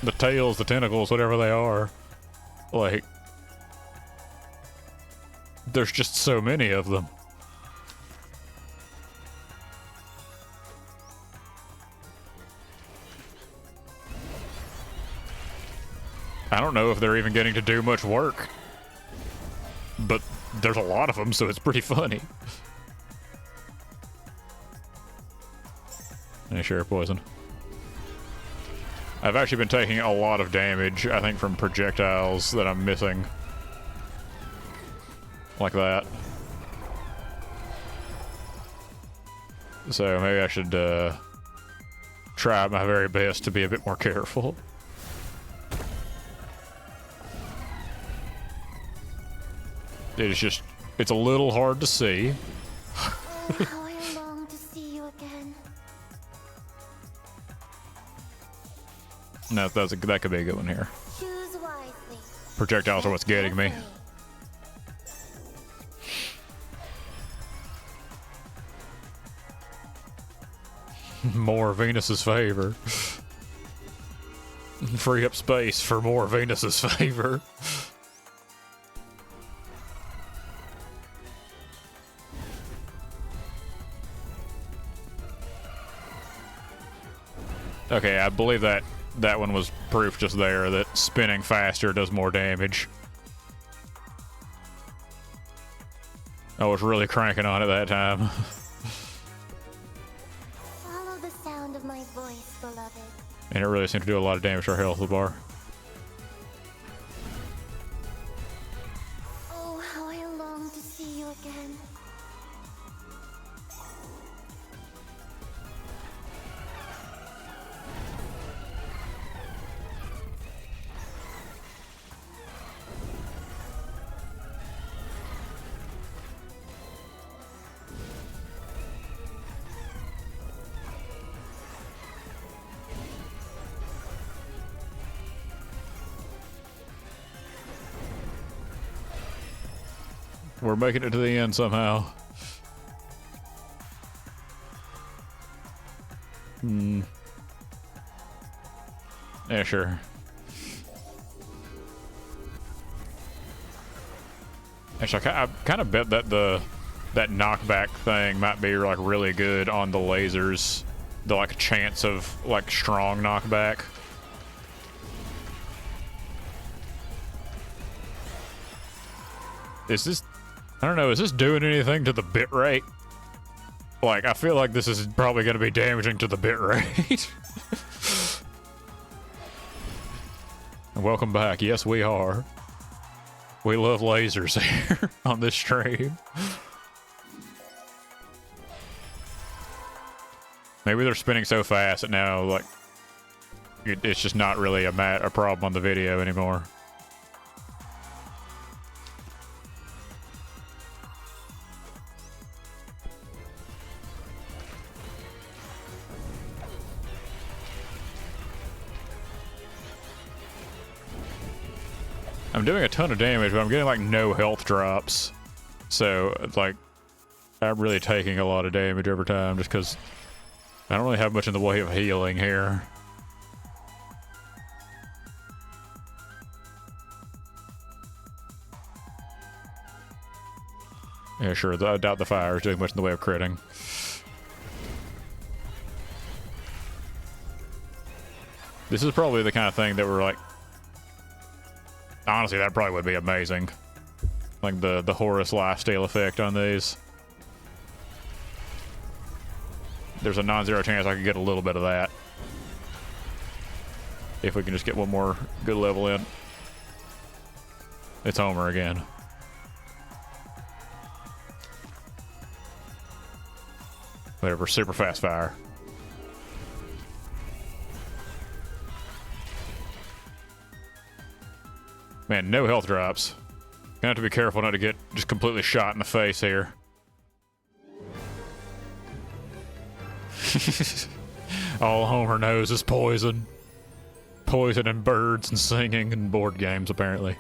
the tails, the tentacles, whatever they are. Like, there's just so many of them. I don't know if they're even getting to do much work, but there's a lot of them, so it's pretty funny. Any share poison. I've actually been taking a lot of damage, I think, from projectiles that I'm missing. Like that. So maybe I should try my very best to be a bit more careful. It's just, it's a little hard to see. Oh, how I long to see you again. No, that could be a good one here. Choose wisely. Projectiles are what's getting me. More Venus's favor. Free up space for more Venus's favor. Okay, I believe that one was proof just there that spinning faster does more damage. I was really cranking on it that time. Follow the sound of my voice, beloved. And it really seemed to do a lot of damage to our health bar. Oh, how I long to see you again. We're making it to the end somehow. Yeah, sure. Actually, I kind of bet that that knockback thing might be like really good on the lasers. The like chance of like strong knockback. Is this, I don't know, is this doing anything to the bit rate? Like, I feel like this is probably going to be damaging to the bit rate. Welcome back. Yes, we are. We love lasers here on this stream. Maybe they're spinning so fast that now, like, it's just not really a problem on the video anymore. I'm doing a ton of damage, but I'm getting like no health drops. So, like, I'm really taking a lot of damage over time just because I don't really have much in the way of healing here. Yeah, sure, I doubt the fire is doing much in the way of critting. This is probably the kind of thing that we're like... Honestly, that probably would be amazing. Like the Horus lifesteal effect on these. There's a non-zero chance I could get a little bit of that. If we can just get one more good level in. It's Homer again. Whatever, super fast fire. Man, no health drops. Gonna have to be careful not to get just completely shot in the face here. All Homer knows is poison. Poison and birds and singing and board games, apparently.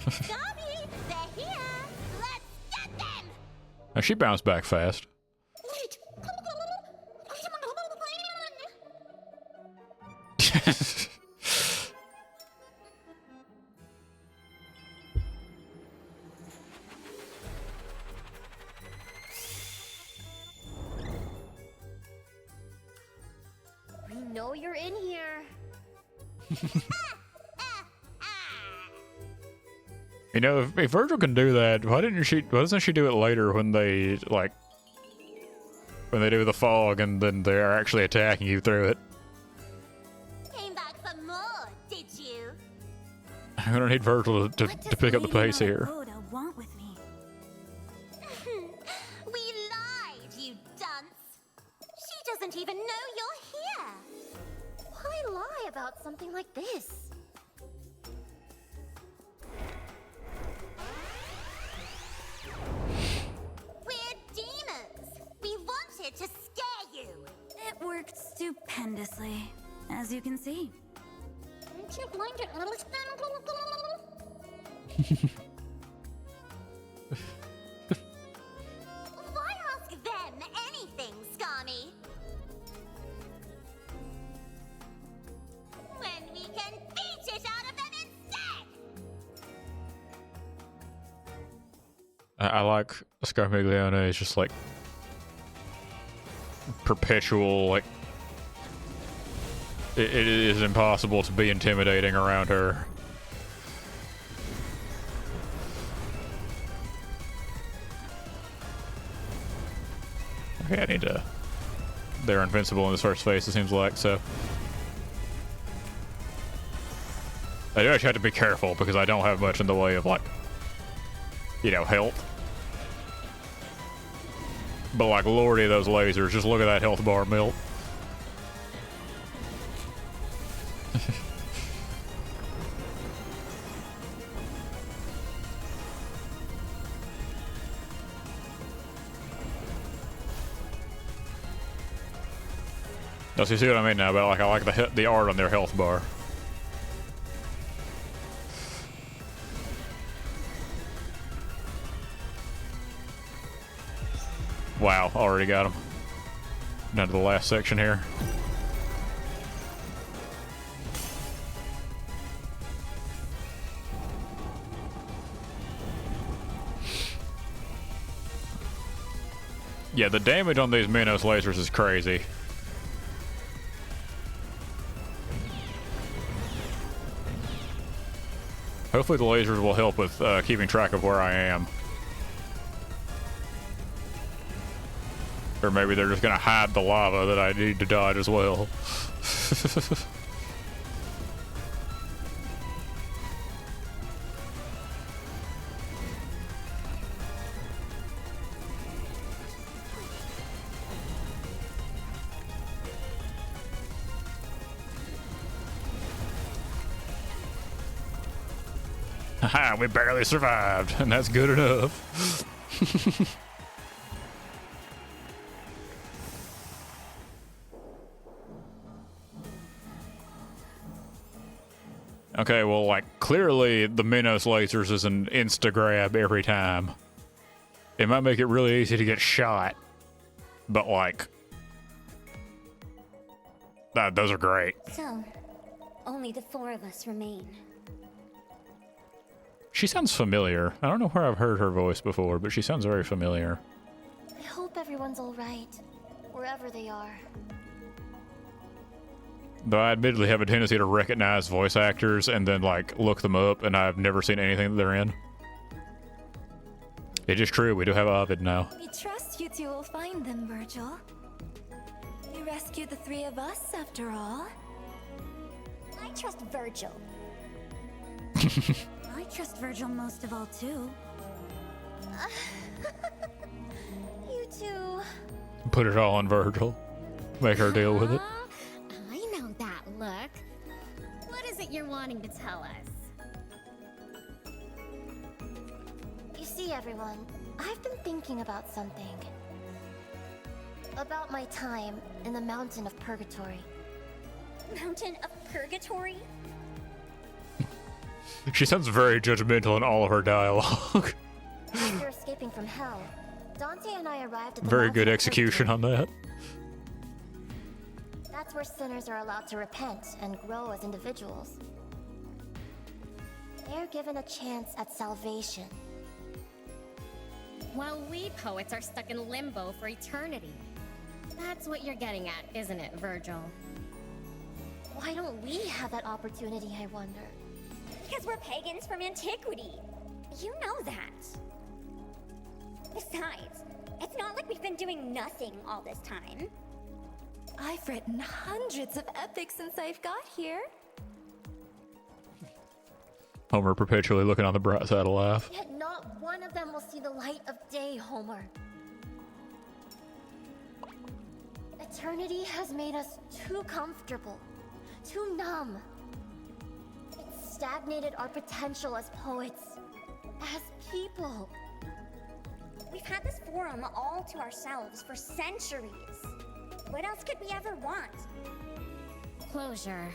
Dobby, they're here. Let's get them. Now, she bounced back fast. Wait. We know you're in here. You know, if Virgil can do that, why doesn't she do it later when they, like, when they do the fog and then they're actually attacking you through it? Came back for more, did you? I'm gonna need Virgil to pick up the pace here. Oda want with me? We lied, you dunce. She doesn't even know you're here. Why lie about something like this? We're demons. We wanted to scare you. It worked stupendously, as you can see. Aren't you blind to Why ask them anything, Scammy? When we can beat it out of them instead! I like Scarmiglione is just like perpetual, like it is impossible to be intimidating around her. Okay, I need to... They're invincible in this first phase, it seems like, so... I do actually have to be careful because I don't have much in the way of, like, you know, health. But, like, lordy, those lasers, just look at that health bar melt. Does you see what I mean now? But like, I like the art on their health bar. Wow, already got him. Down to the last section here. Yeah, the damage on these Minos lasers is crazy. Hopefully the lasers will help with keeping track of where I am. Or maybe they're just gonna hide the lava that I need to dodge as well. Haha, we barely survived, and that's good enough. Okay, well, like, clearly the Minos lasers is an insta-grab every time. It might make it really easy to get shot, but, like, those are great. So, only the 4 of us remain. She sounds familiar. I don't know where I've heard her voice before, but she sounds very familiar. I hope everyone's alright, wherever they are. Though I admittedly have a tendency to recognize voice actors and then, like, look them up, and I've never seen anything that they're in. It is true, we do have Ovid now. We trust you two will find them, Virgil. You rescued the 3 of us, after all. I trust Virgil. I trust Virgil most of all, too. You two. Put it all on Virgil. Make her deal with it. I know that look. What is it you're wanting to tell us? You see, everyone, I've been thinking about something. About my time in the Mountain of Purgatory. Mountain of Purgatory? She sounds very judgmental in all of her dialogue. After escaping from hell, Dante and I arrived at the Very Mountain good of execution on Purgatory. that. That's where sinners are allowed to repent and grow as individuals. They're given a chance at salvation. While we poets are stuck in limbo for eternity. That's what you're getting at, isn't it, Virgil? Why don't we have that opportunity, I wonder? Because we're pagans from antiquity. You know that. Besides, it's not like we've been doing nothing all this time. I've written hundreds of epics since I've got here. Homer perpetually looking on the bright side of life. Yet not one of them will see the light of day, Homer. Eternity has made us too comfortable, too numb. It's stagnated our potential as poets, as people. We've had this forum all to ourselves for centuries. What else could we ever want? Closure.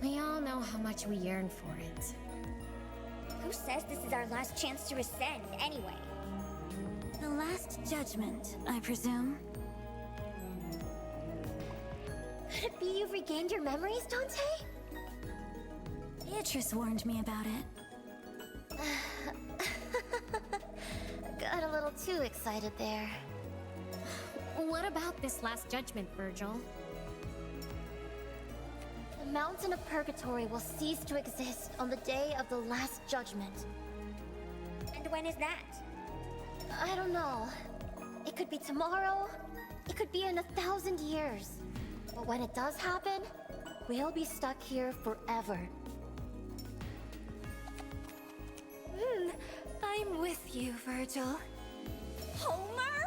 We all know how much we yearn for it. Who says this is our last chance to ascend, anyway? The Last Judgment, I presume. Could it be you've regained your memories, Dante? Beatrice warned me about it. Got a little too excited there. What about this Last Judgment, Virgil? The Mountain of Purgatory will cease to exist on the day of the Last Judgment. And when is that? I don't know. It could be tomorrow. It could be in 1,000 years. But when it does happen, we'll be stuck here forever. I'm with you, Virgil. Homer?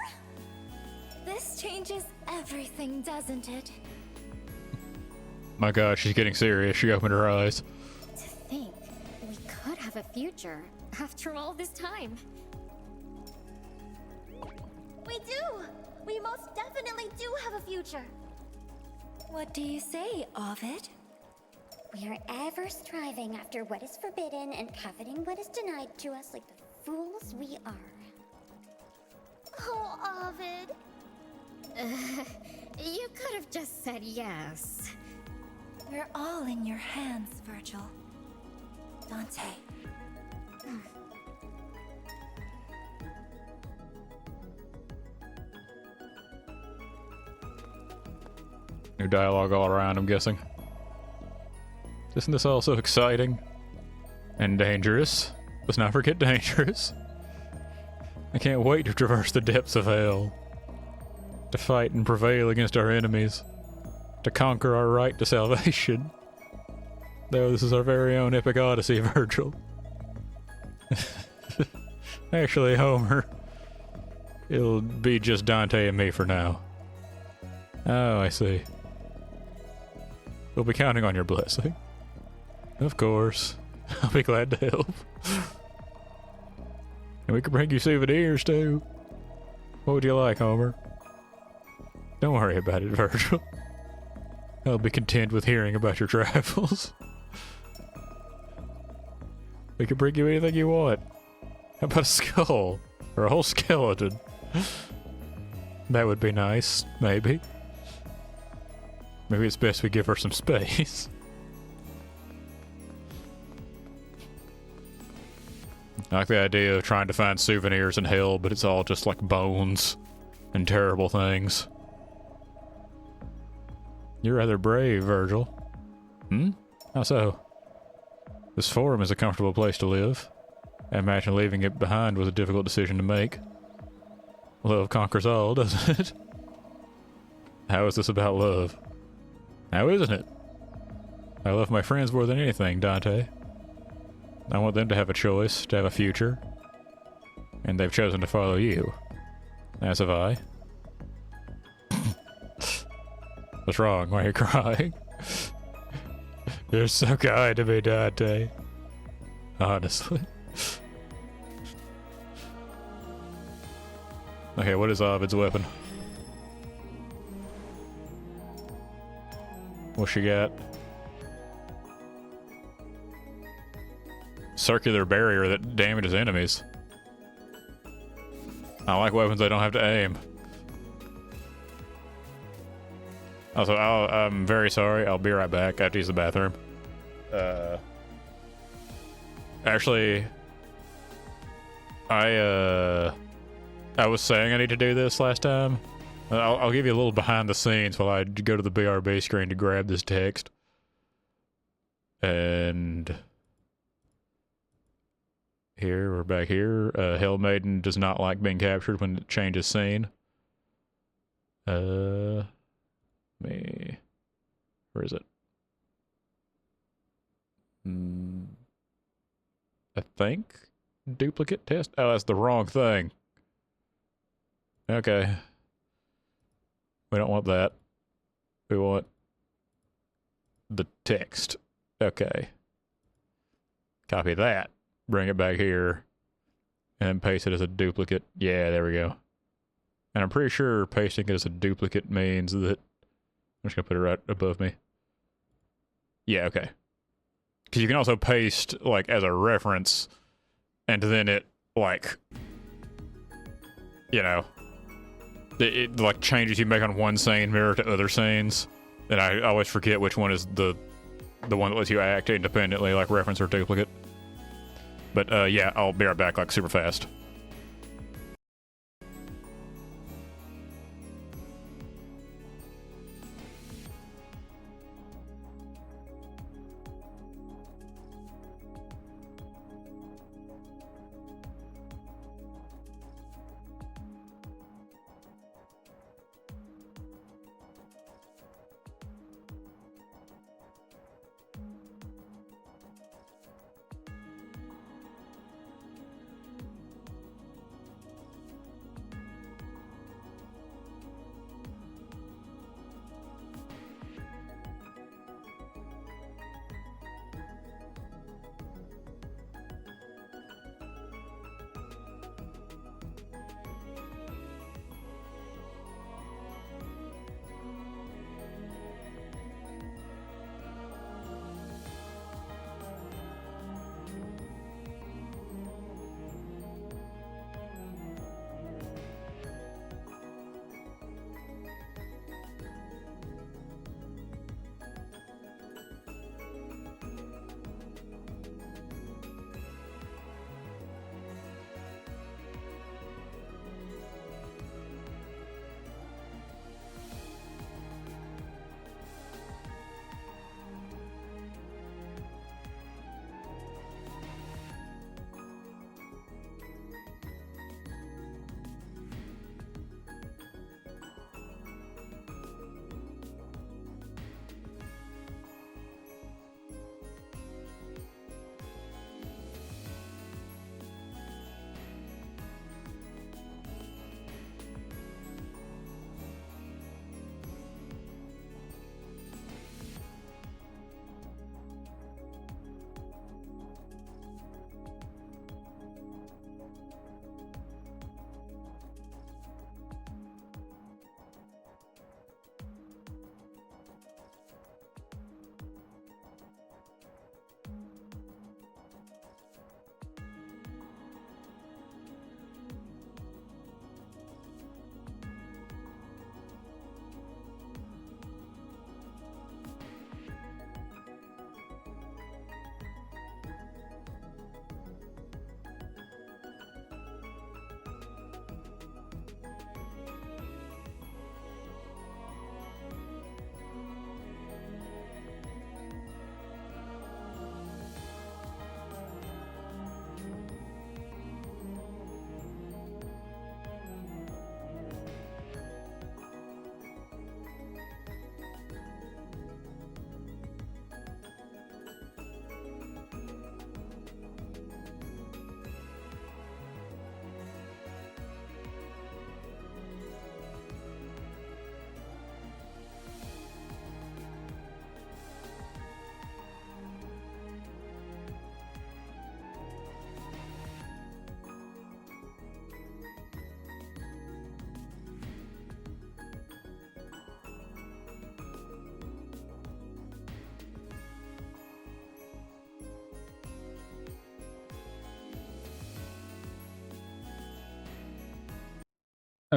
This changes everything, doesn't it? My god, she's getting serious. She opened her eyes. To think we could have a future after all this time. We do! We most definitely do have a future. What do you say, Ovid? We are ever striving after what is forbidden and coveting what is denied to us like the fools we are. Oh, Ovid. You could have just said yes. We're all in your hands, Virgil. Dante. New dialogue all around, I'm guessing. Isn't this all so exciting? And dangerous. Let's not forget dangerous. I can't wait to traverse the depths of hell. To fight and prevail against our enemies. To conquer our right to salvation. Though this is our very own epic odyssey, Virgil. Actually, Homer. It'll be just Dante and me for now. Oh, I see. We'll be counting on your blessing. Of course. I'll be glad to help. And we can bring you souvenirs, too. What would you like, Homer? Don't worry about it, Virgil. I'll be content with hearing about your travels. We can bring you anything you want. How about a skull? Or a whole skeleton? That would be nice, maybe. Maybe it's best we give her some space. I like the idea of trying to find souvenirs in hell, but it's all just like bones and terrible things. You're rather brave, Virgil. Hmm? How so? This forum is a comfortable place to live. I imagine leaving it behind was a difficult decision to make. Love conquers all, doesn't it? How is this about love? How isn't it? I love my friends more than anything, Dante. I want them to have a choice, to have a future. And they've chosen to follow you. As have I. What's wrong? Why are you crying? You're so kind to me, Dante. Honestly. Okay, what is Ovid's weapon? What she got? Circular barrier that damages enemies. I like weapons I don't have to aim. Also, I'm very sorry. I'll be right back. I have to use the bathroom. Actually, I was saying I need to do this last time. I'll give you a little behind the scenes while I go to the BRB screen to grab this text. And here, we're back here. Hell Maiden does not like being captured when it changes scene. Where is it? I think duplicate test. Oh, that's the wrong thing. Okay. We don't want that. We want the text. Okay. Copy that. Bring it back here. And paste it as a duplicate. Yeah, there we go. And I'm pretty sure pasting it as a duplicate means that... I'm just gonna put it right above me. Yeah, okay. Because you can also paste, like, as a reference, and then it, like... You know... It like, changes you make on one scene mirror to other scenes. And I always forget which one is the one that lets you act independently, like reference or duplicate. But, yeah, I'll be right back, like, super fast.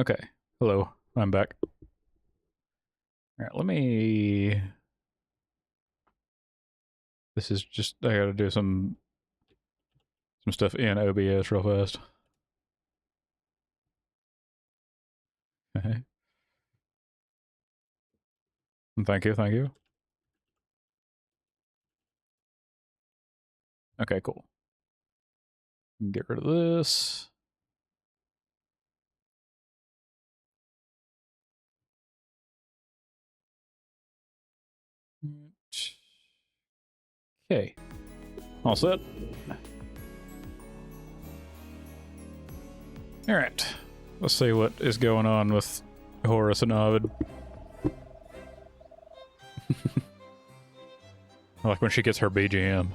Okay. Hello. I'm back. Alright, let me... This is just... I gotta do some stuff in OBS real fast. Okay. Thank you, thank you. Okay, cool. Get rid of this. Okay. All set. Alright. Let's see what is going on with Horus and Ovid. I like when she gets her BGM.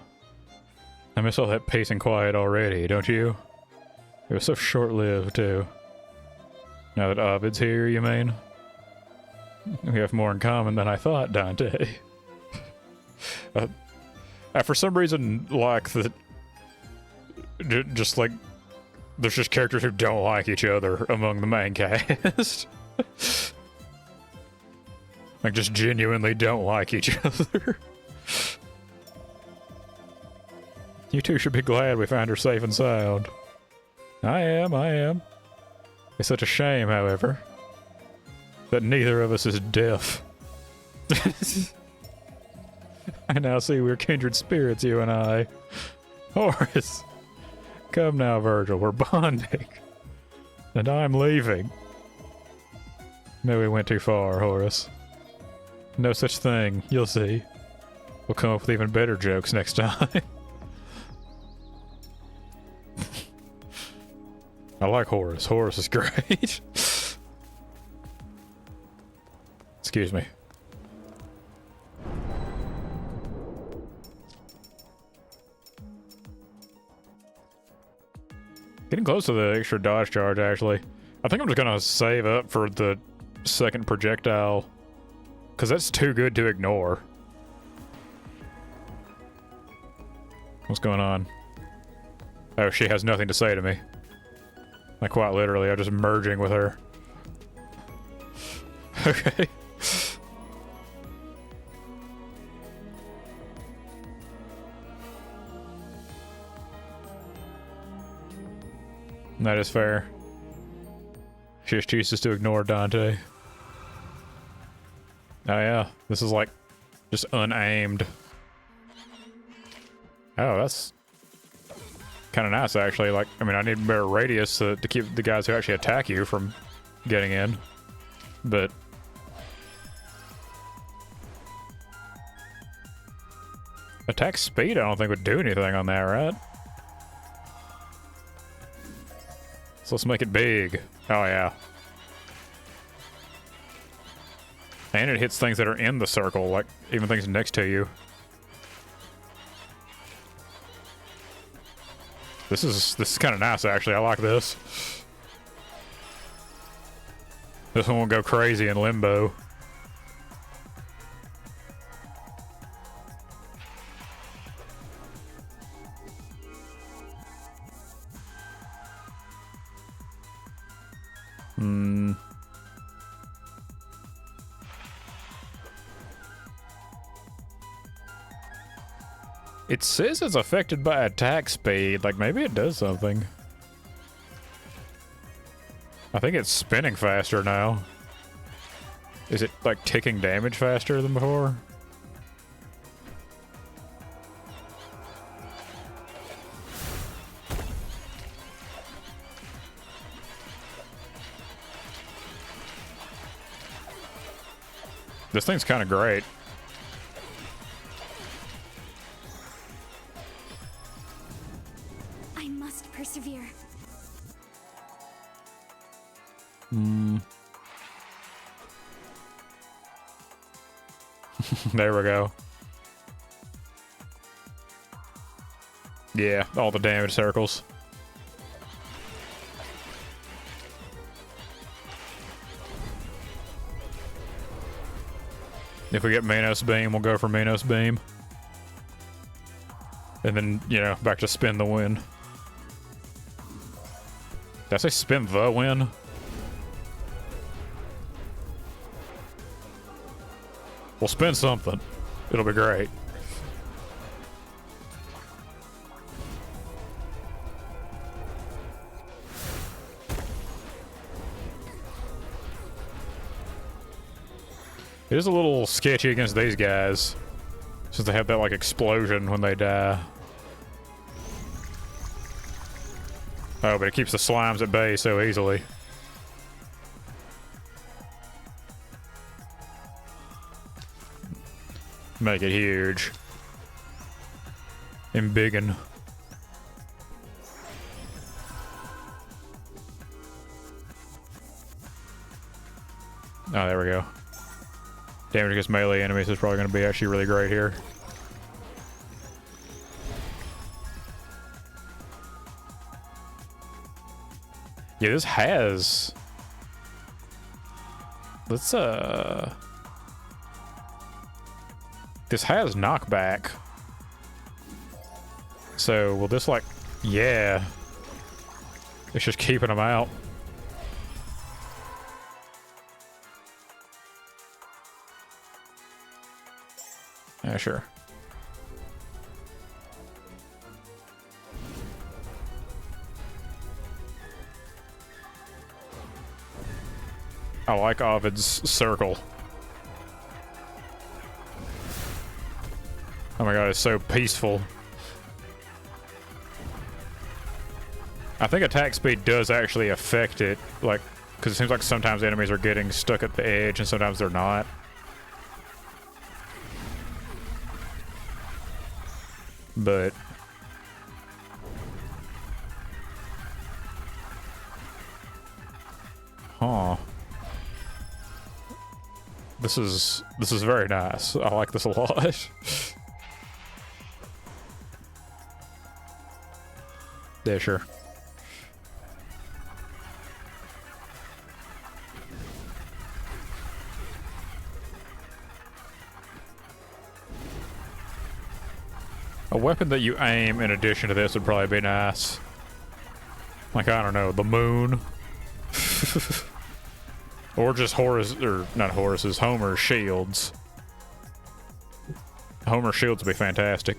I miss all that pace and quiet already, don't you? It was so short-lived, too. Now that Ovid's here, you mean? We have more in common than I thought, Dante. I for some reason like that... Just like... There's just characters who don't like each other among the main cast. Like, just genuinely don't like each other. You two should be glad we found her safe and sound. I am. It's such a shame, however, that neither of us is deaf. I now see we're kindred spirits, you and I. Horus! Come now, Virgil, we're bonding. And I'm leaving. No, we went too far, Horus. No such thing, you'll see. We'll come up with even better jokes next time. I like Horus. Horus is great. Excuse me. Getting close to the extra dodge charge, actually. I think I'm just gonna save up for the second projectile, because that's too good to ignore. What's going on? Oh, she has nothing to say to me. Like, quite literally, I'm just merging with her. Okay. That is fair. She just chooses to ignore Dante. Oh yeah, this is like just unaimed. Oh, that's kind of nice, actually. Like, I mean, I need better radius to keep the guys who actually attack you from getting in. But attack speed, I don't think would do anything on that, right? So let's make it big. Oh yeah. And it hits things that are in the circle, like even things next to you. This is kind of nice, actually. I like this. This one won't go crazy in limbo. It says it's affected by attack speed. Like, maybe it does something. I think it's spinning faster now. Is it, like, ticking damage faster than before? This thing's kind of great. I must persevere. There we go. Yeah, all the damage circles. If we get Minos Beam, we'll go for Minos Beam. And then, you know, back to Spin the Win. Did I say Spin the Win? We'll spin something. It'll be great. It is a little sketchy against these guys, since they have that, like, explosion when they die. Oh, but it keeps the slimes at bay so easily. Make it huge. And biggin'. Oh, there we go. Damage against melee enemies is probably going to be actually really great here. Yeah, this has... Let's, This has knockback. So, will this, like... Yeah. It's just keeping them out. Yeah, sure. I like Ovid's circle. Oh my god, it's so peaceful. I think attack speed does actually affect it, like, because it seems like sometimes enemies are getting stuck at the edge and sometimes they're not. But huh. This is very nice. I like this a lot. Yeah, sure. A weapon that you aim in addition to this would probably be nice. Like, I don't know, the moon. Or just Horus, or not Horus's, Homer's shields. Homer's shields would be fantastic.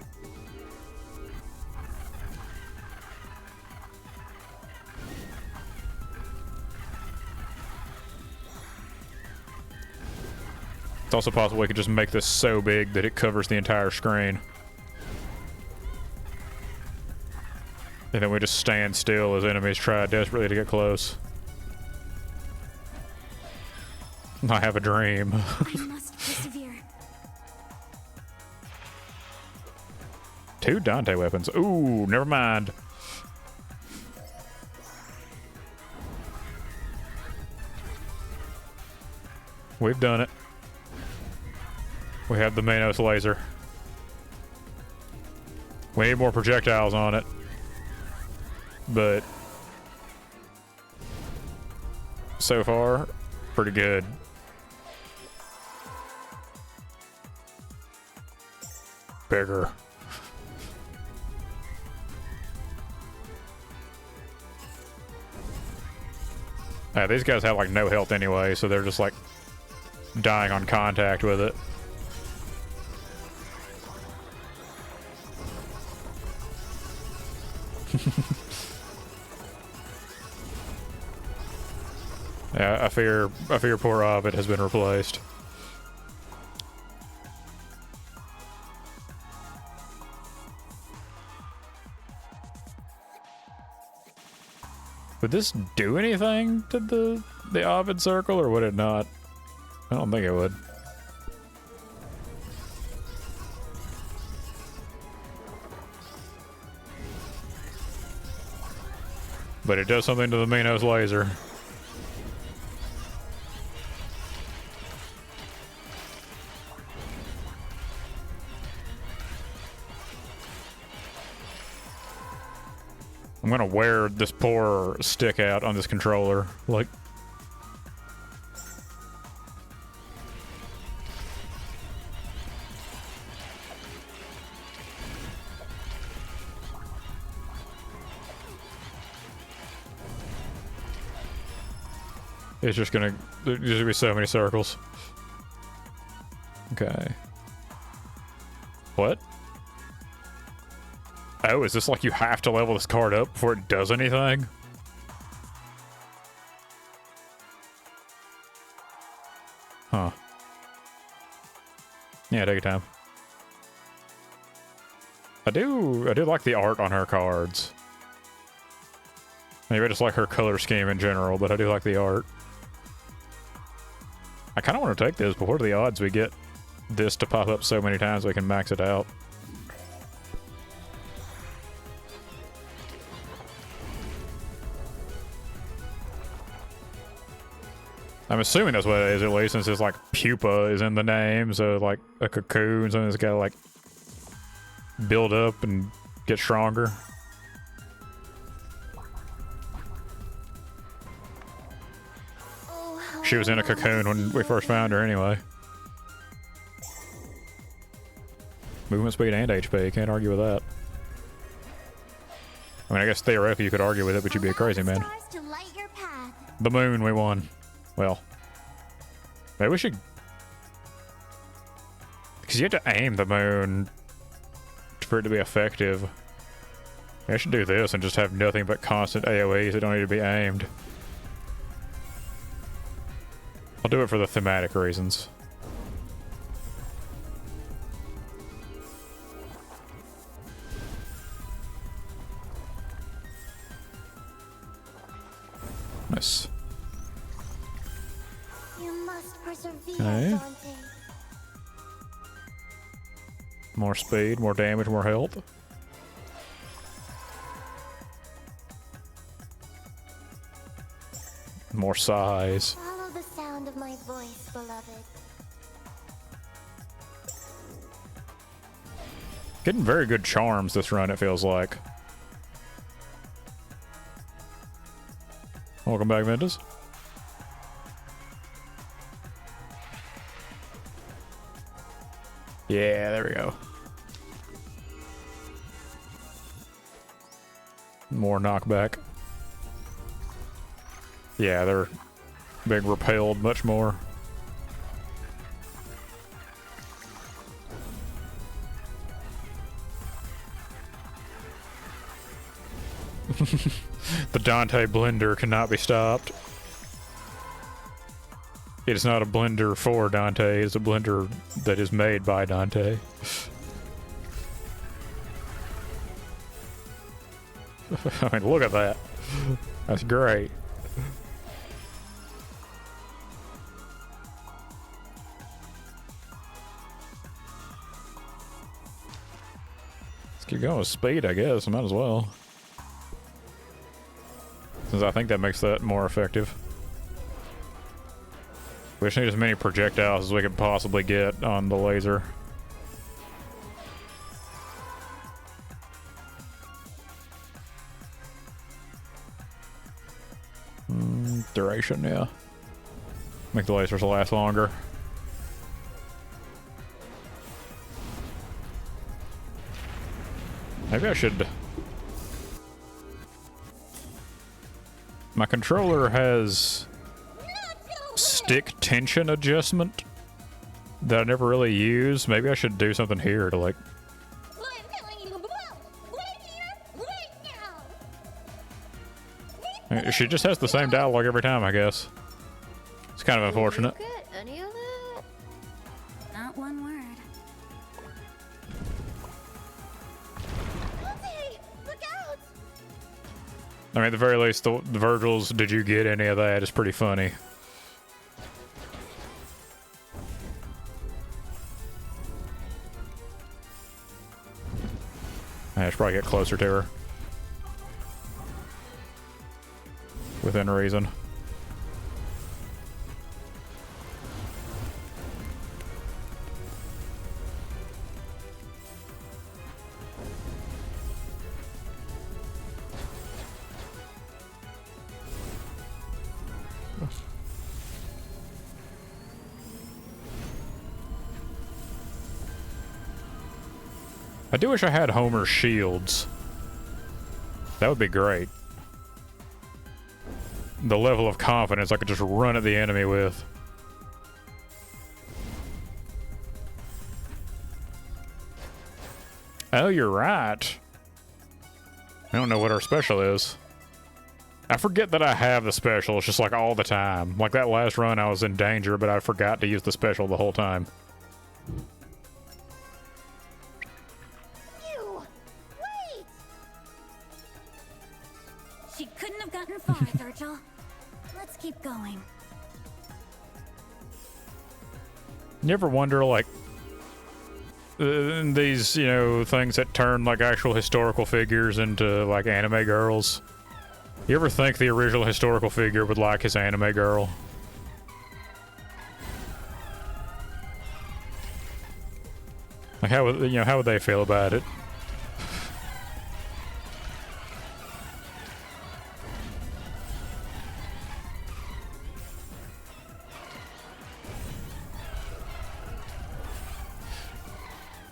It's also possible we could just make this so big that it covers the entire screen. And then we just stand still as enemies try desperately to get close. I have a dream. I must persevere. 2 Dante weapons. Ooh, never mind. We've done it. We have the Manos laser. We need more projectiles on it. But so far, pretty good. Bigger. Yeah, these guys have like no health anyway, so they're just like dying on contact with it. Yeah, I fear poor Ovid has been replaced. Would this do anything to the Ovid circle, or would it not? I don't think it would. But it does something to the Minos laser. I'm gonna wear this poor stick out on this controller. Like, it's just gonna, there's gonna be so many circles. Okay. What? Oh, is this like you have to level this card up before it does anything? Huh. Yeah, take your time. I do like the art on her cards. Maybe I just like her color scheme in general, but I do like the art. I kind of want to take this, but what are the odds we get this to pop up so many times we can max it out? I'm assuming that's what it is, at least, since it's like pupa is in the name, so like a cocoon, something that's gotta like build up and get stronger. She was in a cocoon when we first found her anyway. Movement speed and HP, can't argue with that. I mean, I guess theoretically you could argue with it, but you'd be a crazy man. The moon, we won. Well, maybe we should... Because you have to aim the moon for it to be effective. Maybe I should do this and just have nothing but constant AoEs that don't need to be aimed. I'll do it for the thematic reasons. Nice. Okay. More speed, more damage, more health. More size. Follow the sound of my voice, beloved. Getting very good charms this run, it feels like. Welcome back, Ventus. Yeah, there we go. More knockback. Yeah, they're being repelled much more. The Dante blender cannot be stopped. It is not a blender for Dante, it's a blender that is made by Dante. I mean, look at that. That's great. Let's keep going with speed, I guess. Might as well. Since I think that makes that more effective. We just need as many projectiles as we could possibly get on the laser. Duration, yeah. Make the lasers last longer. Maybe I should... My controller has stick tension adjustment that I never really use. Maybe I should do something here to like... She just has the same dialogue every time, I guess. It's kind of unfortunate. Did you get any of it? Not one word. Look out! I mean, at the very least, the Virgil's "Did you get any of that?" is pretty funny. I should probably get closer to her. Within reason. I do wish I had Homer's shields. That would be great. The level of confidence I could just run at the enemy with. Oh, you're right. I don't know what our special is. I forget that I have the special. It's just like all the time. Like that last run, I was in danger, but I forgot to use the special the whole time. You! Wait! She couldn't have gotten far, Virgil. Let's keep going. You ever wonder, like, these, you know, things that turn, like, actual historical figures into, like, anime girls? You ever think the original historical figure would like his anime girl? Like, how would, you know, how would they feel about it?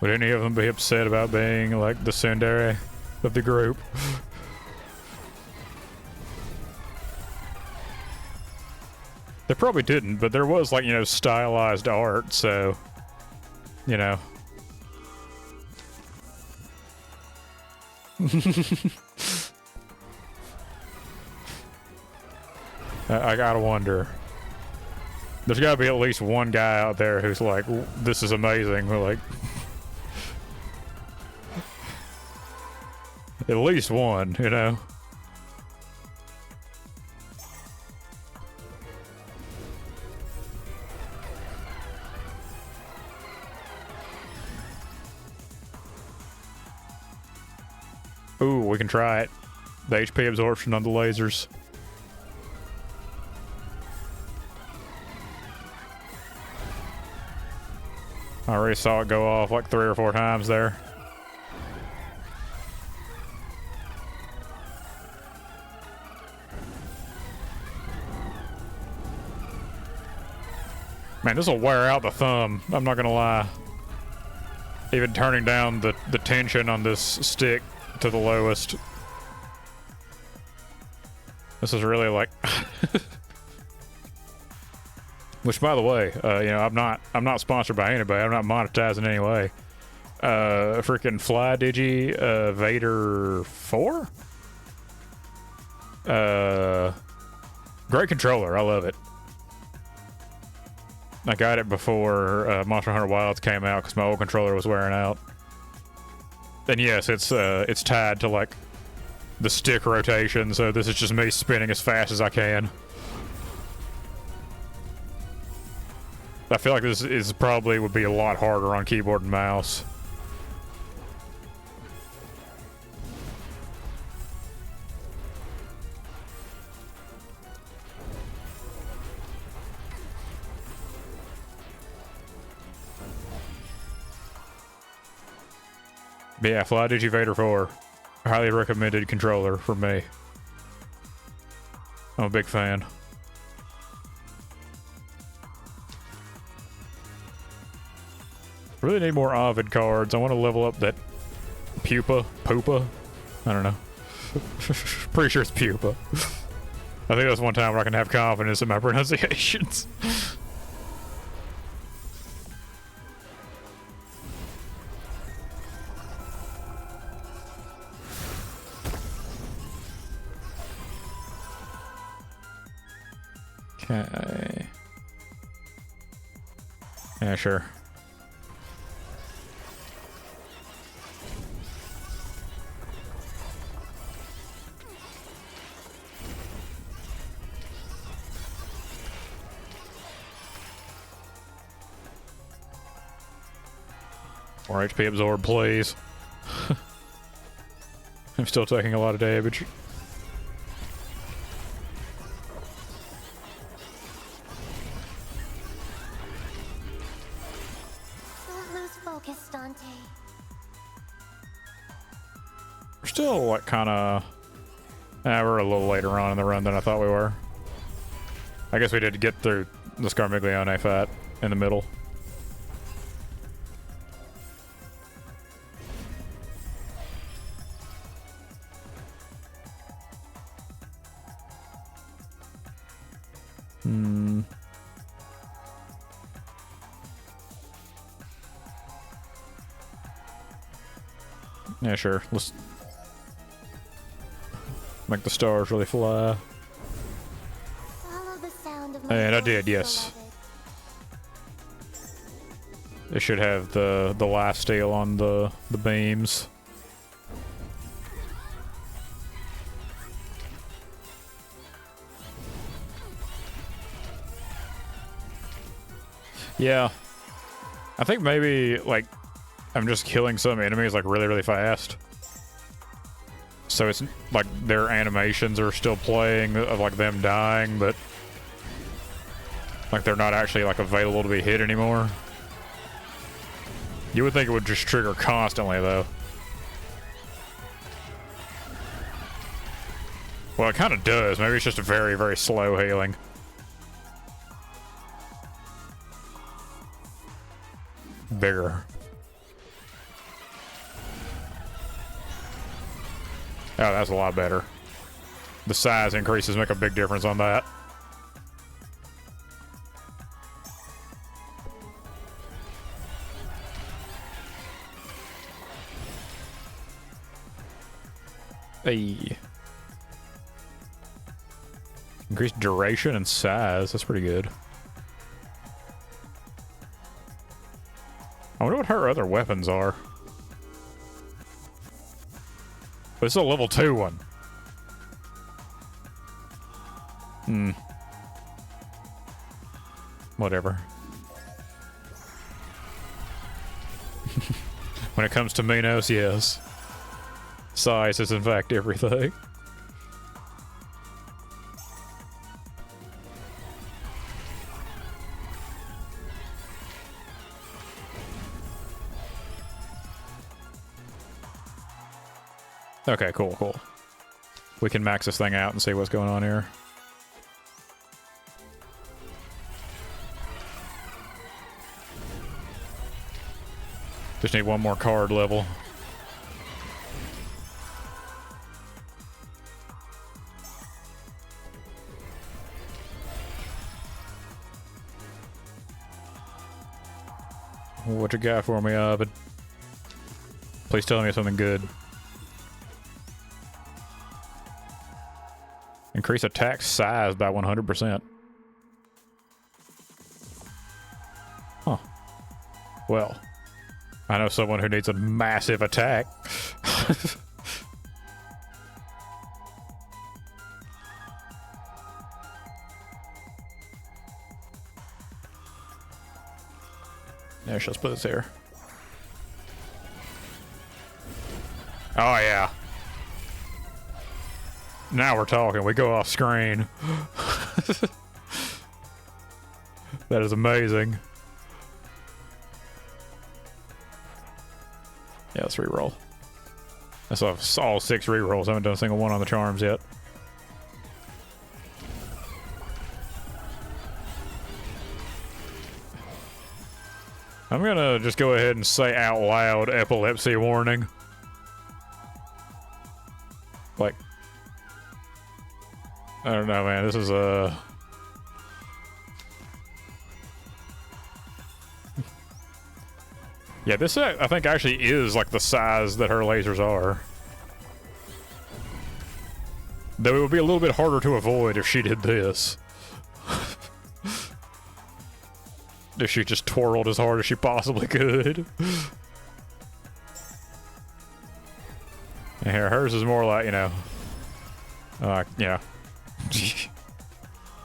Would any of them be upset about being, like, the tsundere of the group? They probably didn't, but there was, like, you know, stylized art, so, you know. I gotta wonder. There's gotta be at least one guy out there who's like, this is amazing. We're like, at least one, you know? Ooh, we can try it. The HP absorption on the lasers. I already saw it go off like 3 or 4 times there. Man, this will wear out the thumb. I'm not gonna lie. Even turning down the tension on this stick to the lowest. This is really like... Which, by the way, you know, I'm not sponsored by anybody. I'm not monetized in any way. Freaking Fly Digi Vader 4? Great controller. I love it. I got it before Monster Hunter Wilds came out because my old controller was wearing out. And yes, it's tied to like the stick rotation, so this is just me spinning as fast as I can. I feel like this is probably would be a lot harder on keyboard and mouse. But yeah, Fly Digi Vader 4. Highly recommended controller for me. I'm a big fan. Really need more Ovid cards. I want to level up that Pupa? I don't know. Pretty sure it's Pupa. I think that's one time where I can have confidence in my pronunciations. Okay. Yeah, sure. More HP absorb, please. I'm still taking a lot of damage. Don't lose focus, Dante. We're still like kind of... we're a little later on in the run than I thought we were. I guess we did get through the Scarmiglione fight in the middle. Yeah, sure. Let's make the stars really fly. Follow the sound of my And I voice, did, yes. beloved. It should have the lifesteal on the beams. Yeah. I think maybe, like, I'm just killing some enemies, like, really, really fast. So it's, like, their animations are still playing of, like, them dying, but, like, they're not actually, like, available to be hit anymore. You would think it would just trigger constantly, though. Well, it kind of does. Maybe it's just a very, very slow healing. Bigger. Oh, that's a lot better. The size increases make a big difference on that. Hey. Increased duration and size. That's pretty good. I wonder what her other weapons are. This is a level 2 one. Whatever. When it comes to Minos, yes. Size is in fact everything. Okay, cool, cool. We can max this thing out and see what's going on here. Just need one more card level. What you got for me, Ovid? Please tell me something good. Increase attack size by 100%. Huh. Well, I know someone who needs a massive attack. Yeah, she'll split his hair. Oh, yeah. Now we're talking. We go off screen. That is amazing. Yeah, let's reroll. I still have all 6 rerolls. I haven't done a single one on the charms yet. I'm gonna just go ahead and say out loud epilepsy warning. Like, I don't know, man. This is yeah, this I think actually is like the size that her lasers are. Though it would be a little bit harder to avoid if she did this. If she just twirled as hard as she possibly could. And here, hers is more like, you know, yeah.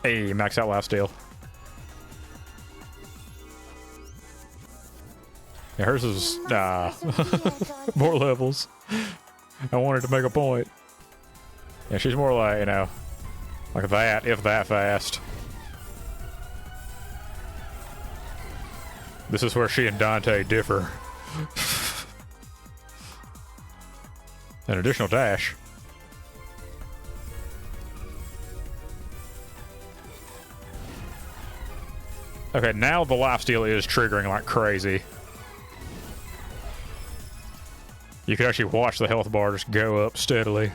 Hey, max out lifesteal. Yeah, hers is more levels. I wanted to make a point. Yeah, she's more like, you know, like that, if that fast. This is where she and Dante differ. An additional dash. Okay, now the lifesteal is triggering like crazy. You can actually watch the health bar just go up steadily.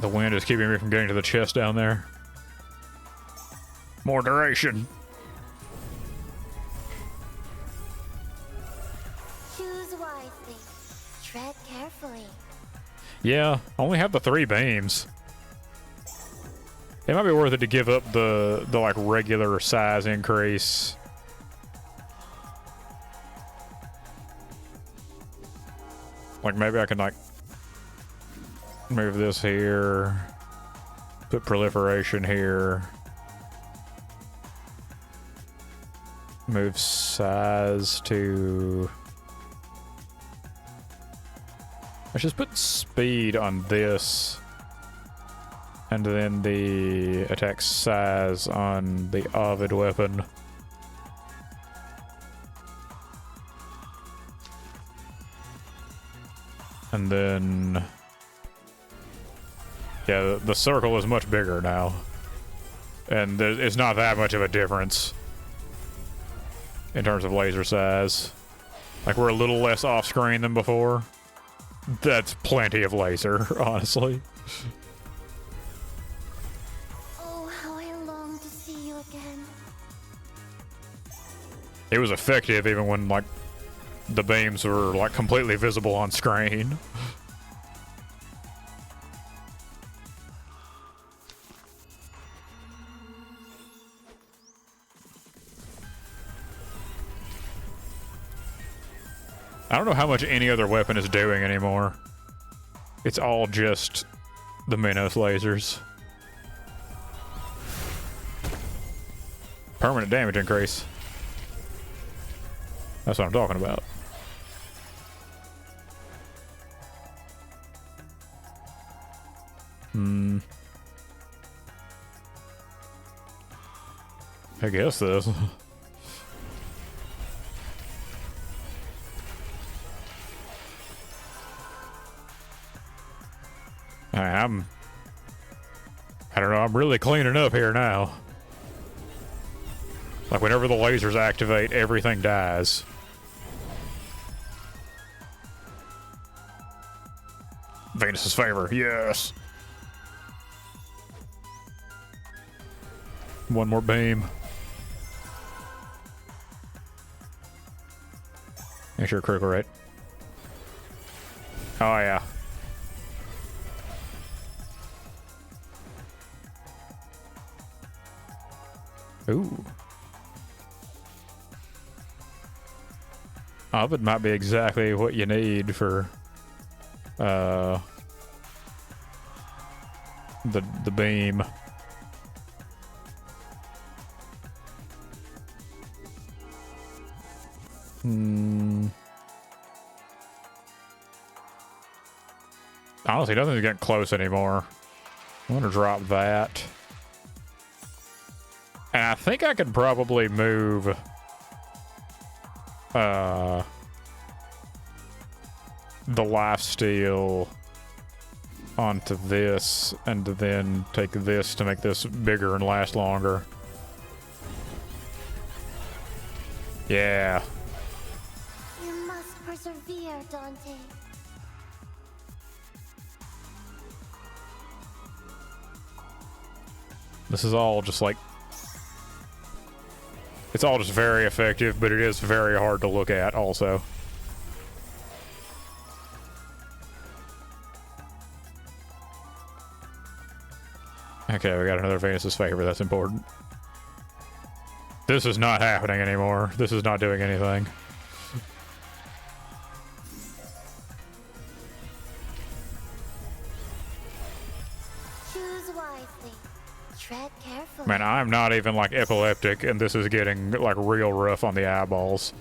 The wind is keeping me from getting to the chest down there. More duration. Choose wisely. Tread carefully. Yeah, I only have the 3 beams. It might be worth it to give up the like regular size increase. Like maybe I can like move this here, put proliferation here, move size to, let's just put speed on this, and then the attack size on the Ovid weapon. And then, yeah, the circle is much bigger now. And it's not that much of a difference in terms of laser size. Like, we're a little less off-screen than before. That's plenty of laser, honestly. Oh, how I long to see you again. It was effective even when, like, the beams were, like, completely visible on screen. I don't know how much any other weapon is doing anymore. It's all just the Minos lasers. Permanent damage increase. That's what I'm talking about. I guess this. I don't know, I'm really cleaning up here now. Like, whenever the lasers activate, everything dies. Venus's favor, yes. One more beam. Make sure critical rate. Oh yeah. Ooh. Ovid might be exactly what you need for the beam. Honestly, nothing's getting close anymore. I'm gonna drop that. And I think I could probably move the lifesteal onto this, and then take this to make this bigger and last longer. Yeah. You must persevere, Dante. This is all just like, it's all just very effective, but it is very hard to look at also. Okay, we got another Venus's favor. That's important. This is not happening anymore. This is not doing anything. Choose wisely. Tread carefully. Man, I'm not even like epileptic, and this is getting like real rough on the eyeballs.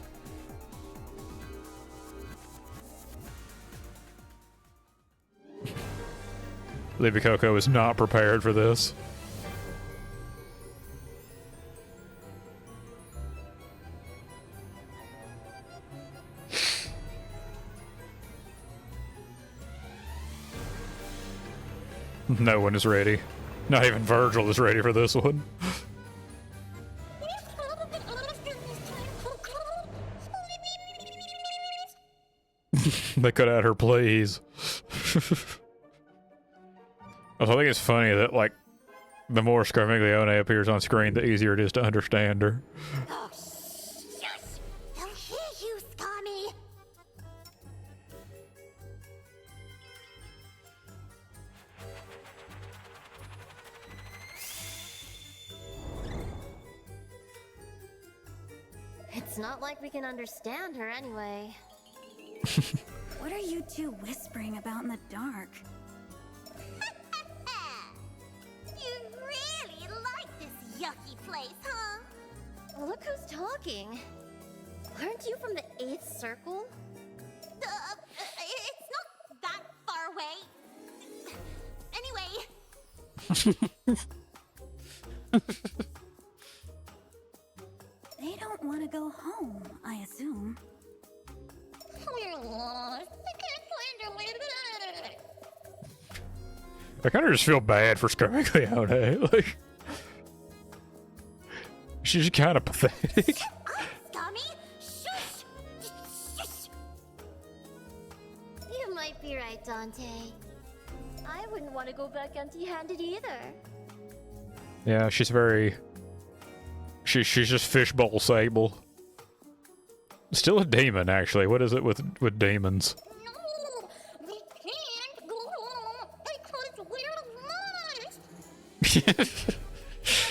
Libby Coco is not prepared for this. No one is ready. Not even Virgil is ready for this one. They cut out her please. I think it's funny that, like, the more Scarmiglione appears on screen, the easier it is to understand her. Oh, shush! They'll hear you, Scummy! It's not like we can understand her anyway. What are you two whispering about in the dark? You really like this yucky place, huh? Look who's talking. Aren't you from the 8th Circle? It's not that far away. Anyway, They don't want to go home, I assume. we're lost. I can't find our way back. I kind of just feel bad for Scarmiglione. Like, she's kind of pathetic. Scummy! Shush! Shush! You might be right, Dante. I wouldn't want to go back empty-handed either. Yeah, she's very... She's just fishbowl Sable. Still a demon, actually. What is it with demons? No! We can't go home because we're lost! What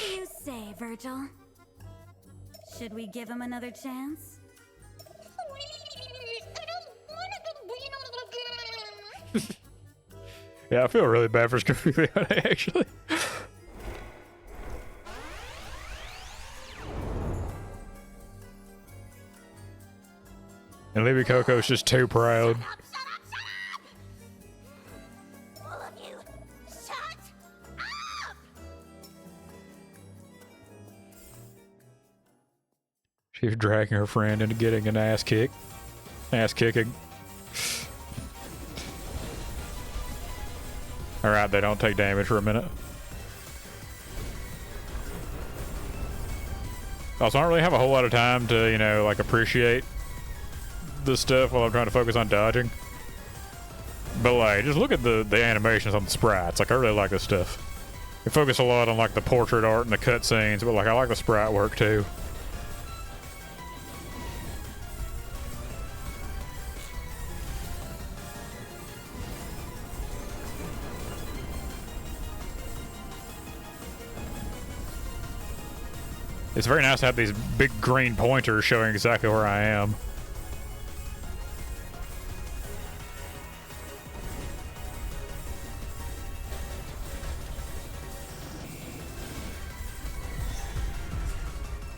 do you say, Virgil? Should we give him another chance? Please! I don't want to be again! Yeah, I feel really bad for Scarmiglione, actually. And Libby Coco's just too proud. Shut up! All of you, shut up! She's dragging her friend into getting an ass kick. Ass kicking. Alright, they don't take damage for a minute. Also, I don't really have a whole lot of time to, you know, like, appreciate this stuff while I'm trying to focus on dodging. But, like, just look at the animations on the sprites. Like, I really like this stuff. They focus a lot on, like, the portrait art and the cutscenes, but, like, I like the sprite work, too. It's very nice to have these big green pointers showing exactly where I am.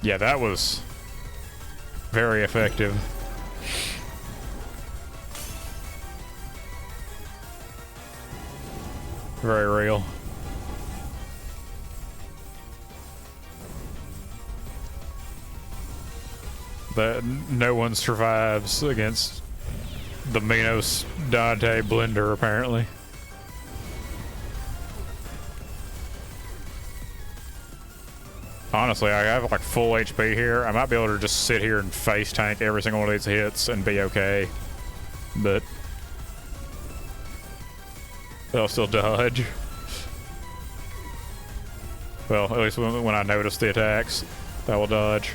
Yeah, that was very effective. Very real. That no one survives against the Minos Dante blender, apparently. Honestly, I have like full HP here. I might be able to just sit here and face tank every single one of these hits and be okay. But I'll still dodge. Well, at least when I notice the attacks, I will dodge.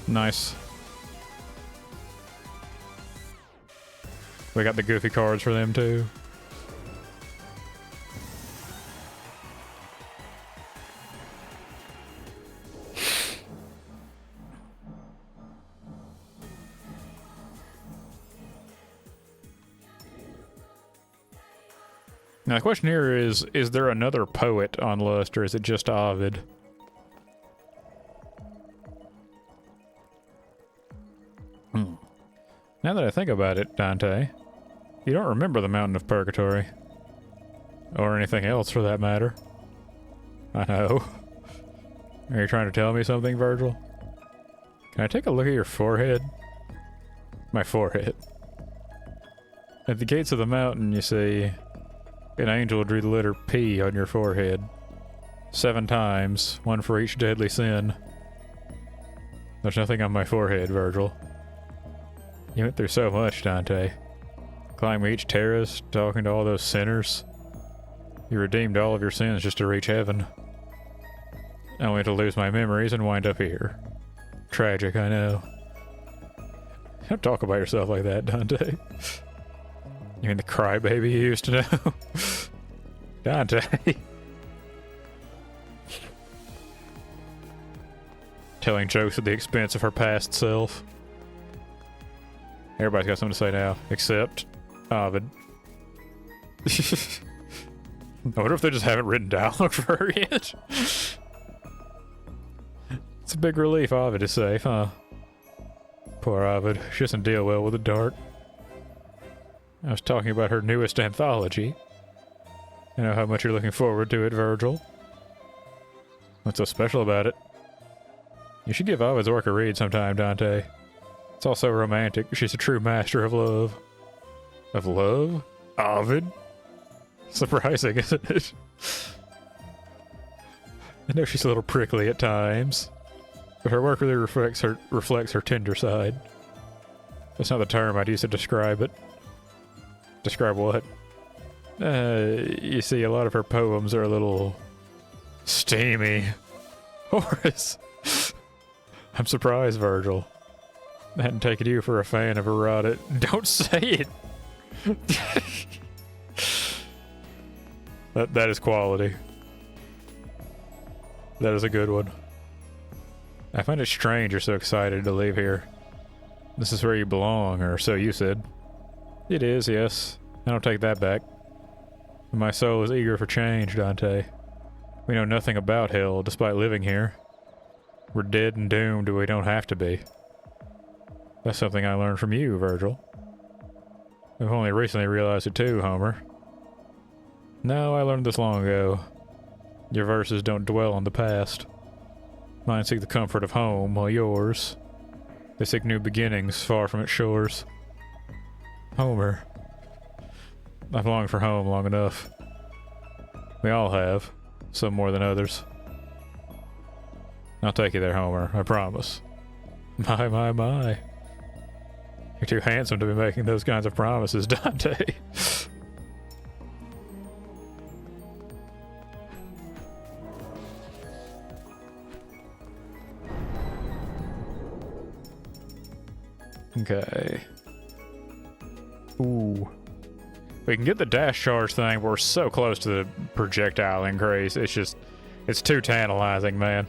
Nice. We got the goofy cards for them too. Now the question here is there another poet on Lust, or is it just Ovid? Now that I think about it, Dante, you don't remember the Mountain of Purgatory. Or anything else, for that matter. I know. Are you trying to tell me something, Virgil? Can I take a look at your forehead? My forehead. At the gates of the mountain, you see, an angel drew the letter P on your forehead. 7 times, one for each deadly sin. There's nothing on my forehead, Virgil. You went through so much, Dante. Climbing each terrace, talking to all those sinners. You redeemed all of your sins just to reach heaven. Only to lose my memories and wind up here. Tragic, I know. Don't talk about yourself like that, Dante. You mean the crybaby you used to know? Dante. Telling jokes at the expense of her past self. Everybody's got something to say now, except Ovid. I wonder if they just haven't written dialogue for her yet. It's a big relief Ovid is safe, huh? Poor Ovid. She doesn't deal well with the dark. I was talking about her newest anthology. I know how much you're looking forward to it, Virgil. What's so special about it? You should give Ovid's work a read sometime, Dante. It's also romantic. She's a true master of love. Of love? Ovid? Surprising, isn't it? I know she's a little prickly at times, but her work really reflects her tender side. That's not the term I'd use to describe it. Describe what? You see, a lot of her poems are a little steamy. Horace! I'm surprised, Virgil. I hadn't taken you for a fan of erotic. Don't say it! That is quality. That is a good one. I find it strange you're so excited to leave here. This is where you belong, or so you said. It is, yes. I don't take that back. My soul is eager for change, Dante. We know nothing about hell, despite living here. We're dead and doomed, we don't have to be. That's something I learned from you, Virgil. I've only recently realized it too, Homer. No, I learned this long ago. Your verses don't dwell on the past. Mine seek the comfort of home, while yours, they seek new beginnings far from its shores. Homer. I've longed for home long enough. We all have, some more than others. I'll take you there, Homer, I promise. My. You're too handsome to be making those kinds of promises, Dante. Okay. Ooh. We can get the dash charge thing, but we're so close to the projectile increase. It's too tantalizing, man.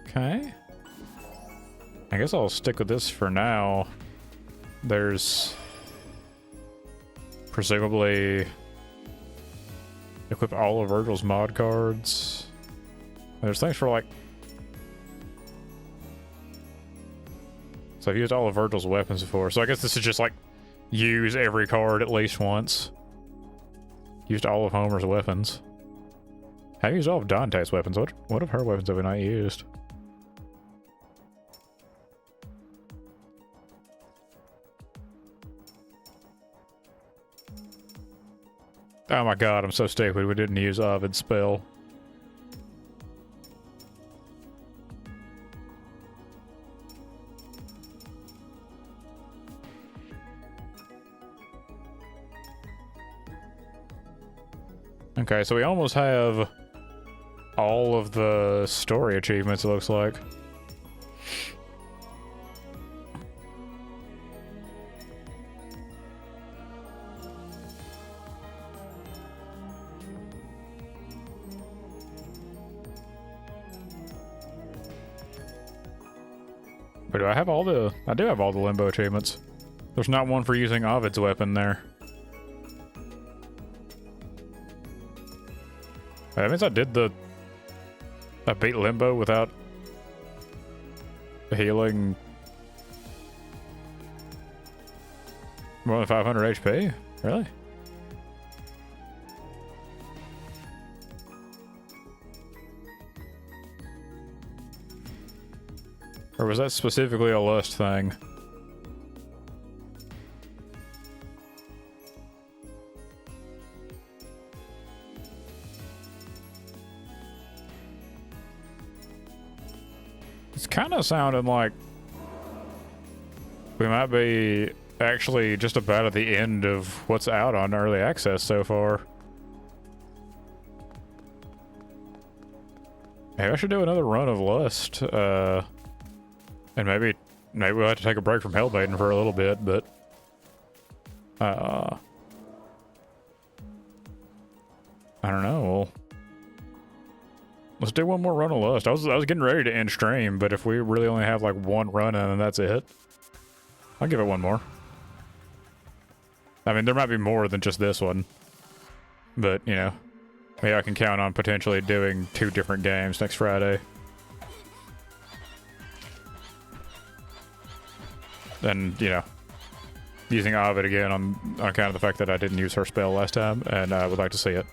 Okay. I guess I'll stick with this for now. There's presumably equip all of Virgil's mod cards. There's things for like... So I've used all of Virgil's weapons before, so I guess this is just like use every card at least once. Used all of Homer's weapons. I used all of Dante's weapons. What of her weapons have we not used? Oh my god, I'm so stupid. We didn't use Ovid's spell. Okay, so we almost have all of the story achievements, it looks like. But do I have all the... I do have all the limbo achievements. There's not one for using Ovid's weapon there. That means I did the... I beat Limbo without... healing... more than 500 HP? Really? Or was that specifically a lust thing? It's kind of sounding like we might be actually just about at the end of what's out on early access so far. Maybe I should do another run of Lust, and maybe we'll have to take a break from Maiden for a little bit, but I don't know. Let's do one more run of Lust. I was getting ready to end stream, but if we really only have like one run in and that's it, I'll give it one more. I mean, there might be more than just this one, but you know, maybe I can count on potentially doing 2 different games next Friday. And, you know, using Ovid again on account of the fact that I didn't use her spell last time, and I would like to see it.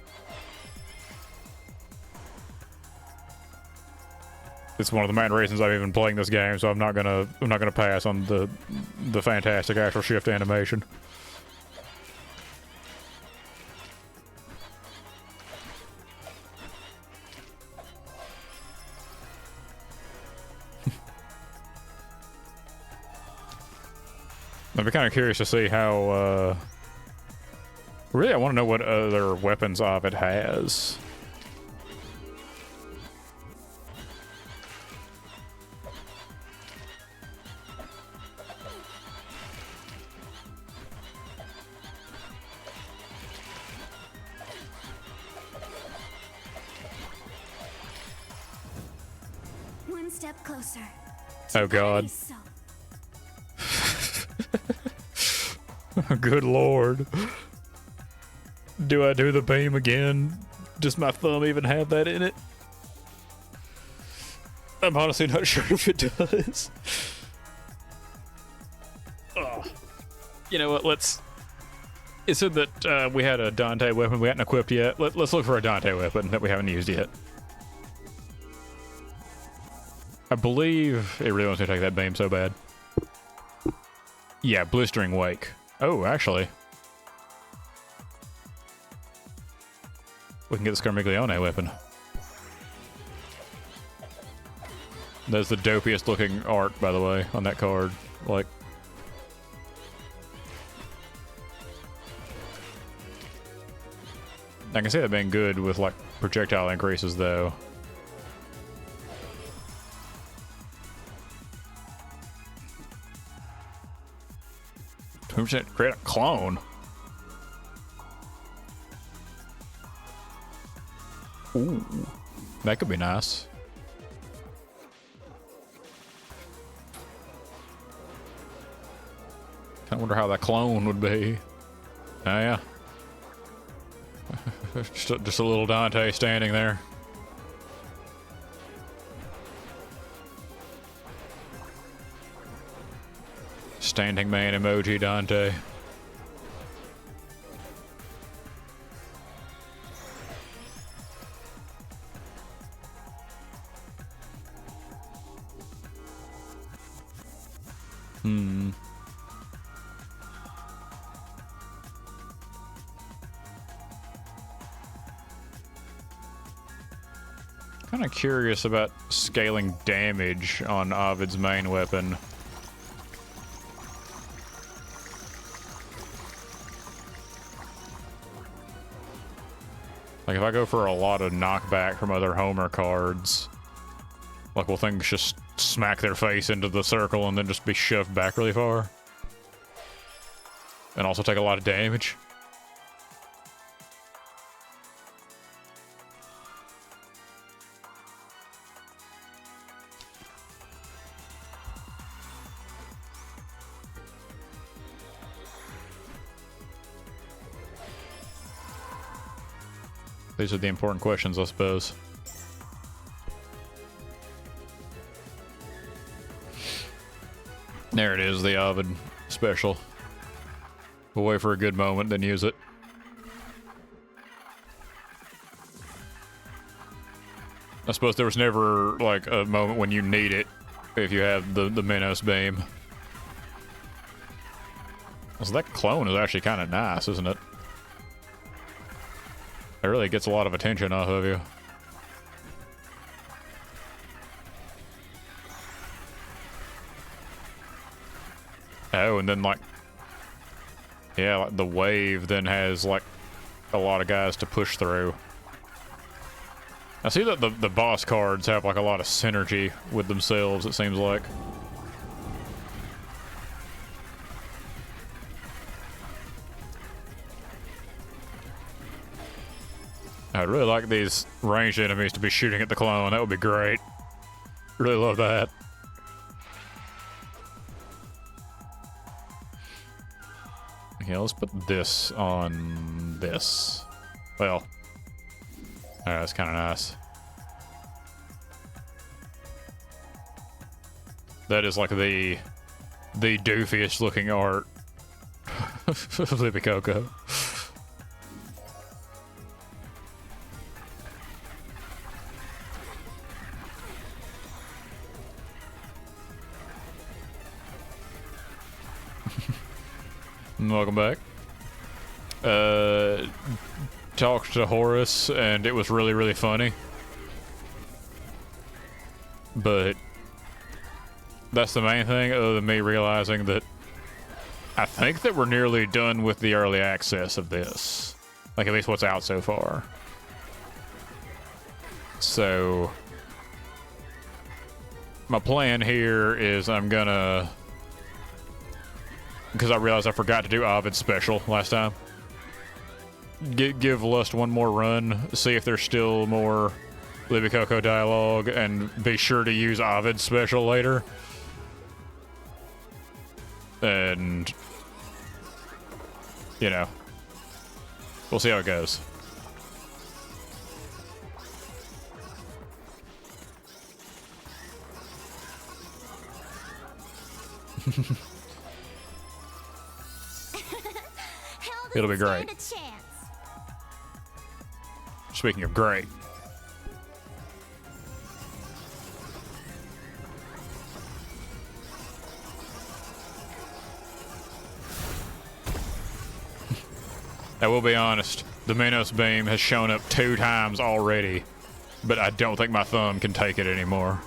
It's one of the main reasons I'm even playing this game, so I'm not gonna pass on the fantastic actual shift animation. I'd be kind of curious to see how, really I want to know what other weapons Ovid has. One step closer. Oh God. Good Lord. Do I do the beam again? Does my thumb even have that in it? I'm honestly not sure if it does. Oh. You know what, let's... It said that we had a Dante weapon we hadn't equipped yet. Let's look for a Dante weapon that we haven't used yet. I believe it really wants me to take that beam so bad. Yeah, Blistering Wake. Oh, actually. We can get the Scarmiglione weapon. That's the dopiest looking art, by the way, on that card. Like... I can see that being good with, like, projectile increases, though. 20% create a clone. Ooh, that could be nice. Kind of wonder how that clone would be. Oh yeah, just a little Dante standing there. Standing man emoji Dante. Kind of curious about scaling damage on Ovid's main weapon. Like, if I go for a lot of knockback from other Homer cards, like, will things just smack their face into the circle and then just be shoved back really far? And also take a lot of damage? These are the important questions, I suppose. There it is, the Ovid special. We'll wait for a good moment, then use it. I suppose there was never, like, a moment when you need it if you have the Minos beam. So that clone is actually kind of nice, isn't it? It really gets a lot of attention off of you. Oh, and then like, yeah, like the wave then has like a lot of guys to push through. I see that the boss cards have like a lot of synergy with themselves, it seems like. I'd really like these ranged enemies to be shooting at the clone. That would be great. Really love that. Okay, let's put this on this. Well, alright, that's kind of nice. That is like the doofiest looking art of Libby Coco. Welcome back. Talked to Horus and it was really, really funny. But that's the main thing, other than me realizing that I think that we're nearly done with the early access of this. Like, at least what's out so far. So my plan here is I'm gonna, because I realized I forgot to do Ovid's special last time. Give Lust one more run, see if there's still more Libby Coco dialogue, and be sure to use Ovid's special later. And, you know, we'll see how it goes. It'll be great. Speaking of great. I will be honest, the Minos beam has shown up 2 times already, but I don't think my thumb can take it anymore.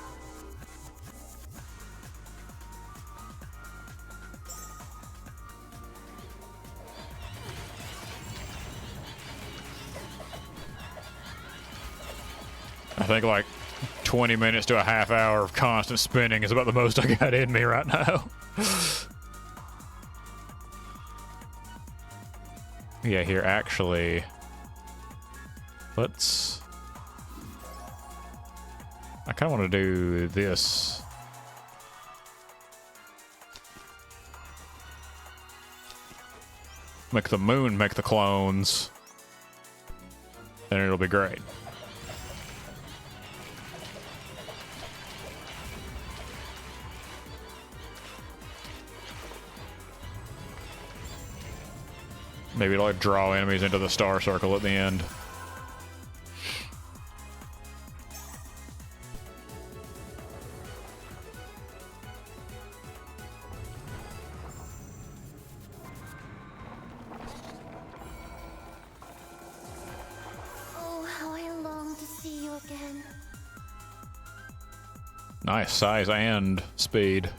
I think like 20 minutes to a half hour of constant spinning is about the most I got in me right now. Yeah, here, actually, let's, I kind of want to do this. Make the moon make the clones, and it'll be great. Maybe like draw enemies into the star circle at the end. Oh, how I long to see you again. Nice size and speed.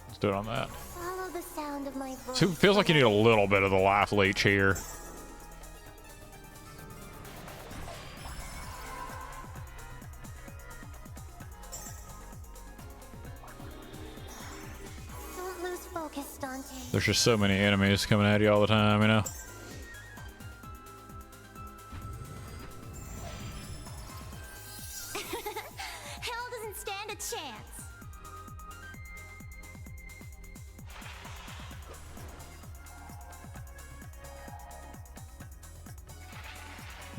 Let's do it on that. Follow the sound of my voice. So it feels like you need a little bit of the life leech here. Don't lose focus, Dante. There's just so many enemies coming at you all the time, you know? Hell doesn't stand a chance.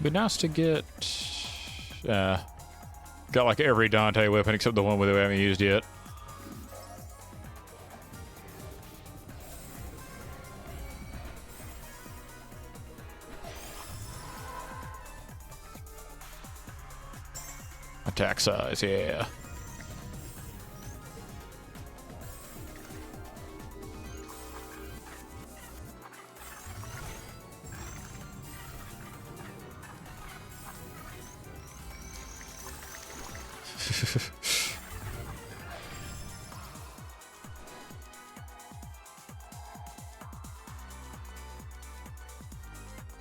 Be nice to get. Got like every Dante weapon except the one we haven't used yet. Attack size, yeah.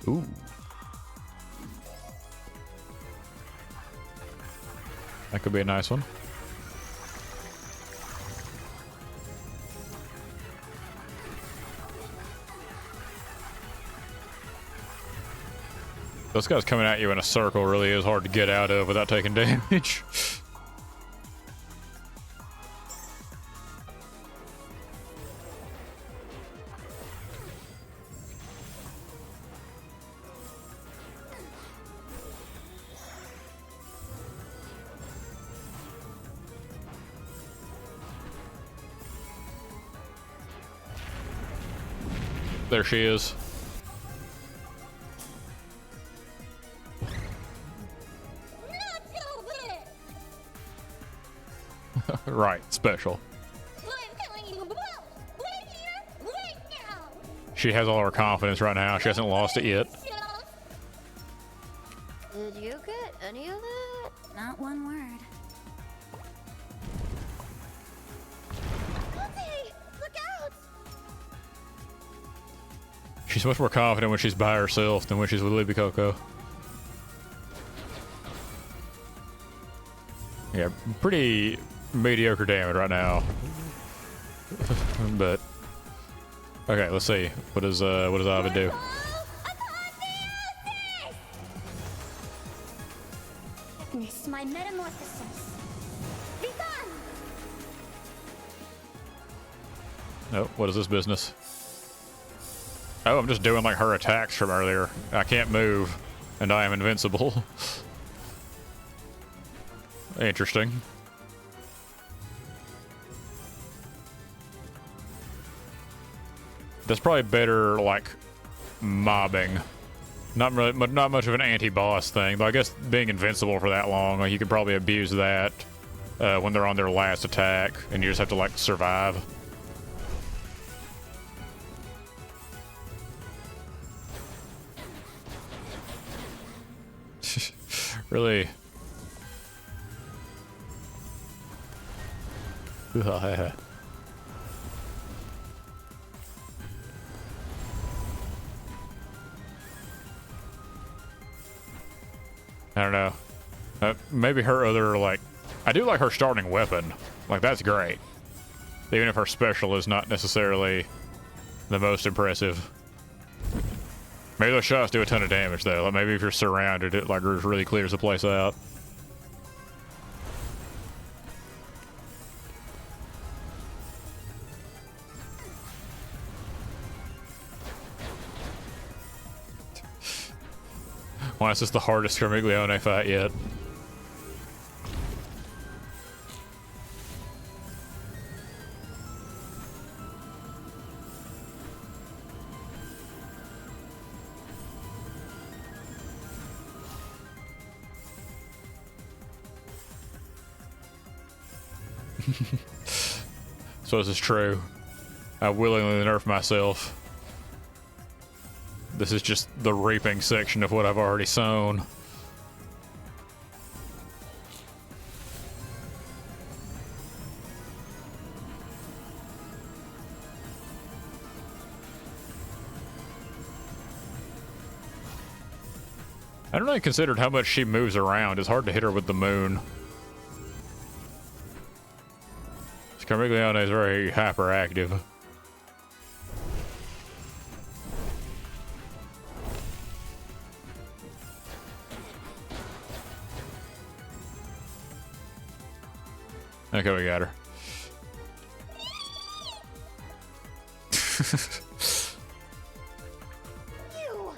Ooh. That could be a nice one. Those guys coming at you in a circle really is hard to get out of without taking damage. There she is. Right, special. She has all her confidence right now. She hasn't lost it yet. Did you get any of that? Not one word. Look out! She's much more confident when she's by herself than when she's with Libby Coco. Yeah, pretty mediocre damage right now. But okay, let's see. What does Ovid do? Witness my metamorphosis. Be gone! Oh, what is this business? Oh, I'm just doing like her attacks from earlier. I can't move, and I am invincible. Interesting. That's probably better, like, mobbing. Not really, not much of an anti-boss thing, but I guess being invincible for that long, like, you could probably abuse that when they're on their last attack, and you just have to, like, survive. Really? I don't know. Maybe her other, like... I do like her starting weapon. Like, that's great. Even if her special is not necessarily the most impressive. Maybe those shots do a ton of damage, though. Like, maybe if you're surrounded, it, like, really clears the place out. Why is this the hardest Carmiglione fight yet? So this is true. I willingly nerf myself. This is just the reaping section of what I've already sown. I don't really considered how much she moves around. It's hard to hit her with the moon. Carmiglione is very hyperactive. Okay, we got her. You!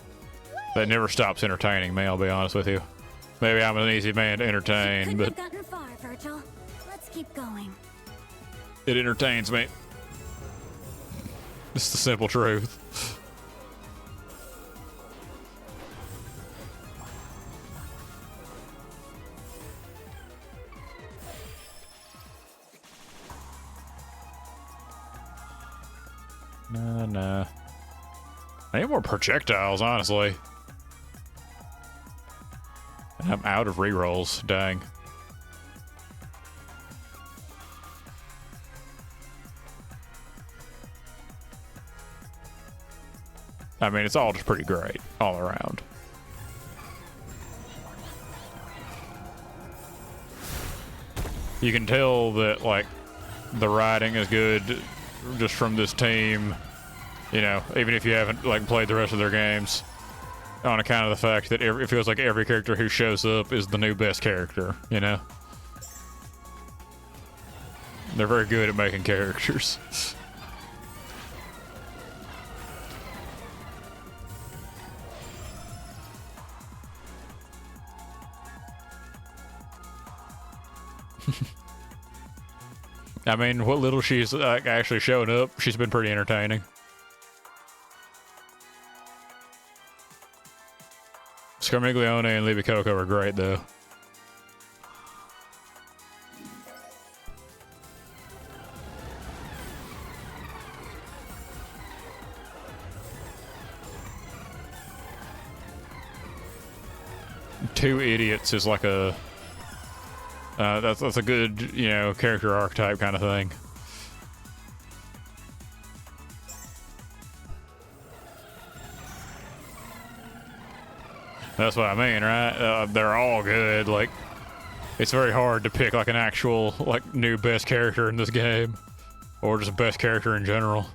Where That never stops entertaining me, I'll be honest with you. Maybe I'm an easy man to entertain, Couldn't but have gotten far, Virgil. Let's keep going. it entertains me. It's the simple truth. Nah. I need more projectiles, honestly. And I'm out of rerolls. Dang. I mean, it's all just pretty great all around. You can tell that, like, the writing is good just from this team, you know, even if you haven't, like, played the rest of their games, on account of the fact that it feels like every character who shows up is the new best character, you know? They're very good at making characters. I mean, what little she's actually showing up, she's been pretty entertaining. Scarmiglione and Libby Coco are great, though. Two idiots is like a that's a good, you know, character archetype kind of thing. That's what I mean, right? They're all good. Like, it's very hard to pick like an actual like new best character in this game, or just best character in general.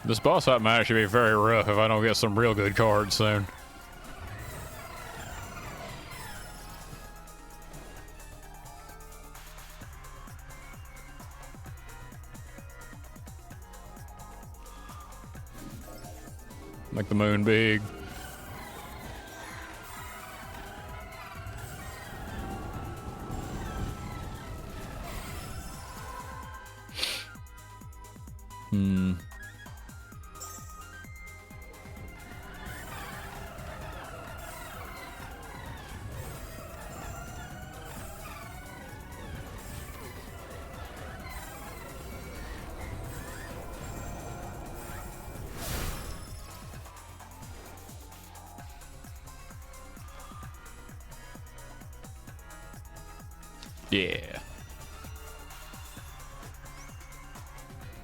This boss fight might actually be very rough if I don't get some real good cards soon. Like the moon big. Yeah.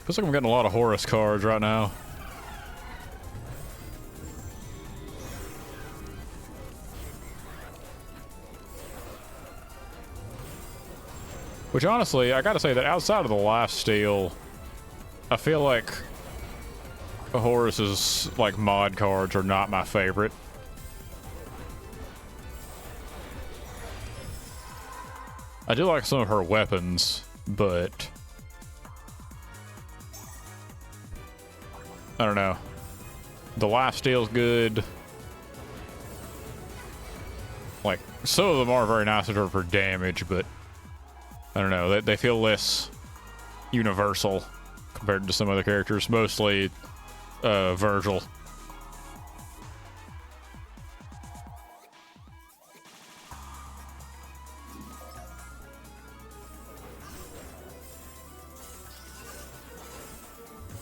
Feels like I'm getting a lot of Horus cards right now. Which honestly, I gotta say that outside of the lifesteal, I feel like Horus's like mod cards are not my favorite. I do like some of her weapons, but I don't know. The lifesteal's good. Like, some of them are very nice for damage, but I don't know. They feel less universal compared to some other characters, mostly Virgil.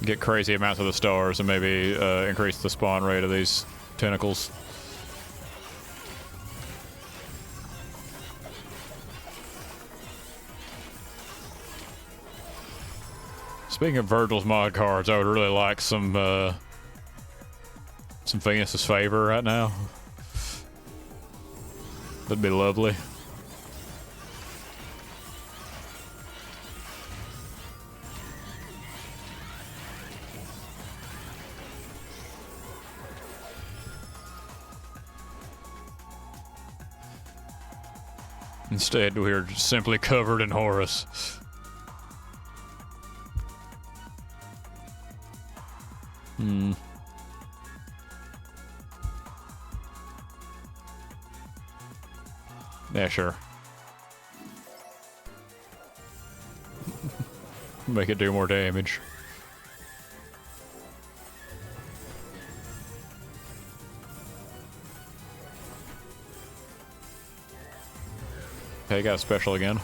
Get crazy amounts of the stars and maybe increase the spawn rate of these tentacles. Speaking of Virgil's mod cards, I would really like some Venus's Favor right now. That'd be lovely. Instead, we are just simply covered in Horus. Yeah, sure. Make it do more damage. Okay, got a special again.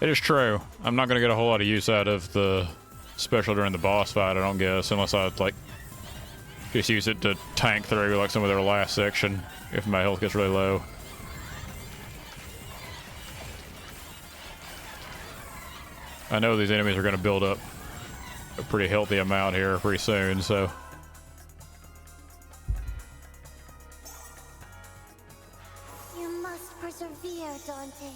It is true. I'm not going to get a whole lot of use out of the special during the boss fight, I don't guess, unless I, like, just use it to tank through, like, some of their last section, if my health gets really low. I know these enemies are going to build up a pretty healthy amount here pretty soon, so... You must persevere, Dante.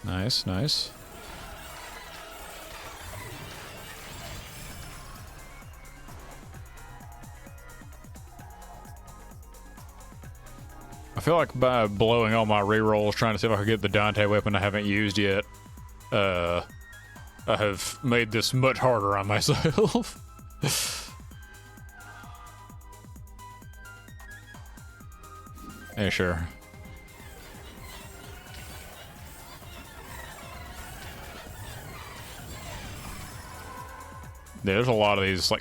Nice, nice. I feel like by blowing all my rerolls, trying to see if I could get the Dante weapon I haven't used yet, I have made this much harder on myself. Yeah, sure. Yeah, there's a lot of these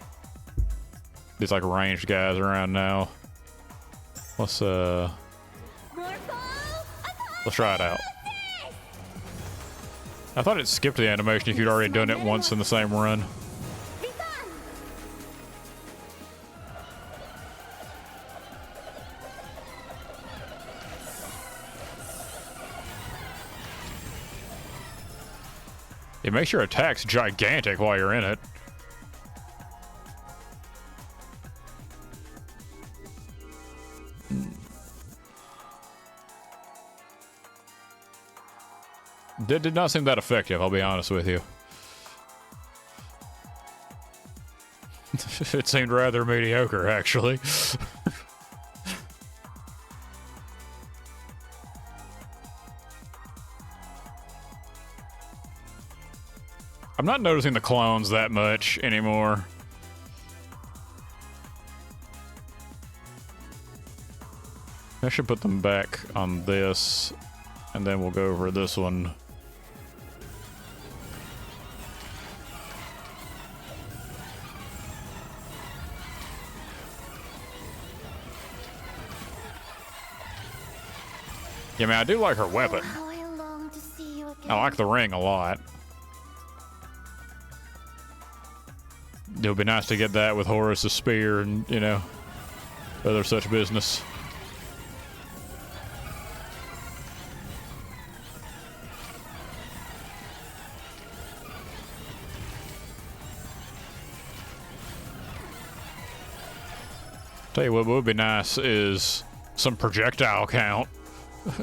ranged guys around now. Let's try it out. I thought it skipped the animation if you'd already done it once in the same run. It makes your attacks gigantic while you're in it. That did not seem that effective, I'll be honest with you. It seemed rather mediocre, actually. I'm not noticing the clones that much anymore. I should put them back on this, and then we'll go over this one. Yeah, man, I do like her weapon. How I long to see you again. I like the ring a lot. It would be nice to get that with Horus' spear and, you know, other such business. Tell you what would be nice is some projectile count.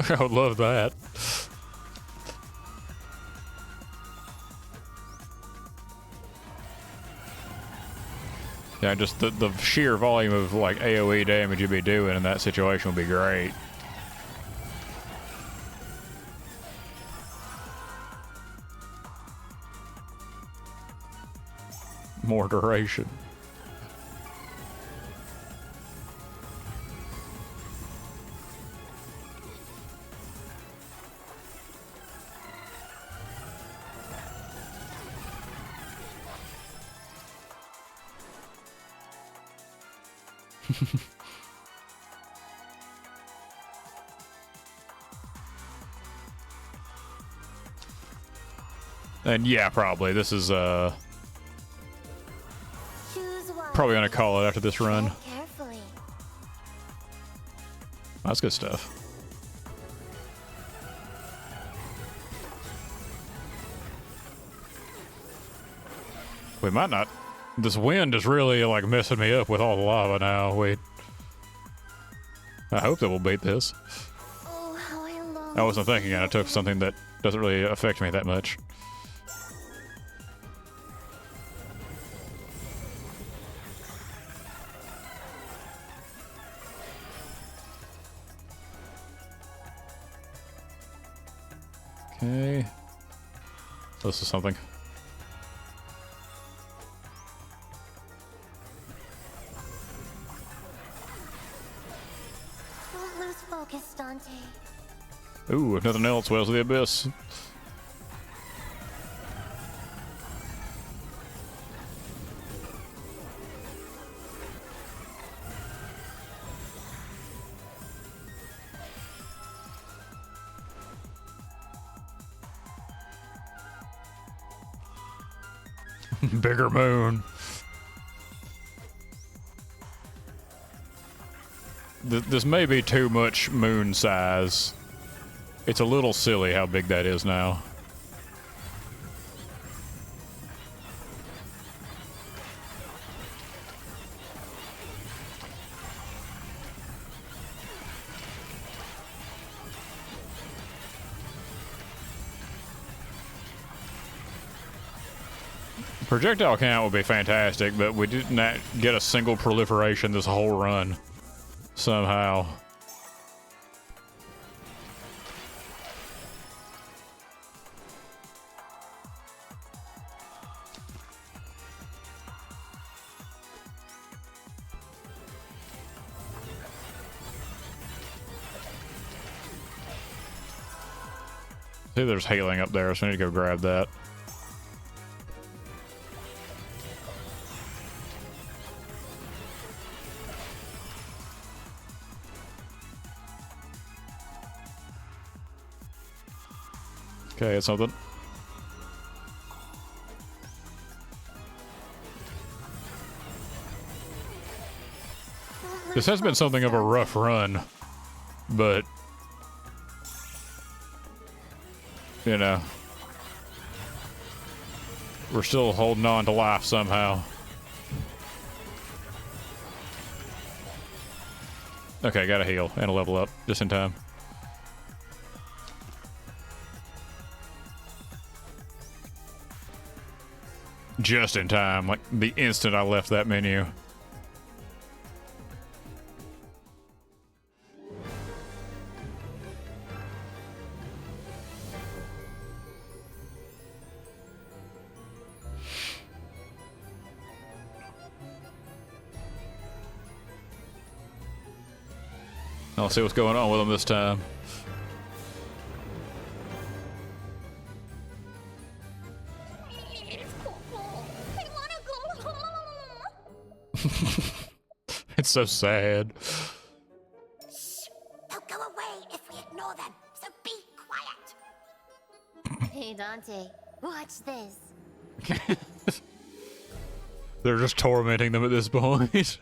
I would love that. Yeah, just the sheer volume of like AoE damage you'd be doing in that situation would be great. More duration. And yeah, probably. This is probably gonna call it after this run. Carefully. That's good stuff. We might not. This wind is really like messing me up with all the lava now. Wait. I hope that we'll beat this. Oh, how I long. I wasn't thinking, and I took something that doesn't really affect me that much. Okay. This is something. Don't lose focus, Dante. Ooh, if nothing else, Wells of the Abyss. Bigger moon. This may be too much moon size. It's a little silly how big that is now. Projectile count would be fantastic, but we did not get a single proliferation this whole run. Somehow. See, there's healing up there, so I need to go grab that. Okay, it's something. This has been something of a rough run, but you know, we're still holding on to life somehow. Okay, gotta heal and a level up just in time. Just in time, like the instant I left that menu. I'll see what's going on with them this time. I wanna go home. It's so sad. Shh! They'll go away if we ignore them, so be quiet. Hey, Dante, watch this. They're just tormenting them at this point.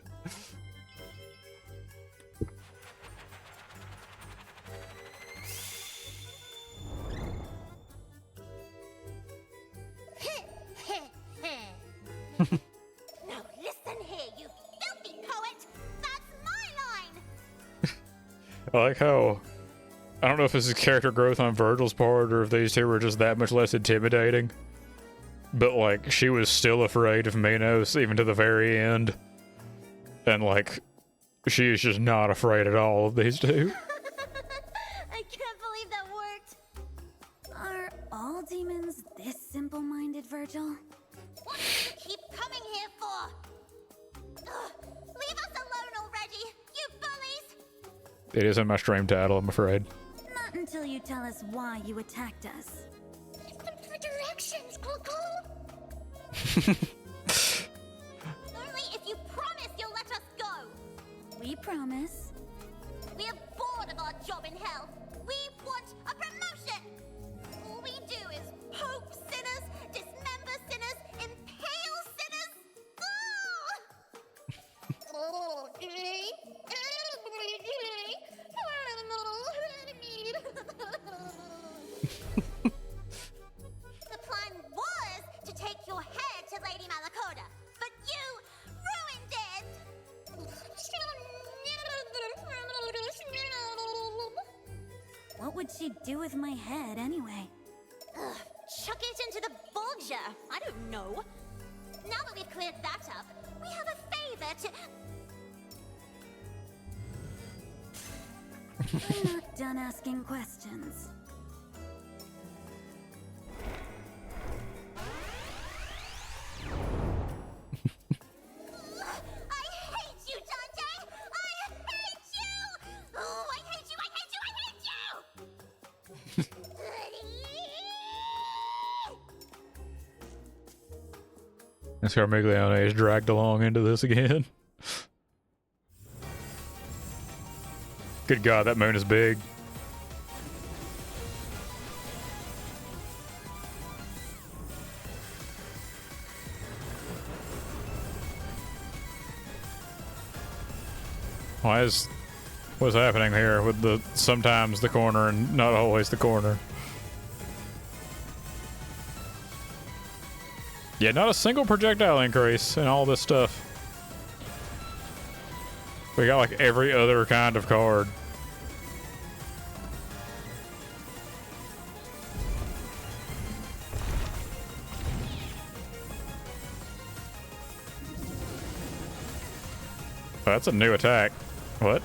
Now listen here, you filthy poet. That's my line. I like how, I don't know if this is character growth on Virgil's part or if these two were just that much less intimidating. But like, she was still afraid of Minos even to the very end. And like, she is just not afraid at all of these two. I can't believe that worked. Are all demons this simple-minded, Virgil? What do you keep coming here for? Ugh, leave us alone already, you bullies! It is in my stream title, I'm afraid. Not until you tell us why you attacked us. Listen for directions, Coco! Only if you promise you'll let us go! We promise. We are bored of our job in hell! We want a promotion! All we do is poke sinners, dismember sinners, impale sinners! The plan was to take your head to Lady she'd do with my head anyway? Ugh, chuck it into the Bulger. I don't know. Now that we've cleared that up, we have a favor to... I'm not done asking questions. I hate you, Dante! I hate you! Oh, I hate you, I hate you, I hate you! This Carmiglione is dragged along into this again. Good God, that moon is big. What's happening here with the sometimes the corner and not always the corner? Yeah, not a single projectile increase in all this stuff. We got like every other kind of card. Oh, that's a new attack. What?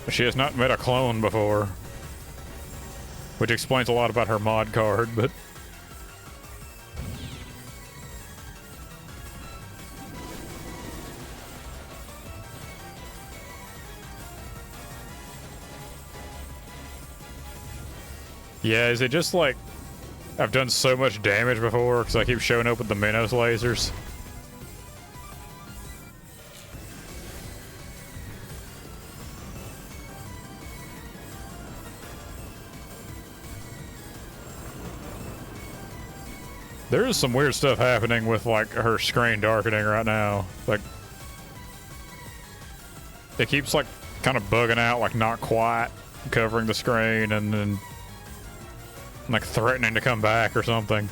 She has not met a clone before. Which explains a lot about her mod card, but... Yeah, is it just like... I've done so much damage before because I keep showing up with the Minos lasers? There is some weird stuff happening with like her screen darkening right now. Like it keeps like kind of bugging out, like not quite covering the screen and then like threatening to come back or something.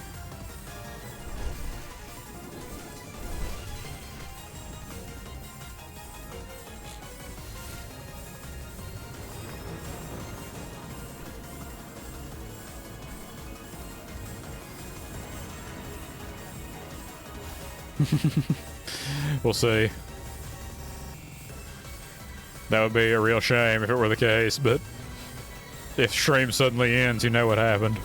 We'll see. That would be a real shame if it were the case, but if stream suddenly ends, you know what happened.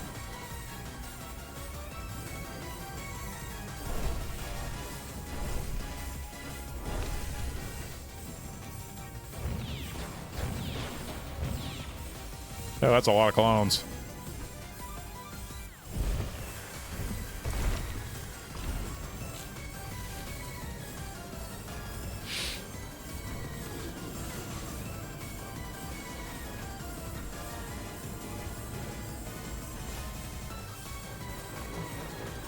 Oh, that's a lot of clones.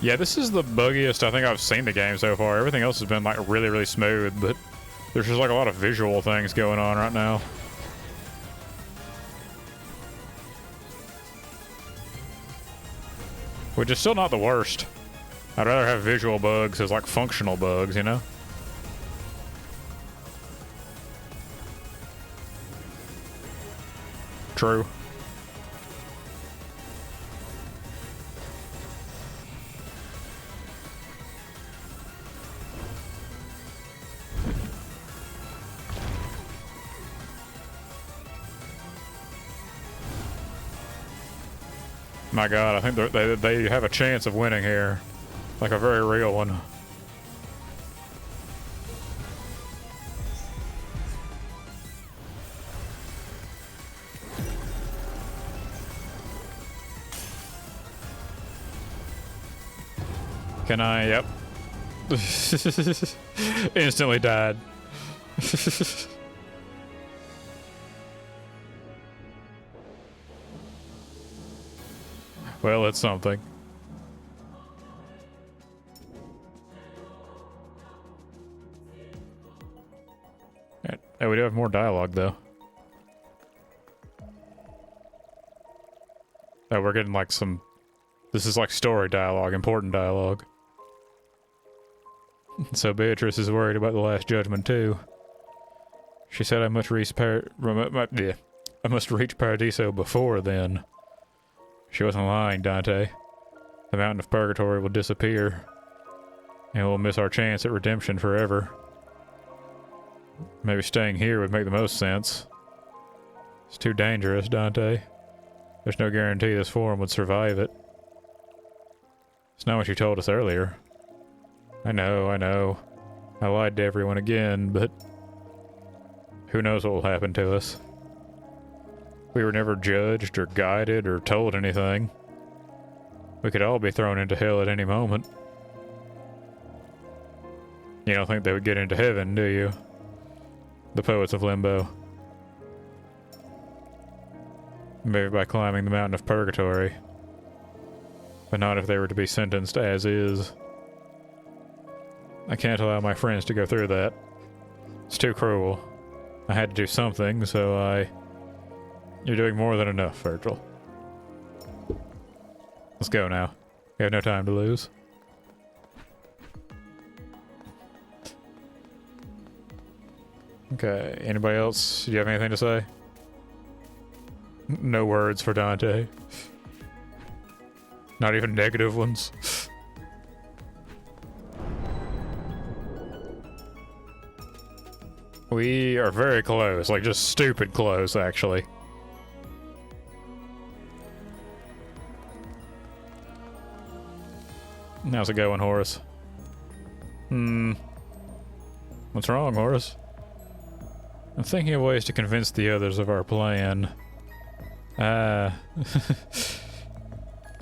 Yeah, this is the buggiest I think I've seen the game so far. Everything else has been like really, really smooth, but there's just like a lot of visual things going on right now. Which is still not the worst. I'd rather have visual bugs as like functional bugs, you know? True. My God, I think they have a chance of winning here. Like a very real one. Can I? Yep. Instantly died. Well, it's something. Hey, we do have more dialogue, though. Oh, we're getting like some... This is like story dialogue, important dialogue. So Beatrice is worried about the Last Judgment, too. She said I must reach I must reach Paradiso before then. She wasn't lying, Dante. The mountain of purgatory will disappear, and we'll miss our chance at redemption forever. Maybe staying here would make the most sense. It's too dangerous, Dante. There's no guarantee this form would survive it. It's not what you told us earlier. I know. I lied to everyone again, but who knows what will happen to us. We were never judged or guided or told anything. We could all be thrown into hell at any moment. You don't think they would get into heaven, do you? The poets of Limbo. Maybe by climbing the mountain of purgatory. But not if they were to be sentenced as is. I can't allow my friends to go through that. It's too cruel. I had to do something, so You're doing more than enough, Virgil. Let's go now. We have no time to lose. Okay, anybody else? Do you have anything to say? No words for Dante. Not even negative ones. We are very close, like just stupid close, actually. How's it going, Horace? What's wrong, Horace? I'm thinking of ways to convince the others of our plan. You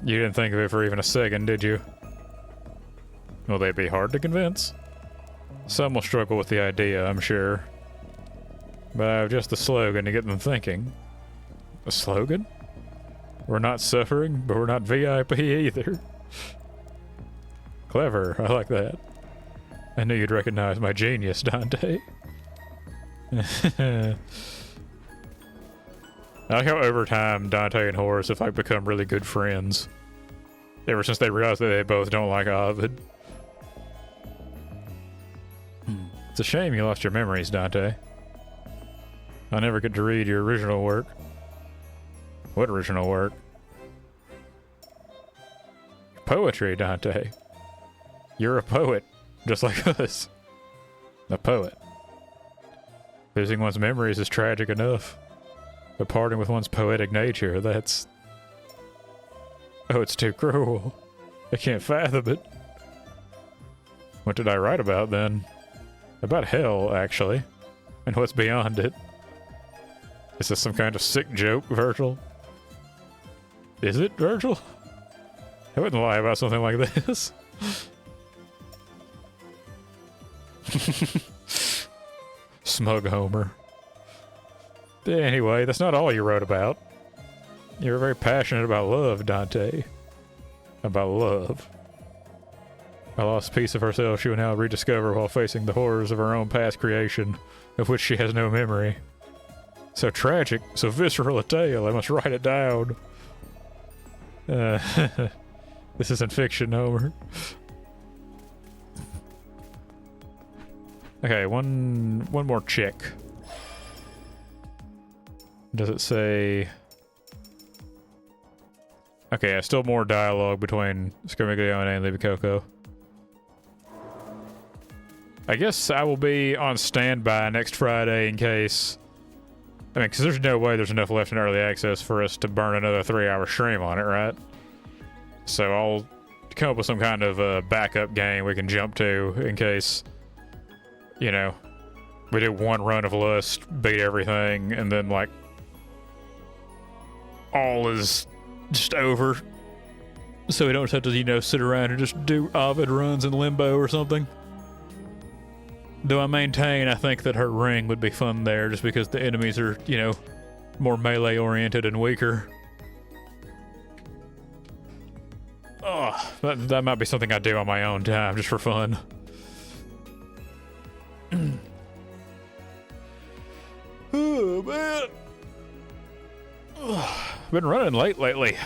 didn't think of it for even a second, did you? Will they be hard to convince? Some will struggle with the idea, I'm sure. But I have just the slogan to get them thinking. A slogan? We're not suffering, but we're not VIP either. Clever, I like that. I knew you'd recognize my genius, Dante. I like how over time Dante and Horace have like become really good friends. Ever since they realized that they both don't like Ovid. It's a shame you lost your memories, Dante. I never get to read your original work. What original work? Poetry, Dante. You're a poet, just like us. A poet. Losing one's memories is tragic enough. But parting with one's poetic nature, that's... Oh, it's too cruel. I can't fathom it. What did I write about, then? About hell, actually. And what's beyond it. Is this some kind of sick joke, Virgil? Is it, Virgil? I wouldn't lie about something like this. Smug Homer. Anyway, that's not all you wrote about. You were very passionate about love, Dante. About love. A lost piece of herself she will now rediscover while facing the horrors of her own past creation, of which she has no memory. So tragic, so visceral a tale, I must write it down. This isn't fiction, Homer. Okay, one more check. Does it say... Okay, still more dialogue between Scarmiglione and Libicoco. I guess I will be on standby next Friday in case... I mean, because there's no way there's enough left in early access for us to burn another 3-hour stream on it, right? So I'll come up with some kind of backup game we can jump to in case, you know, we do one run of Lust, beat everything, and then, like, all is just over. So we don't have to, you know, sit around and just do Ovid runs in Limbo or something. Though I maintain, I think that her ring would be fun there just because the enemies are, you know, more melee-oriented and weaker. Oh, that might be something I do on my own time, just for fun. Oh, man. I've been running late lately.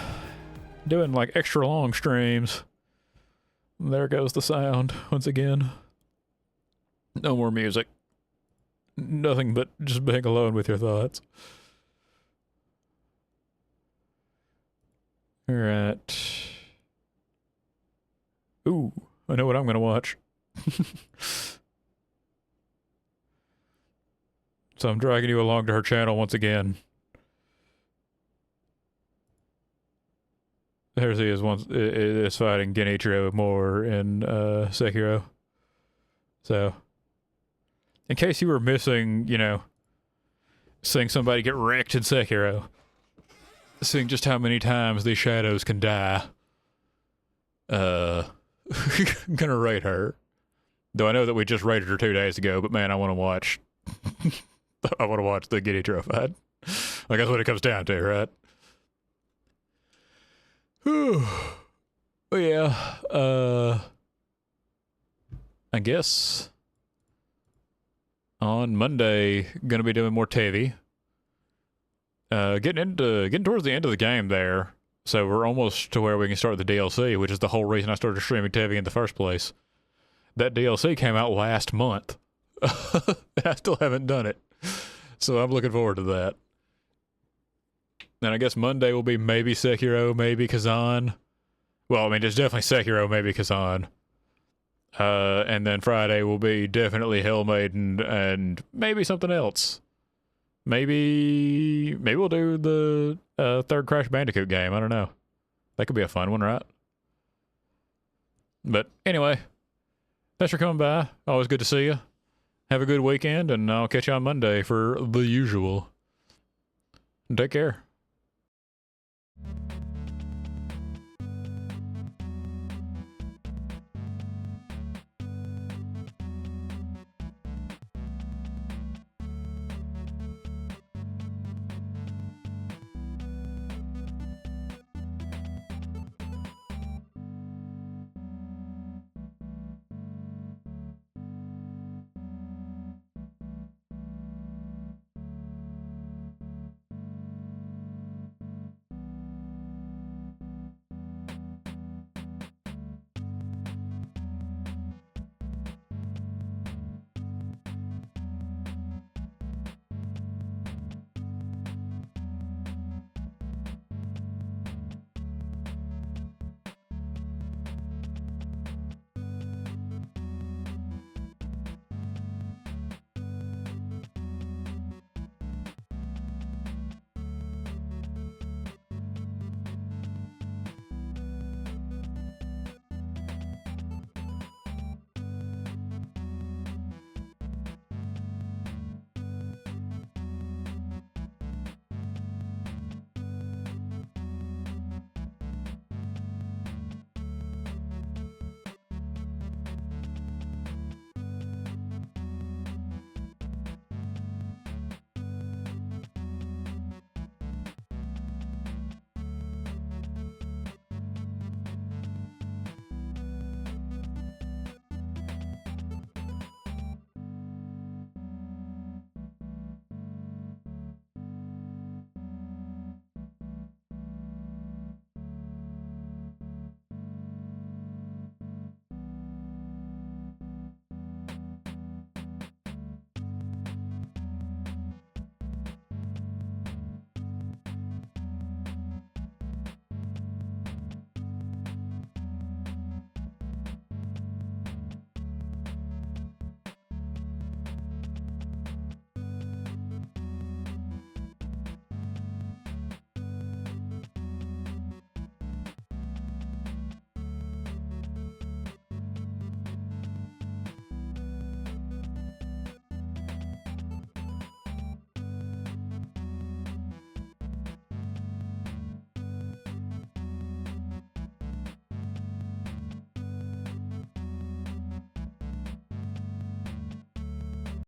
Doing, like, extra long streams. There goes the sound, once again. No more music. Nothing but just being alone with your thoughts. Alright. Ooh, I know what I'm gonna watch. So I'm dragging you along to her channel once again. There she is fighting Genichiro more in Sekiro. So, in case you were missing, you know, seeing somebody get wrecked in Sekiro, seeing just how many times these shadows can die, I'm gonna rate her. Though I know that we just rated her 2 days ago, but man, I want to watch. I want to watch the Genichiro fight. Like, that's what it comes down to, right? Whew. Well, yeah, I guess on Monday, gonna be doing more TV. Getting towards the end of the game there, so we're almost to where we can start the DLC, which is the whole reason I started streaming TV in the first place. That DLC came out last month. I still haven't done it, so I'm looking forward to that. And I guess Monday will be maybe Sekiro, maybe Kazan. Well, I mean, it's definitely Sekiro, maybe Kazan. And then Friday will be definitely Hell Maiden and maybe something else. Maybe we'll do the third Crash Bandicoot game. I don't know. That could be a fun one, right? But anyway, thanks for coming by. Always good to see you. Have a good weekend, and I'll catch you on Monday for the usual. Take care.